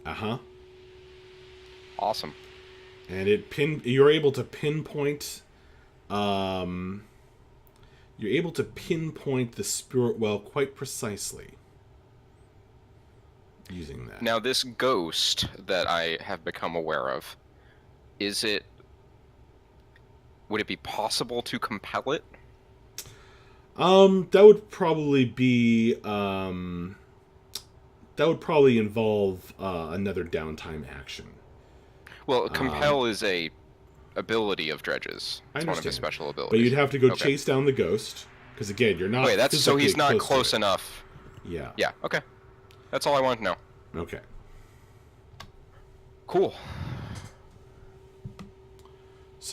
Uh-huh. Awesome. And you're able to pinpoint the spirit well quite precisely using that. Now, this ghost that I have become aware of, would it be possible to compel it? That would probably be that would probably involve another downtime action. Well, compel is a ability of Dredge's. I It's one of his understand. special abilities. But you'd have to go chase down the ghost, because again, you're not. Wait, so physically he's not to close it. enough. Yeah. Yeah. Okay. That's all I want to know. Okay. Cool.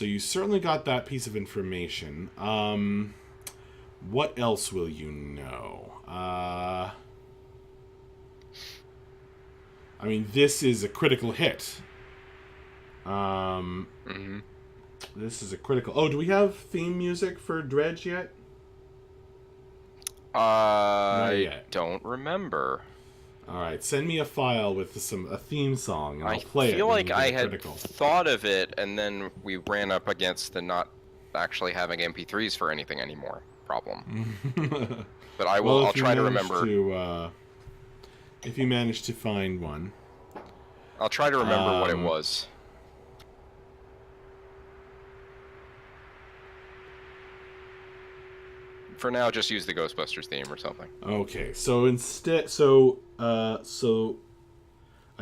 So you certainly got that piece of information. What else will you know? I mean, this is a critical hit. This is a critical... Oh, do we have theme music for Dredge yet? Not I yet. don't remember. All right, send me a file with a theme song, and I'll play it. I feel when like we get I a had critical. thought of it, and then we ran up against the not actually having MP3s for anything anymore problem. But I will. Well, I'll try to remember. If you manage to find one, I'll try to remember what it was. For now, just use the Ghostbusters theme or something. okay. So instead, I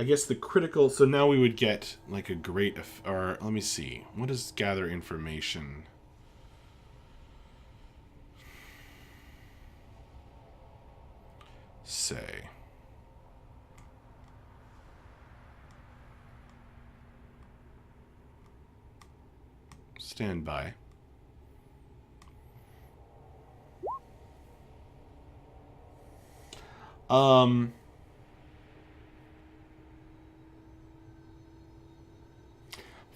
guess the critical. So now we would get like a great. Or let me see. What does gather information? Say. Stand by.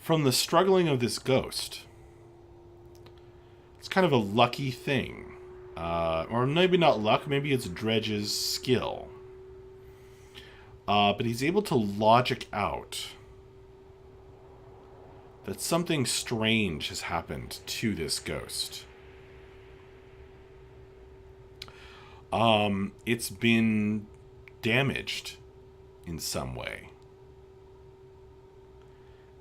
From the struggling of this ghost, it's kind of a lucky thing. Or maybe not luck, maybe it's Dredge's skill. But he's able to logic out that something strange has happened to this ghost. It's been damaged in some way.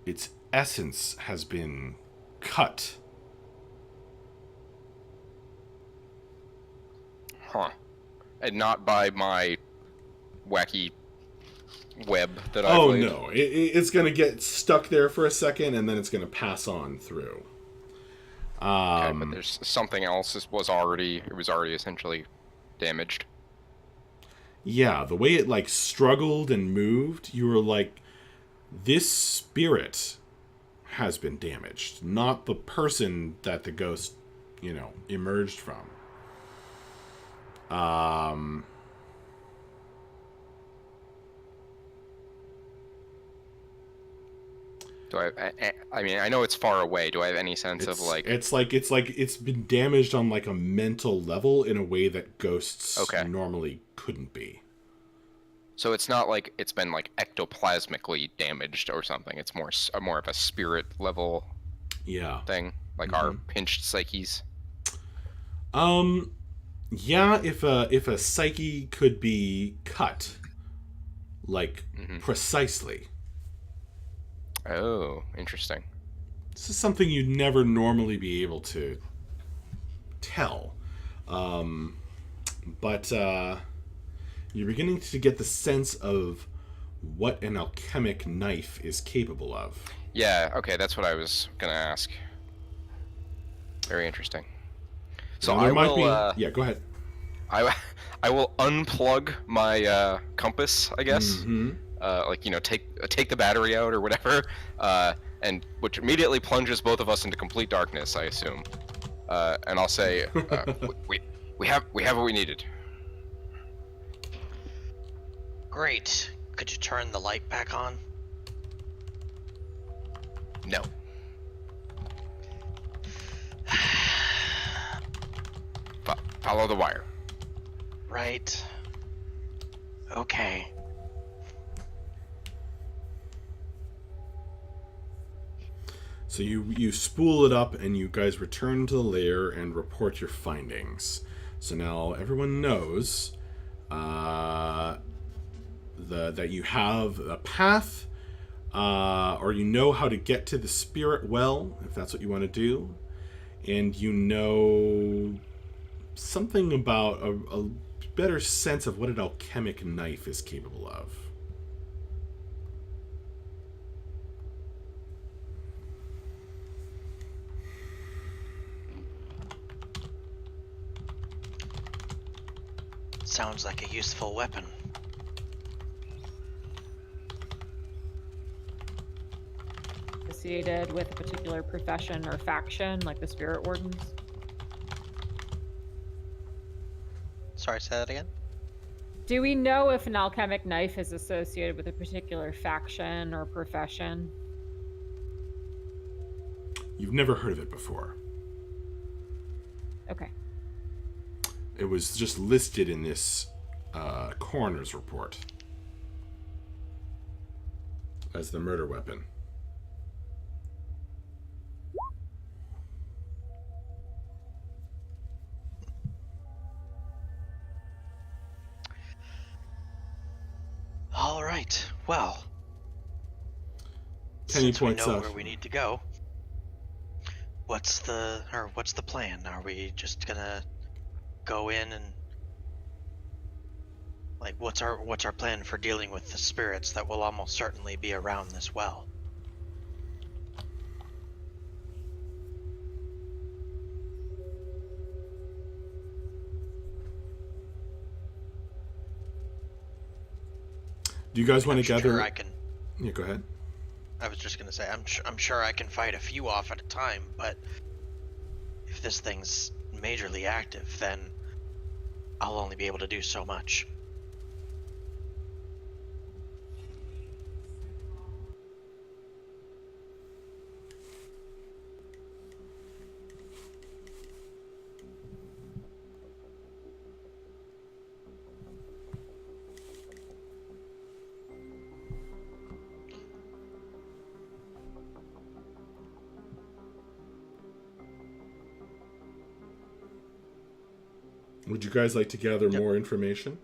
Its essence has been cut. Huh. And not by my wacky web that I Oh played. no, it's going to get stuck there for a second and then it's going to pass on through. Okay, but there's something else that was already essentially damaged. Yeah, the way it like struggled and moved, you were like, this spirit has been damaged, not the person that the ghost, emerged from. Do I mean, I know it's far away. Do I have any sense of like? It's been damaged on like a mental level in a way that ghosts Okay. normally couldn't be. So it's not like it's been like ectoplasmically damaged or something. It's more of a spirit level Yeah. thing, like our pinched psyches. Yeah, if a psyche could be cut, like precisely. Oh, interesting. This is something you'd never normally be able to tell. But you're beginning to get the sense of what an alchemic knife is capable of. Yeah. Okay, that's what I was gonna ask. Very interesting. So Now, there I might will. be. Yeah, go ahead. I will unplug my compass, I guess. Mm-hmm. Take the battery out or whatever, and which immediately plunges both of us into complete darkness, I assume. And I'll say, we have what we needed. Great. Could you turn the light back on? No. Follow the wire. Right. Okay. So you spool it up and you guys return to the lair and report your findings. So now everyone knows that you have a path, or you know how to get to the spirit well, if that's what you want to do, and you know something about a better sense of what an alchemic knife is capable of. Sounds like a useful weapon. associated with a particular profession or faction, like the Spirit Wardens? Sorry, say that again? Do we know if an alchemic knife is associated with a particular faction or profession? You've never heard of it before. Okay. It was just listed in this coroner's report as the murder weapon. All right. Well, Tenny since we points know out. where we need to go, what's the plan? Are we just gonna go in and like what's our plan for dealing with the spirits that will almost certainly be around this well? Do you guys want to I'm gather? sure I can. Yeah, go ahead. I was just gonna say I'm sure I can fight a few off at a time, but if this thing's majorly active, then I'll only be able to do so much. Would you guys like to gather more information?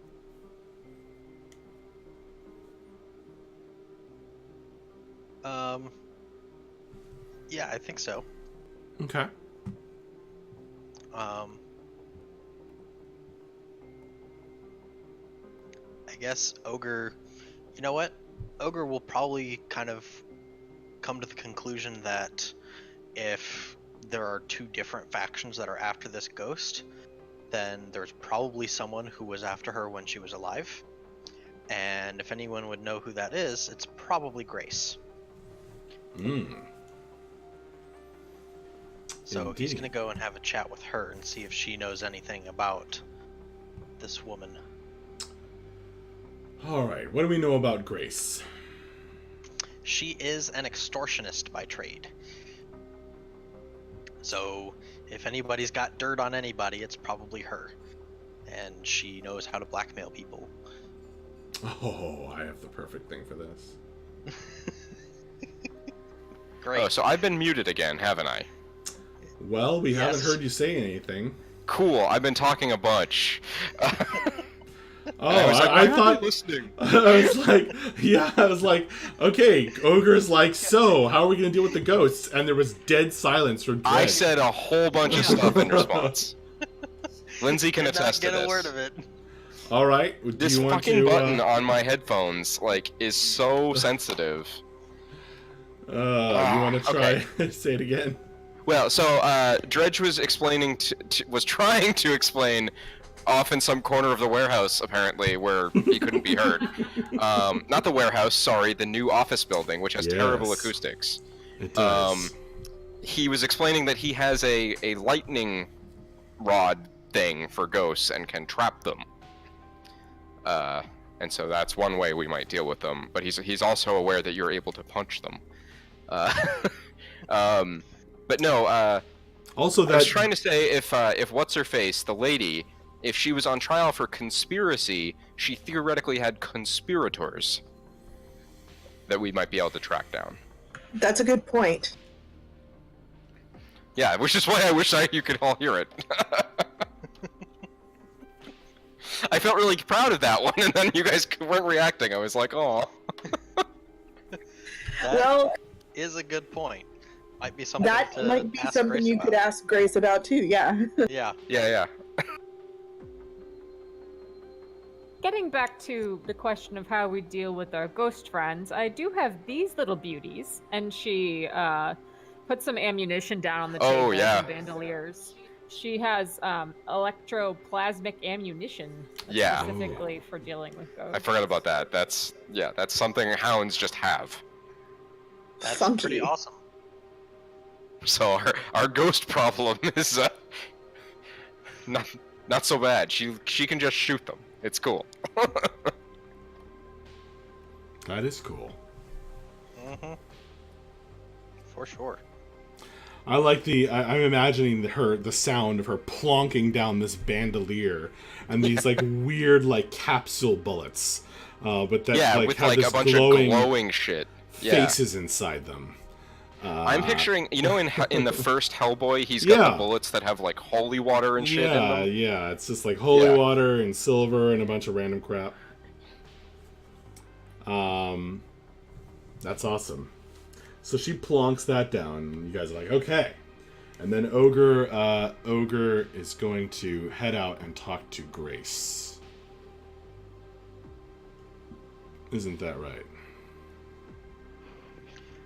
Yeah, I think so. Okay. I guess Ogre, you know what? Ogre will probably kind of come to the conclusion that if there are two different factions that are after this ghost, then there's probably someone who was after her when she was alive. And if anyone would know who that is, it's probably Grace. So he's Indeed. going to go and have a chat with her and see if she knows anything about this woman. All right. What do we know about Grace? She is an extortionist by trade. So if anybody's got dirt on anybody, it's probably her. And she knows how to blackmail people. Oh, I have the perfect thing for this. Great. Oh, so I've been muted again, haven't I? Well, we haven't Yes. heard you say anything. Cool. I've been talking a bunch. Oh, I was like, I why thought. aren't you listening. I was like, okay, Ogre's like, so how are we gonna deal with the ghosts? And there was dead silence from Greg. I said a whole bunch of stuff in response. Lindsay can Did not attest to get this. a word of it. All right. Do This you want fucking to, button on my headphones, like, is so sensitive. you want to try okay. say it again? Well, so Dredge was explaining, was trying to explain, off in some corner of the warehouse, apparently, where he couldn't be heard. Not the warehouse, sorry, the new office building, which has terrible Yes. acoustics. It does. He was explaining that he has a lightning rod thing for ghosts and can trap them. And so that's one way we might deal with them. But he's also aware that you're able to punch them. But no. Also, I that was trying to say if what's her face, the lady, if she was on trial for conspiracy, she theoretically had conspirators that we might be able to track down. That's a good point. Yeah, which is why I wish you could all hear it. I felt really proud of that one, and then you guys weren't reacting. I was like, oh. Well, Is a good point. Might be something that to might be ask something Grace you about. could ask Grace about too. Yeah. Yeah. Yeah. Getting back to the question of how we deal with our ghost friends, I do have these little beauties, and she put some ammunition down on the Oh, table, yeah. some bandoliers. She has electroplasmic ammunition Yeah. specifically for dealing with ghosts. I forgot about that. That's something hounds just have. That's Funky. pretty awesome. So our ghost problem is not so bad. She can just shoot them. It's cool. That is cool. Mm-hmm. For sure. I like I'm imagining the sound of her plonking down this bandolier and these like weird like capsule bullets, but that yeah, like with have like this a bunch glowing of glowing shit. Yeah. faces inside them. I'm picturing, in the first Hellboy, he's got Yeah. the bullets that have like holy water and shit in Yeah, them. yeah, it's just like holy Yeah. water and silver and a bunch of random crap. That's awesome. So she plonks that down. You guys are like, okay. And then Ogre is going to head out and talk to Grace. Isn't that right?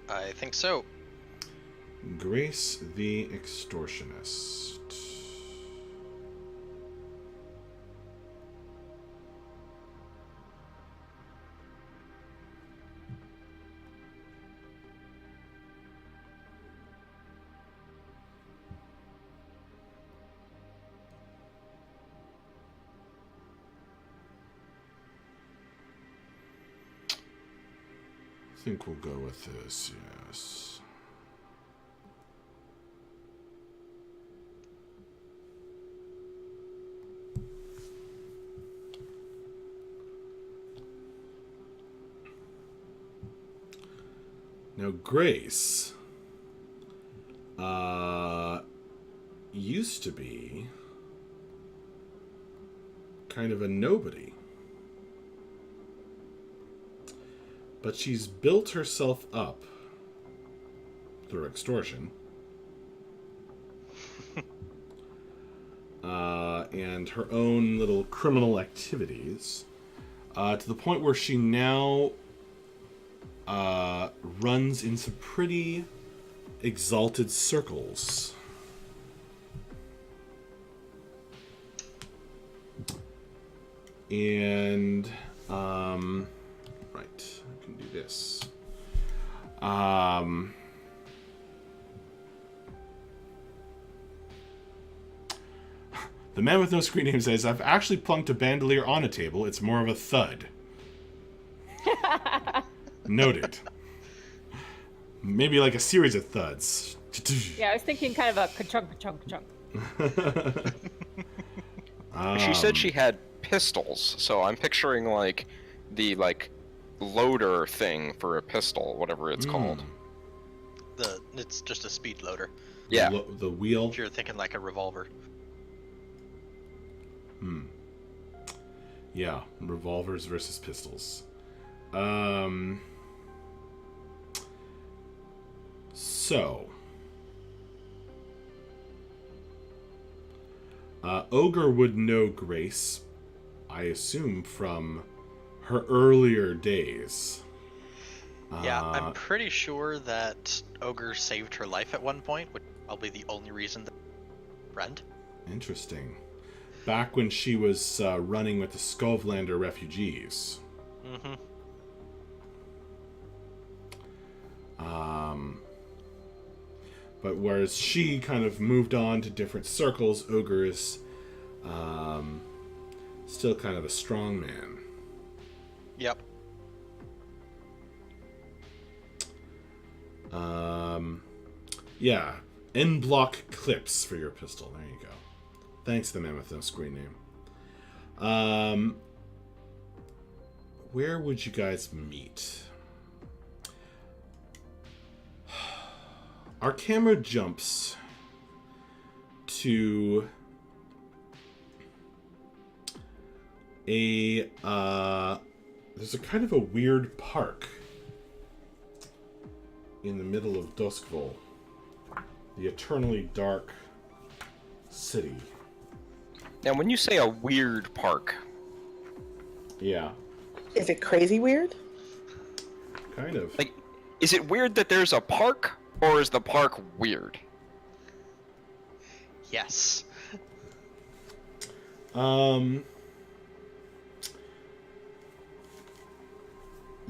I think so. Grace the Extortionist. I think we'll go with this, yes. Now, Grace used to be kind of a nobody. But she's built herself up through extortion. And her own little criminal activities. To the point where she now runs in some pretty exalted circles. And, right, I can do this. The man with no screen name says, I've actually plunked a bandolier on a table. It's more of a thud. Noted. Maybe like a series of thuds. Yeah, I was thinking kind of a ka-chunk, ka-chunk, ka-chunk. She said she had pistols, so I'm picturing like the loader thing for a pistol, whatever it's called. It's just a speed loader. Yeah. The wheel. If you're thinking like a revolver. Yeah, revolvers versus pistols. So, Ogre would know Grace, I assume, from her earlier days. Yeah, I'm pretty sure that Ogre saved her life at one point, which is probably the only reason that friend. Interesting. Back when she was running with the Skovlander refugees. Mm-hmm. But whereas she kind of moved on to different circles, Ogre is still kind of a strong man. Yep. Yeah, N-block clips for your pistol. There you go. Thanks, the man with no screen name. Where would you guys meet? Our camera jumps to there's a kind of a weird park in the middle of Duskville, the eternally dark city. Now, when you say a weird park, Yeah, Is it crazy weird? kind of. like, is it weird that there's a park, or is the park weird? Yes.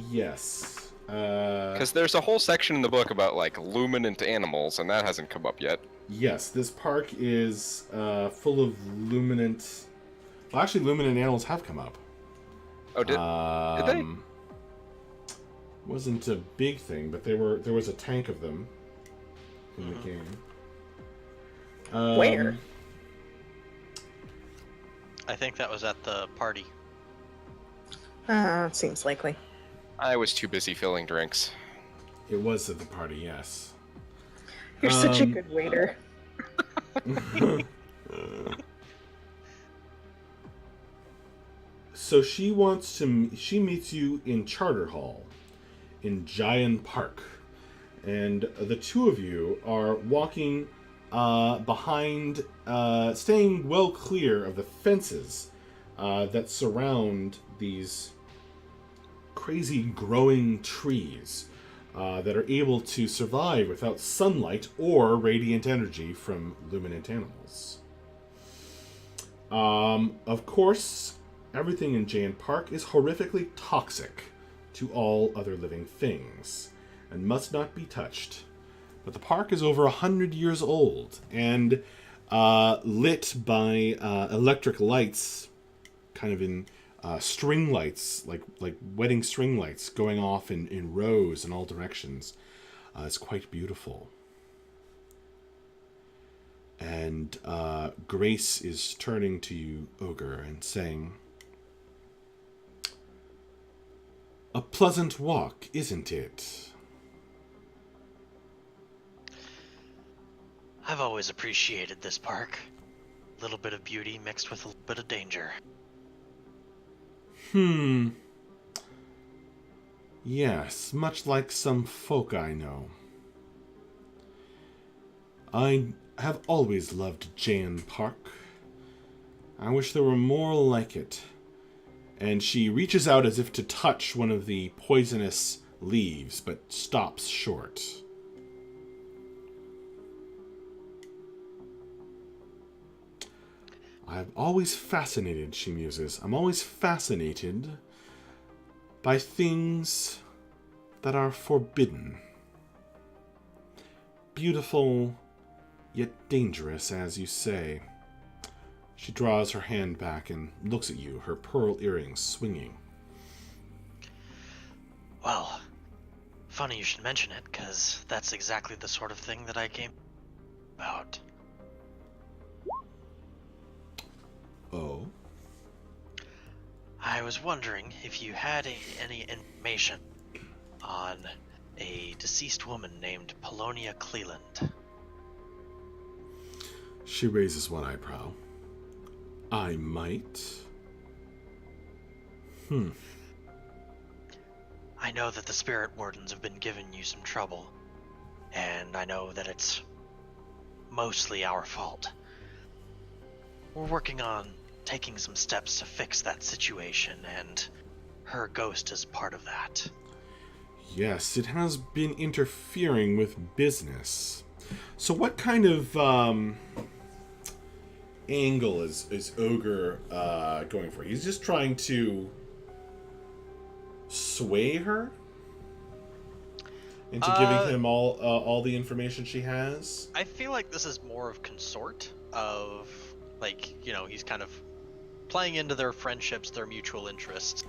Yes. Because there's a whole section in the book about like luminant animals, and that hasn't come up yet. Yes, this park is full of luminant. Well, actually, luminant animals have come up. Oh, did they? Wasn't a big thing, but there was a tank of them in the game. Where? I think that was at the party. Seems likely. I was too busy filling drinks. It was at the party, yes. You're such a good waiter. So she meets you in Charter Hall in Giant Park, and the two of you are walking behind, staying well clear of the fences that surround these crazy growing trees that are able to survive without sunlight or radiant energy from luminant animals. Of course, everything in Giant Park is horrifically toxic to all other living things and must not be touched. But the park is over 100 years old and lit by electric lights, kind of in string lights, like wedding string lights going off in rows in all directions. It's quite beautiful. And Grace is turning to you, Ogre, and saying, "A pleasant walk, isn't it?" I've always appreciated this park. A little bit of beauty mixed with a little bit of danger. Yes, much like some folk I know. I have always loved Giant Park. I wish there were more like it. And she reaches out as if to touch one of the poisonous leaves, but stops short. I'm always fascinated, she muses. I'm always fascinated by things that are forbidden. Beautiful, yet dangerous, as you say. She draws her hand back and looks at you, her pearl earrings swinging. Well, funny you should mention it, because that's exactly the sort of thing that I came about. Oh? I was wondering if you had any information on a deceased woman named Polonia Cleland. She raises one eyebrow. I might. I know that the Spirit Wardens have been giving you some trouble, and I know that it's mostly our fault. We're working on taking some steps to fix that situation, and her ghost is part of that. Yes, it has been interfering with business. So what kind of angle is Ogre going for? He's just trying to sway her into giving him all the information she has? I feel like this is more of consort of, like, you know, he's kind of playing into their friendships, their mutual interests,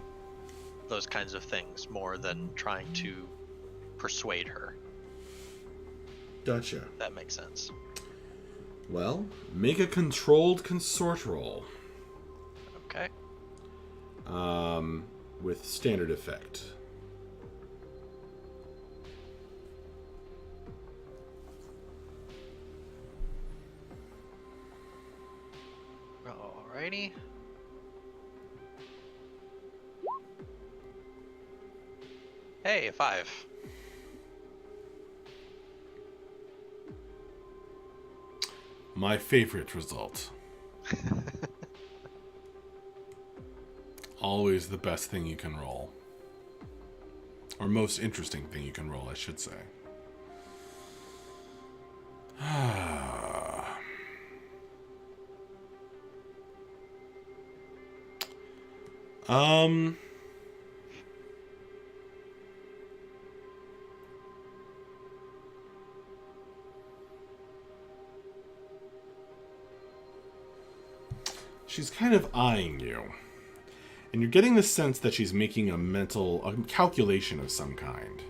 those kinds of things, more than trying to persuade her. Gotcha. If that makes sense. Well, make a controlled consort roll. Okay. With standard effect. Alrighty. Hey, a 5. My favorite result. Always the best thing you can roll. Or most interesting thing you can roll, I should say. she's kind of eyeing you. And you're getting the sense that she's making a calculation of some kind.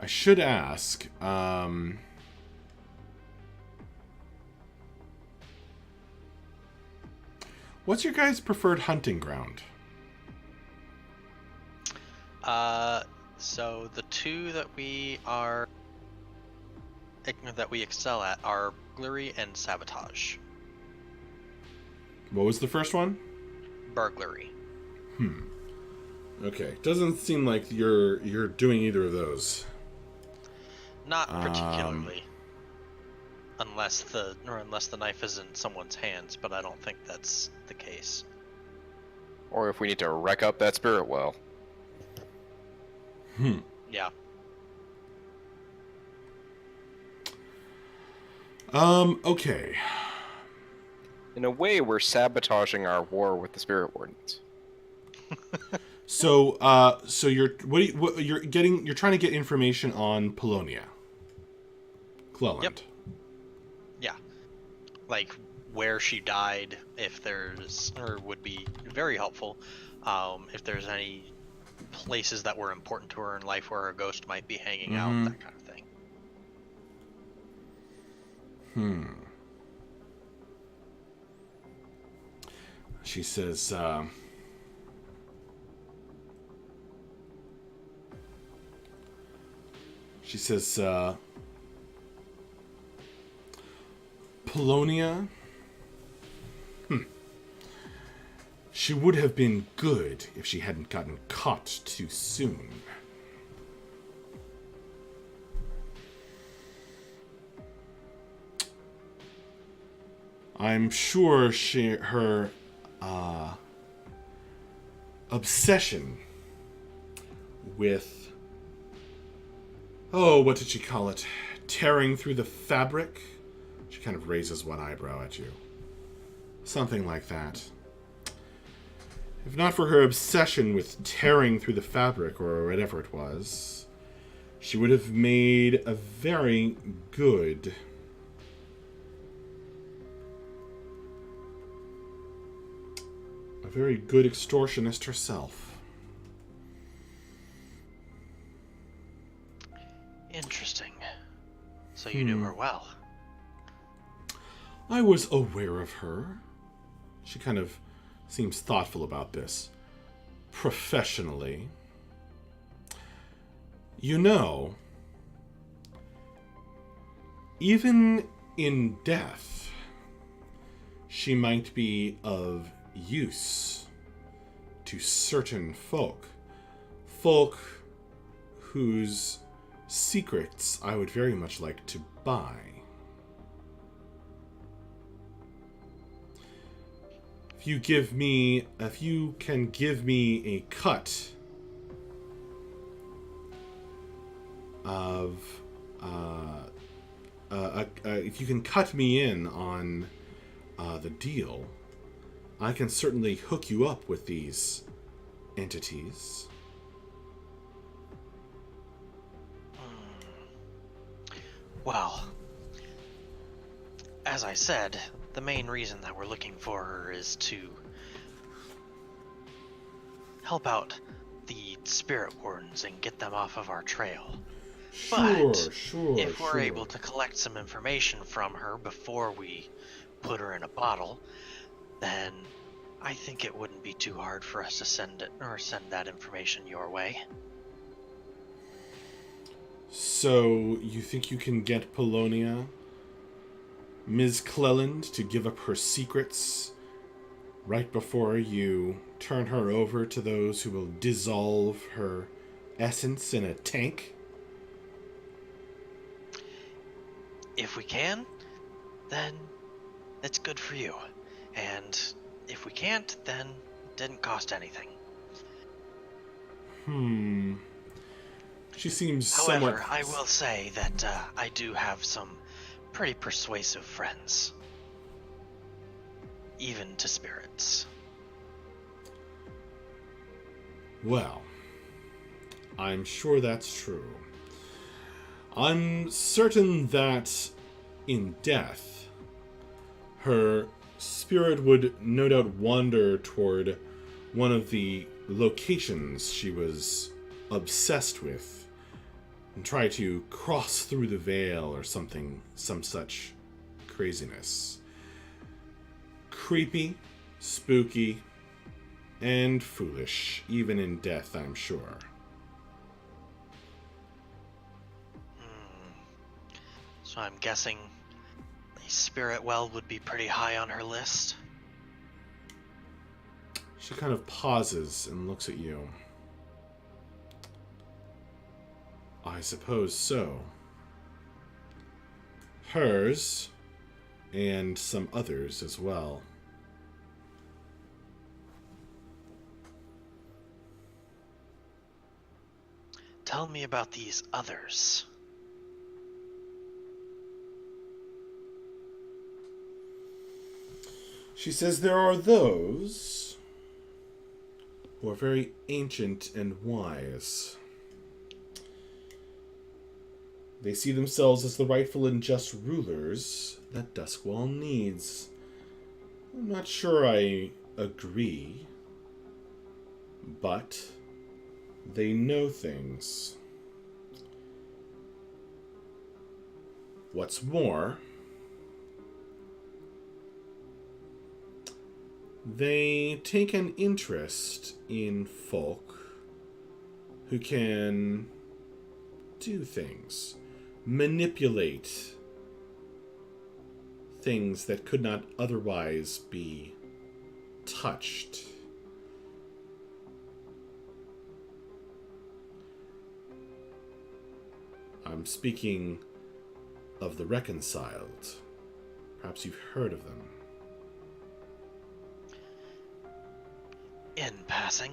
I should ask, what's your guys' preferred hunting ground? So the two that we excel at are burglary and sabotage. What was the first one? Burglary. Okay, doesn't seem like you're doing either of those. Not particularly. Unless the knife is in someone's hands, but I don't think that's the case. Or if we need to wreck up that spirit well. Yeah. Okay. In a way, we're sabotaging our war with the spirit wardens. So you're you're trying to get information on Polonia. Cleland. Yep. Yeah. Like where she died, if there's, or would be very helpful, if there's any places that were important to her in life where her ghost might be hanging out, that kind of thing. She says, Polonia? She would have been good if she hadn't gotten caught too soon. I'm sure her obsession with, what did she call it? Tearing through the fabric? She kind of raises one eyebrow at you. Something like that. If not for her obsession with tearing through the fabric, or whatever it was, she would have made a very good extortionist herself. Interesting. So you knew her well. I was aware of her. She kind of seems thoughtful about this. Professionally. You know, even in death, she might be of use to certain folk. Folk whose secrets I would very much like to buy. If you can give me a cut of, if you can cut me in on the deal, I can certainly hook you up with these entities. Well, as I said, the main reason that we're looking for her is to help out the spirit wardens and get them off of our trail. But if we're able to collect some information from her before we put her in a bottle, then I think it wouldn't be too hard for us to send that information your way. So, you think you can get Polonia, Ms. Cleland, to give up her secrets right before you turn her over to those who will dissolve her essence in a tank? If we can, then it's good for you. And if we can't, then it didn't cost anything. She seems However, somewhat... I will say that I do have some pretty persuasive friends. Even to spirits. Well, I'm sure that's true. I'm certain that in death, her spirit would no doubt wander toward one of the locations she was obsessed with and try to cross through the veil or something, some such craziness. Creepy, spooky, and foolish, even in death, I'm sure. So I'm guessing the spirit well would be pretty high on her list. She kind of pauses and looks at you. I suppose so. Hers, and some others as well. Tell me about these others. She says there are those who are very ancient and wise. They see themselves as the rightful and just rulers that Duskwall needs. I'm not sure I agree, but they know things. What's more, they take an interest in folk who can do things, manipulate things that could not otherwise be touched. I'm speaking of the Reconciled. Perhaps you've heard of them. In passing,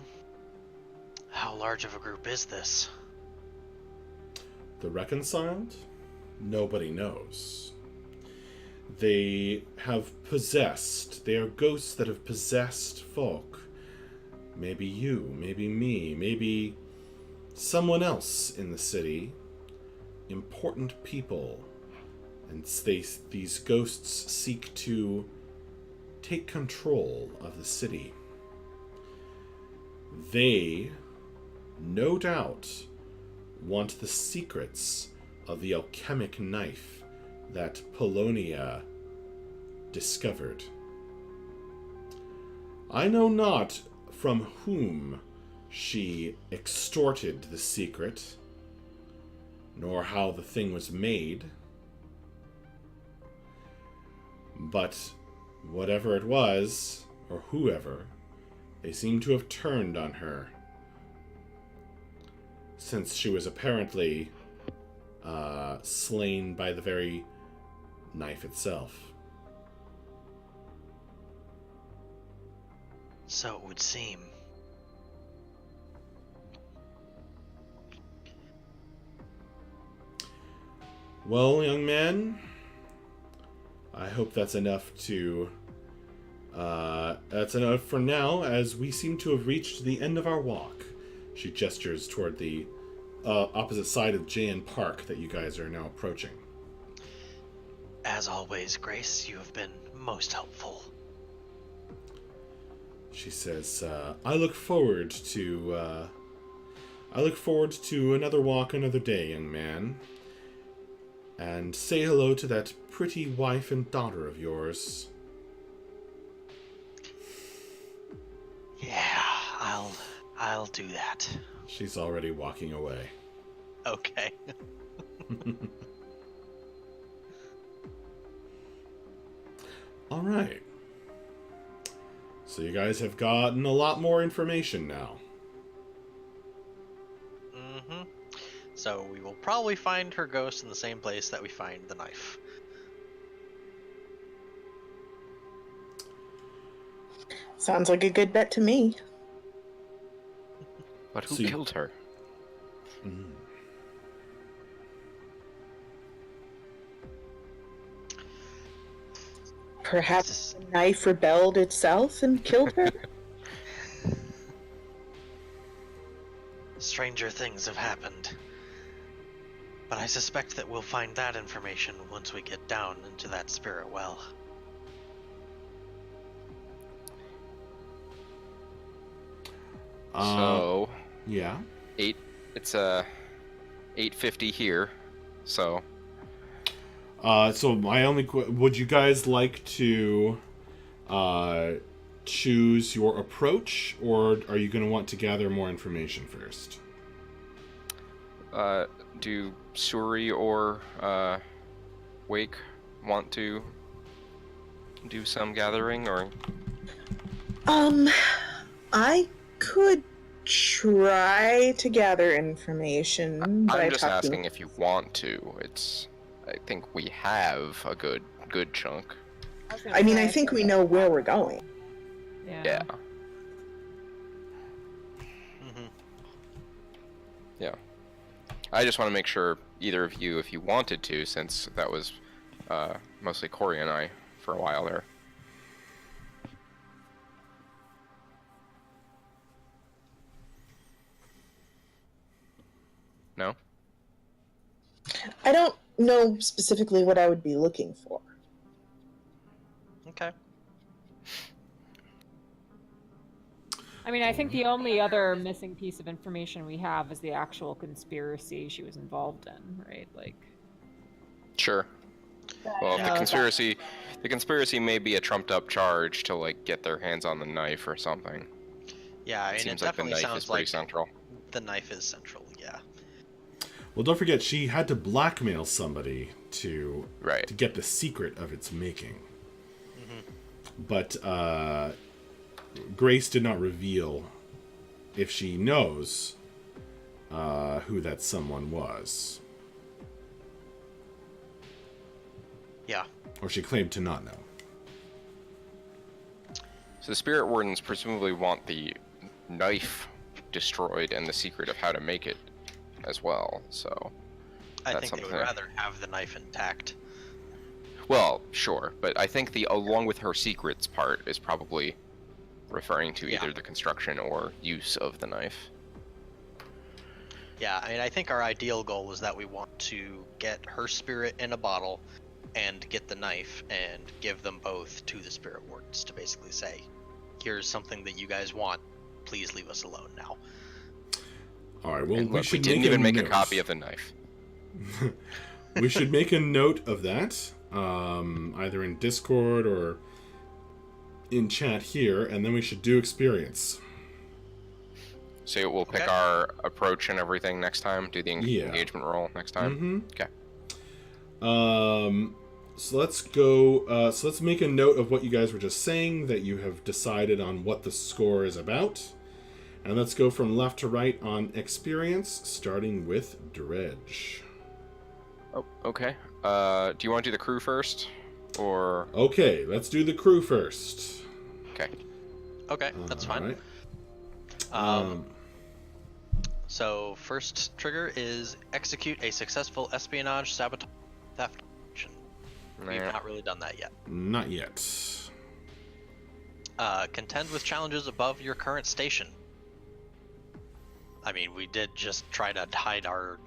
how large of a group is this? The Reconciled? Nobody knows. They have possessed. They are ghosts that have possessed folk. Maybe you, maybe me, maybe someone else in the city. Important people. And these ghosts seek to take control of the city. They, no doubt, want the secrets of the alchemic knife that Polonia discovered. I know not from whom she extorted the secret, nor how the thing was made, but whatever it was, or whoever, they seem to have turned on her, since she was apparently slain by the very knife itself. So it would seem. Well, young man, I hope that's enough to... that's enough for now, as we seem to have reached the end of our walk. She gestures toward the opposite side of Jayan Park that you guys are now approaching. As always, Grace, you have been most helpful. She says, I look forward to another walk another day, young man. And say hello to that pretty wife and daughter of yours. Yeah, I'll do that. She's already walking away. Okay. All right. So you guys have gotten a lot more information now. Mm-hmm. So we will probably find her ghost in the same place that we find the knife. Sounds like a good bet to me. But who So you- killed her? Mm. Perhaps the knife rebelled itself and killed her? Stranger things have happened. But I suspect that we'll find that information once we get down into that spirit well. So Yeah. it's 8:50 here. So So my only would you guys like to choose your approach, or are you going to want to gather more information first? do Suri or Wake want to do some gathering, or I could try to gather information. I'm just asking if you want to. I think we have a good chunk. I mean, I think we know where we're going. Yeah. Mm-hmm. Yeah. I just want to make sure either of you, if you wanted to, since that was mostly Corey and I for a while there. No? I don't know specifically what I would be looking for. Okay. I mean, I think the only other missing piece of information we have is the actual conspiracy she was involved in, right? Like, Sure. Well, Yeah. the conspiracy may be a trumped up charge to like get their hands on the knife or something. Yeah, I It mean, it seems like the definitely knife is sounds pretty like central. the knife is central, yeah. Well, don't forget she had to blackmail somebody to Right. get the secret of its making. Mm-hmm. But Grace did not reveal if she knows who that someone was, Yeah. or she claimed to not know. So the Spirit Wardens presumably want the knife destroyed and the secret of how to make it as well, so... I That's think they would something- rather have the knife intact. Well, sure, but I think the along with her secrets part is probably referring to Yeah. either the construction or use of the knife. Yeah, I mean, I think our ideal goal is that we want to get her spirit in a bottle and get the knife and give them both to the Spirit Wardens to basically say, here's something that you guys want, please leave us alone now. All right. Well, And we look, should didn't even make a note. copy of the knife. We should make a note of that, either in Discord or in chat here, and then we should do experience. So we'll pick Okay. our approach and everything next time. Do the Yeah. engagement roll next time. Mm-hmm. Okay. So let's go. So let's make a note of what you guys were just saying, that you have decided on what the score is about, and let's go from left to right on experience, starting with Dredge. Oh, okay. Do you want to do the crew first, or Okay, let's do the crew first. okay? Okay, that's fine. Alright. So, first trigger is execute a successful espionage, sabotage, theft action. We've Nah. not really done that yet. Not yet. Contend with challenges above your current station. I mean, we did just try to hide our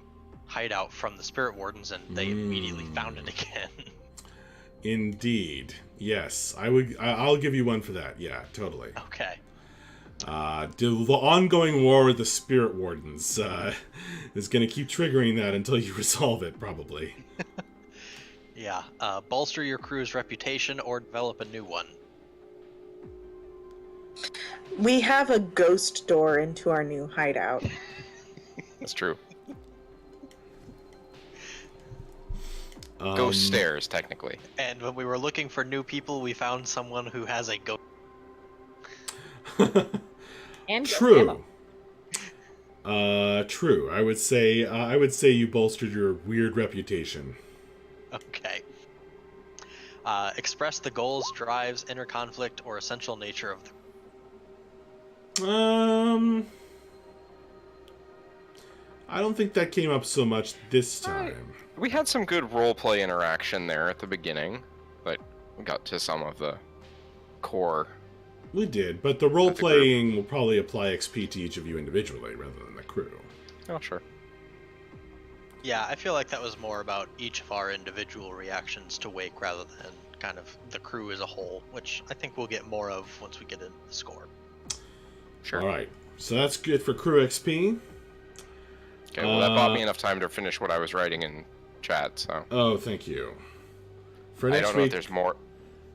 hideout from the Spirit Wardens, and they immediately found it again. Indeed. Yes, I would. I'll give you one for that. Yeah, totally. Okay. The ongoing war with the Spirit Wardens is going to keep triggering that until you resolve it, probably. Yeah. Bolster your crew's reputation or develop a new one. We have a ghost door into our new hideout. That's true. Ghost stairs, technically. And when we were looking for new people, we found someone who has a ghost. and True. True. I would say you bolstered your weird reputation. Okay. Express the goals, drives, inner conflict, or essential nature of the. I don't think that came up so much this Alright. time. We had some good roleplay interaction there at the beginning, but we got to some of the core. We did, but the role playing will probably apply XP to each of you individually rather than the crew. Oh, sure. Yeah, I feel like that was more about each of our individual reactions to Wake rather than kind of the crew as a whole, which I think we'll get more of once we get into the score. Sure. All right, so that's good for crew XP. Okay, well, that bought me enough time to finish what I was writing in chat, so. Oh, thank you. For I next don't know if week, there's more.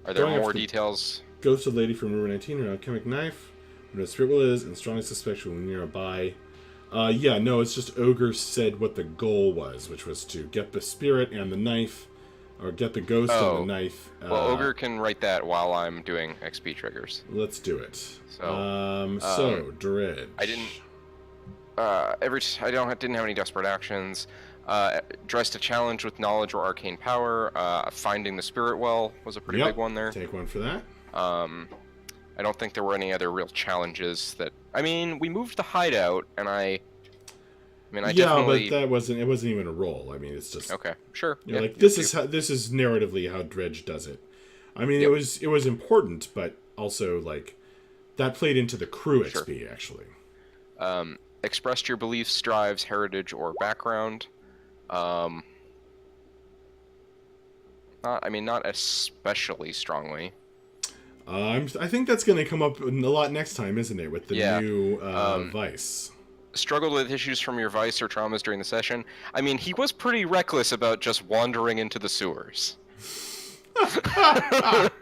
Are there Going more after- details? Ghost of Lady from Room 19, her alchemic knife, where the spirit will is, and strongly suspect when nearby. Yeah, no, it's just Ogre said what the goal was, which was to get the spirit and the knife, or get the ghost and the knife. Well, Ogre can write that while I'm doing XP triggers. Let's do it. So, Dredge. I didn't. Didn't have any desperate actions. Dressed a challenge with knowledge or arcane power. Finding the spirit well was a pretty Yep, big one there. Take one for that. I don't think there were any other real challenges that. I mean, we moved the hideout, and I Yeah, definitely. but it wasn't even a roll. I mean, it's just Okay, sure. you're Yeah, like this is narratively how Dredge does it. I mean, Yep. it was important, but also like that played into the crew Sure. XP actually. Expressed your beliefs, drives, heritage, or background. Not especially strongly. I think that's going to come up a lot next time, isn't it? With the Yeah. new Vice. Struggled with issues from your vice or traumas during the session. I mean, he was pretty reckless about just wandering into the sewers. I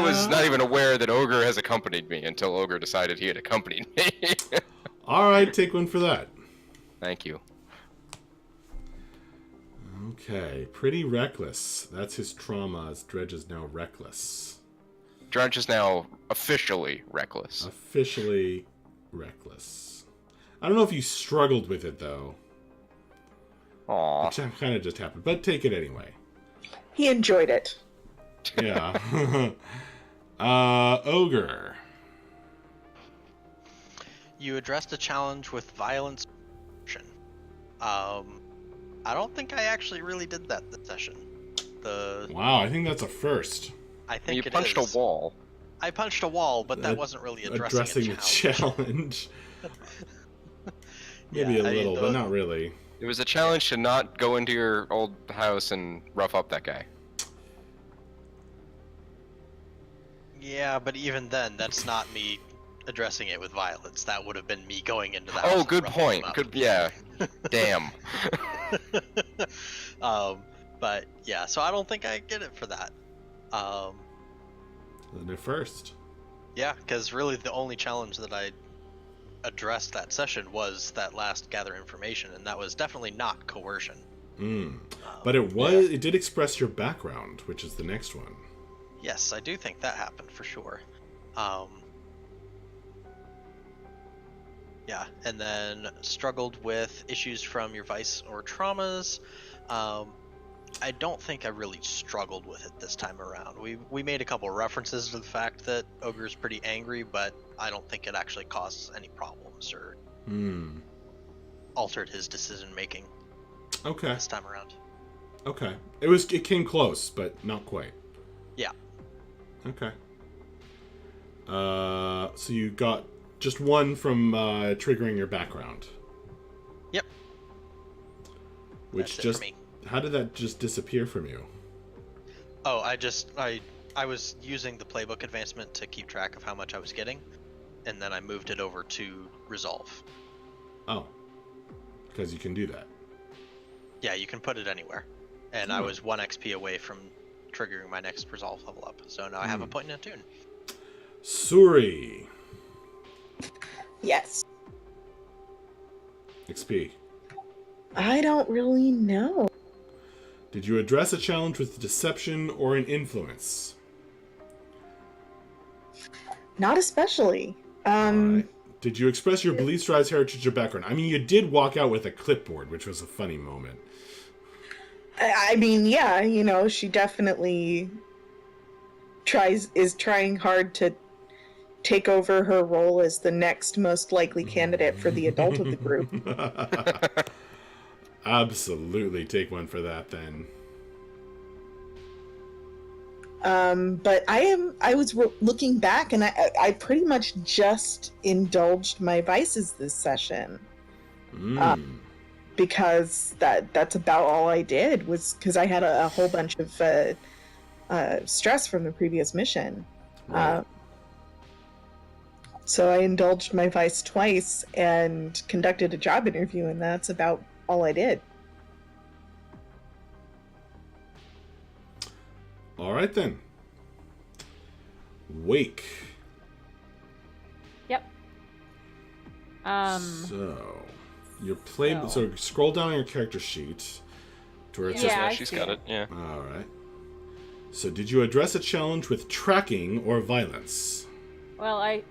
was not even aware that Ogre has accompanied me until Ogre decided he had accompanied me. All right, take one for that. Thank you. Okay, pretty reckless. That's his trauma. As Dredge is now reckless. Dredge is now officially reckless. Officially reckless. I don't know if you struggled with it though. Aww. It kind of just happened, but take it anyway. He enjoyed it. Yeah. Ogre. You addressed a challenge with violence. I don't think I actually really did that this session. Wow, I think that's a first. I think You it punched is. a wall. I punched a wall, but that wasn't really addressing the a challenge. challenge. Maybe Yeah, a I mean, little, but not really. It was a challenge to not go into your old house and rough up that guy. Yeah, but even then, that's not me addressing it with violence. That would have been me going into the house. Oh, and good roughing point. him up. Good, yeah. Damn. But yeah, so I don't think I get it for that. The first. Yeah, because really the only challenge that I addressed that session was that last gather information, and that was definitely not coercion. But it did express your background, which is the next one. Yes, I do think that happened for sure. Yeah, and then struggled with issues from your vice or traumas. I don't think I really struggled with it this time around. We made a couple of references to the fact that Ogre's pretty angry, but I don't think it actually caused any problems or altered his decision making Okay. this time around. Okay. It came close, but not quite. Yeah. Okay. So you got just one from triggering your background. Yep. Which That's it just for me. how did that just disappear from you? Oh, I was using the playbook advancement to keep track of how much I was getting, and then I moved it over to resolve. Oh. Because you can do that. Yeah, you can put it anywhere. And I was 1 XP away from triggering my next resolve level up. So now I have a point and a tune. Suri. Yes. XP. I don't really know. Did you address a challenge with deception or an influence? Not especially. Alright. Did you express your beliefs, drives, heritage, or background? I mean, you did walk out with a clipboard, which was a funny moment. I mean, yeah, you know, she definitely is trying hard to take over her role as the next most likely candidate for the adult of the group. Absolutely, take one for that then. But I was looking back, and I pretty much just indulged my vices this session. Because that's about all I did, was because I had a whole bunch of stress from the previous mission. Right. So I indulged my vice twice and conducted a job interview, and that's about all I did. All right then. Wake. Yep. So, your play. So- So scroll down on your character sheet to where it says. Yeah, I she's see got it. it. Yeah. All right. So, did you address a challenge with tracking or violence? Well, I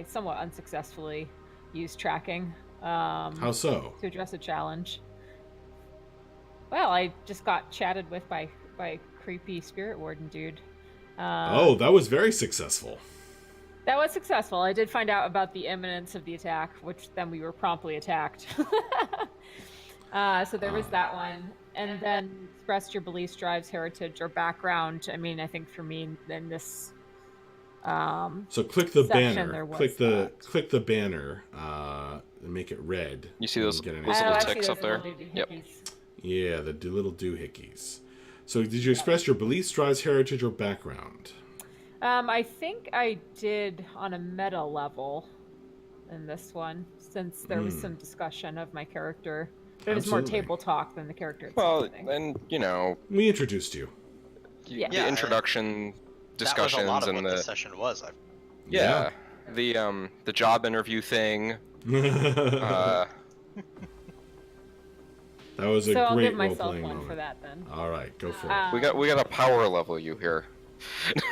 somewhat unsuccessfully used tracking How so? to address a challenge. Well, I just got chatted with by creepy spirit warden dude. Oh, that was very successful. That was successful. I did find out about the imminence of the attack, which then we were promptly attacked. So there was that one. And then expressed your beliefs, drives, heritage, or background. I mean, I think for me, in this So click the section, banner. there was Click the banner. And make it red. You see and those- get an those Oh, little I see ticks those up there? little Yep. doohickeys. Yeah, the little doohickeys. So, did you express your beliefs, drives, heritage, or background? I think I did on a meta level in this one, since there was some discussion of my character. But it was more Absolutely. table talk than the character itself. Well, I think. and you know, We introduced you. Yeah. the introduction discussions that was a lot of and what the the session was. yeah, the job interview thing. That was a So I'll great give myself role-playing one moment. for that then. All right, go for it. Um, we got a power level you here.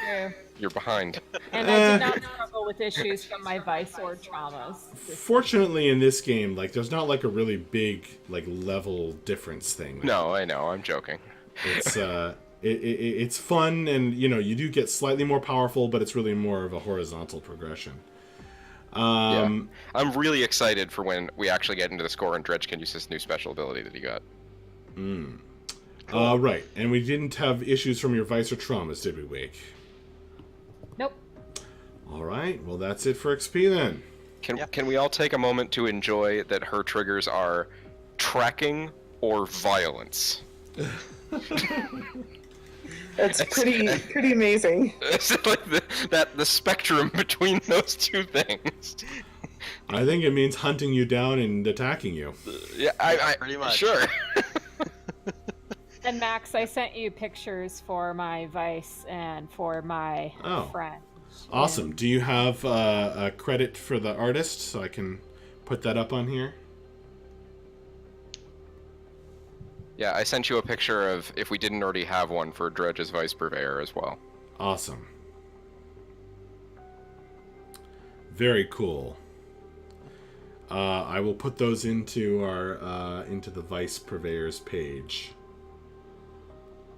Yeah. You're behind. And I did not struggle with issues from my vice or traumas. Fortunately, in this game, like, there's not like a really big like level difference thing. No, I know. I'm joking. It's it's fun, and you know you do get slightly more powerful, but it's really more of a horizontal progression. Yeah. I'm really excited for when we actually get into the score and Dredge can use this new special ability that he got. Right, and we didn't have issues from your vice or traumas, did we, Wake? Nope. All right, well that's it for XP then. Can we all take a moment to enjoy that her triggers are tracking or violence? That's pretty amazing. It's like the spectrum between those two things. I think it means hunting you down and attacking you. Yeah, I Pretty much. Sure. And Max, I sent you pictures for my vice and for my Oh. friend. Awesome. Do you have a credit for the artist so I can put that up on here? Yeah, I sent you a picture of if we didn't already have one for Dredge's Vice Purveyor as well. Awesome. Very cool. I will put those into our into the Vice Purveyors page,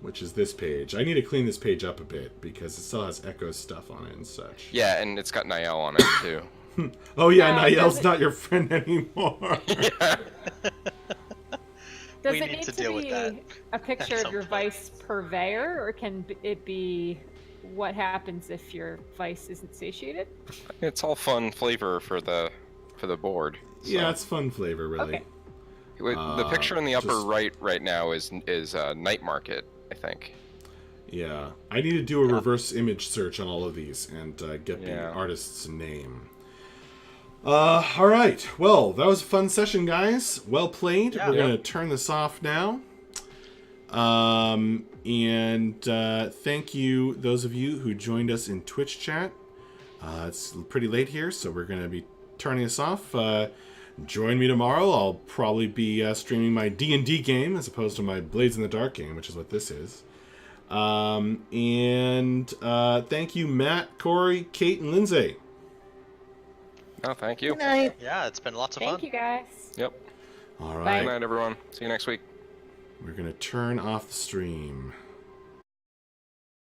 which is this page. I need to clean this page up a bit because it still has Echo stuff on it and such. Yeah, and it's got Niall on it too. Oh yeah, No, Niall's does it- not your friend anymore. Does We it need need to to deal with be that a picture at of some your point. vice purveyor, or can it be what happens if your vice isn't satiated? It's all fun flavor for the board. So. Yeah, it's fun flavor, really. Okay. The picture in the upper just- right now is Night Market, I think. Yeah, I need to do a reverse image search on all of these and get the Yeah. artist's name. All right. Well, that was a fun session, guys. Well played. Yeah. We're gonna turn this off now. And thank you, those of you who joined us in Twitch chat. It's pretty late here, so we're gonna be turning this off. Join me tomorrow. I'll probably be streaming my D&D game as opposed to my Blades in the Dark game, which is what this is. And thank you, Matt, Corey, Kate, and Lindsay. Oh, thank you. Good night. Yeah, it's been lots of Thank fun. you guys. Yep. All Bye. right. Good night, everyone. See you next week. We're going to turn off the stream.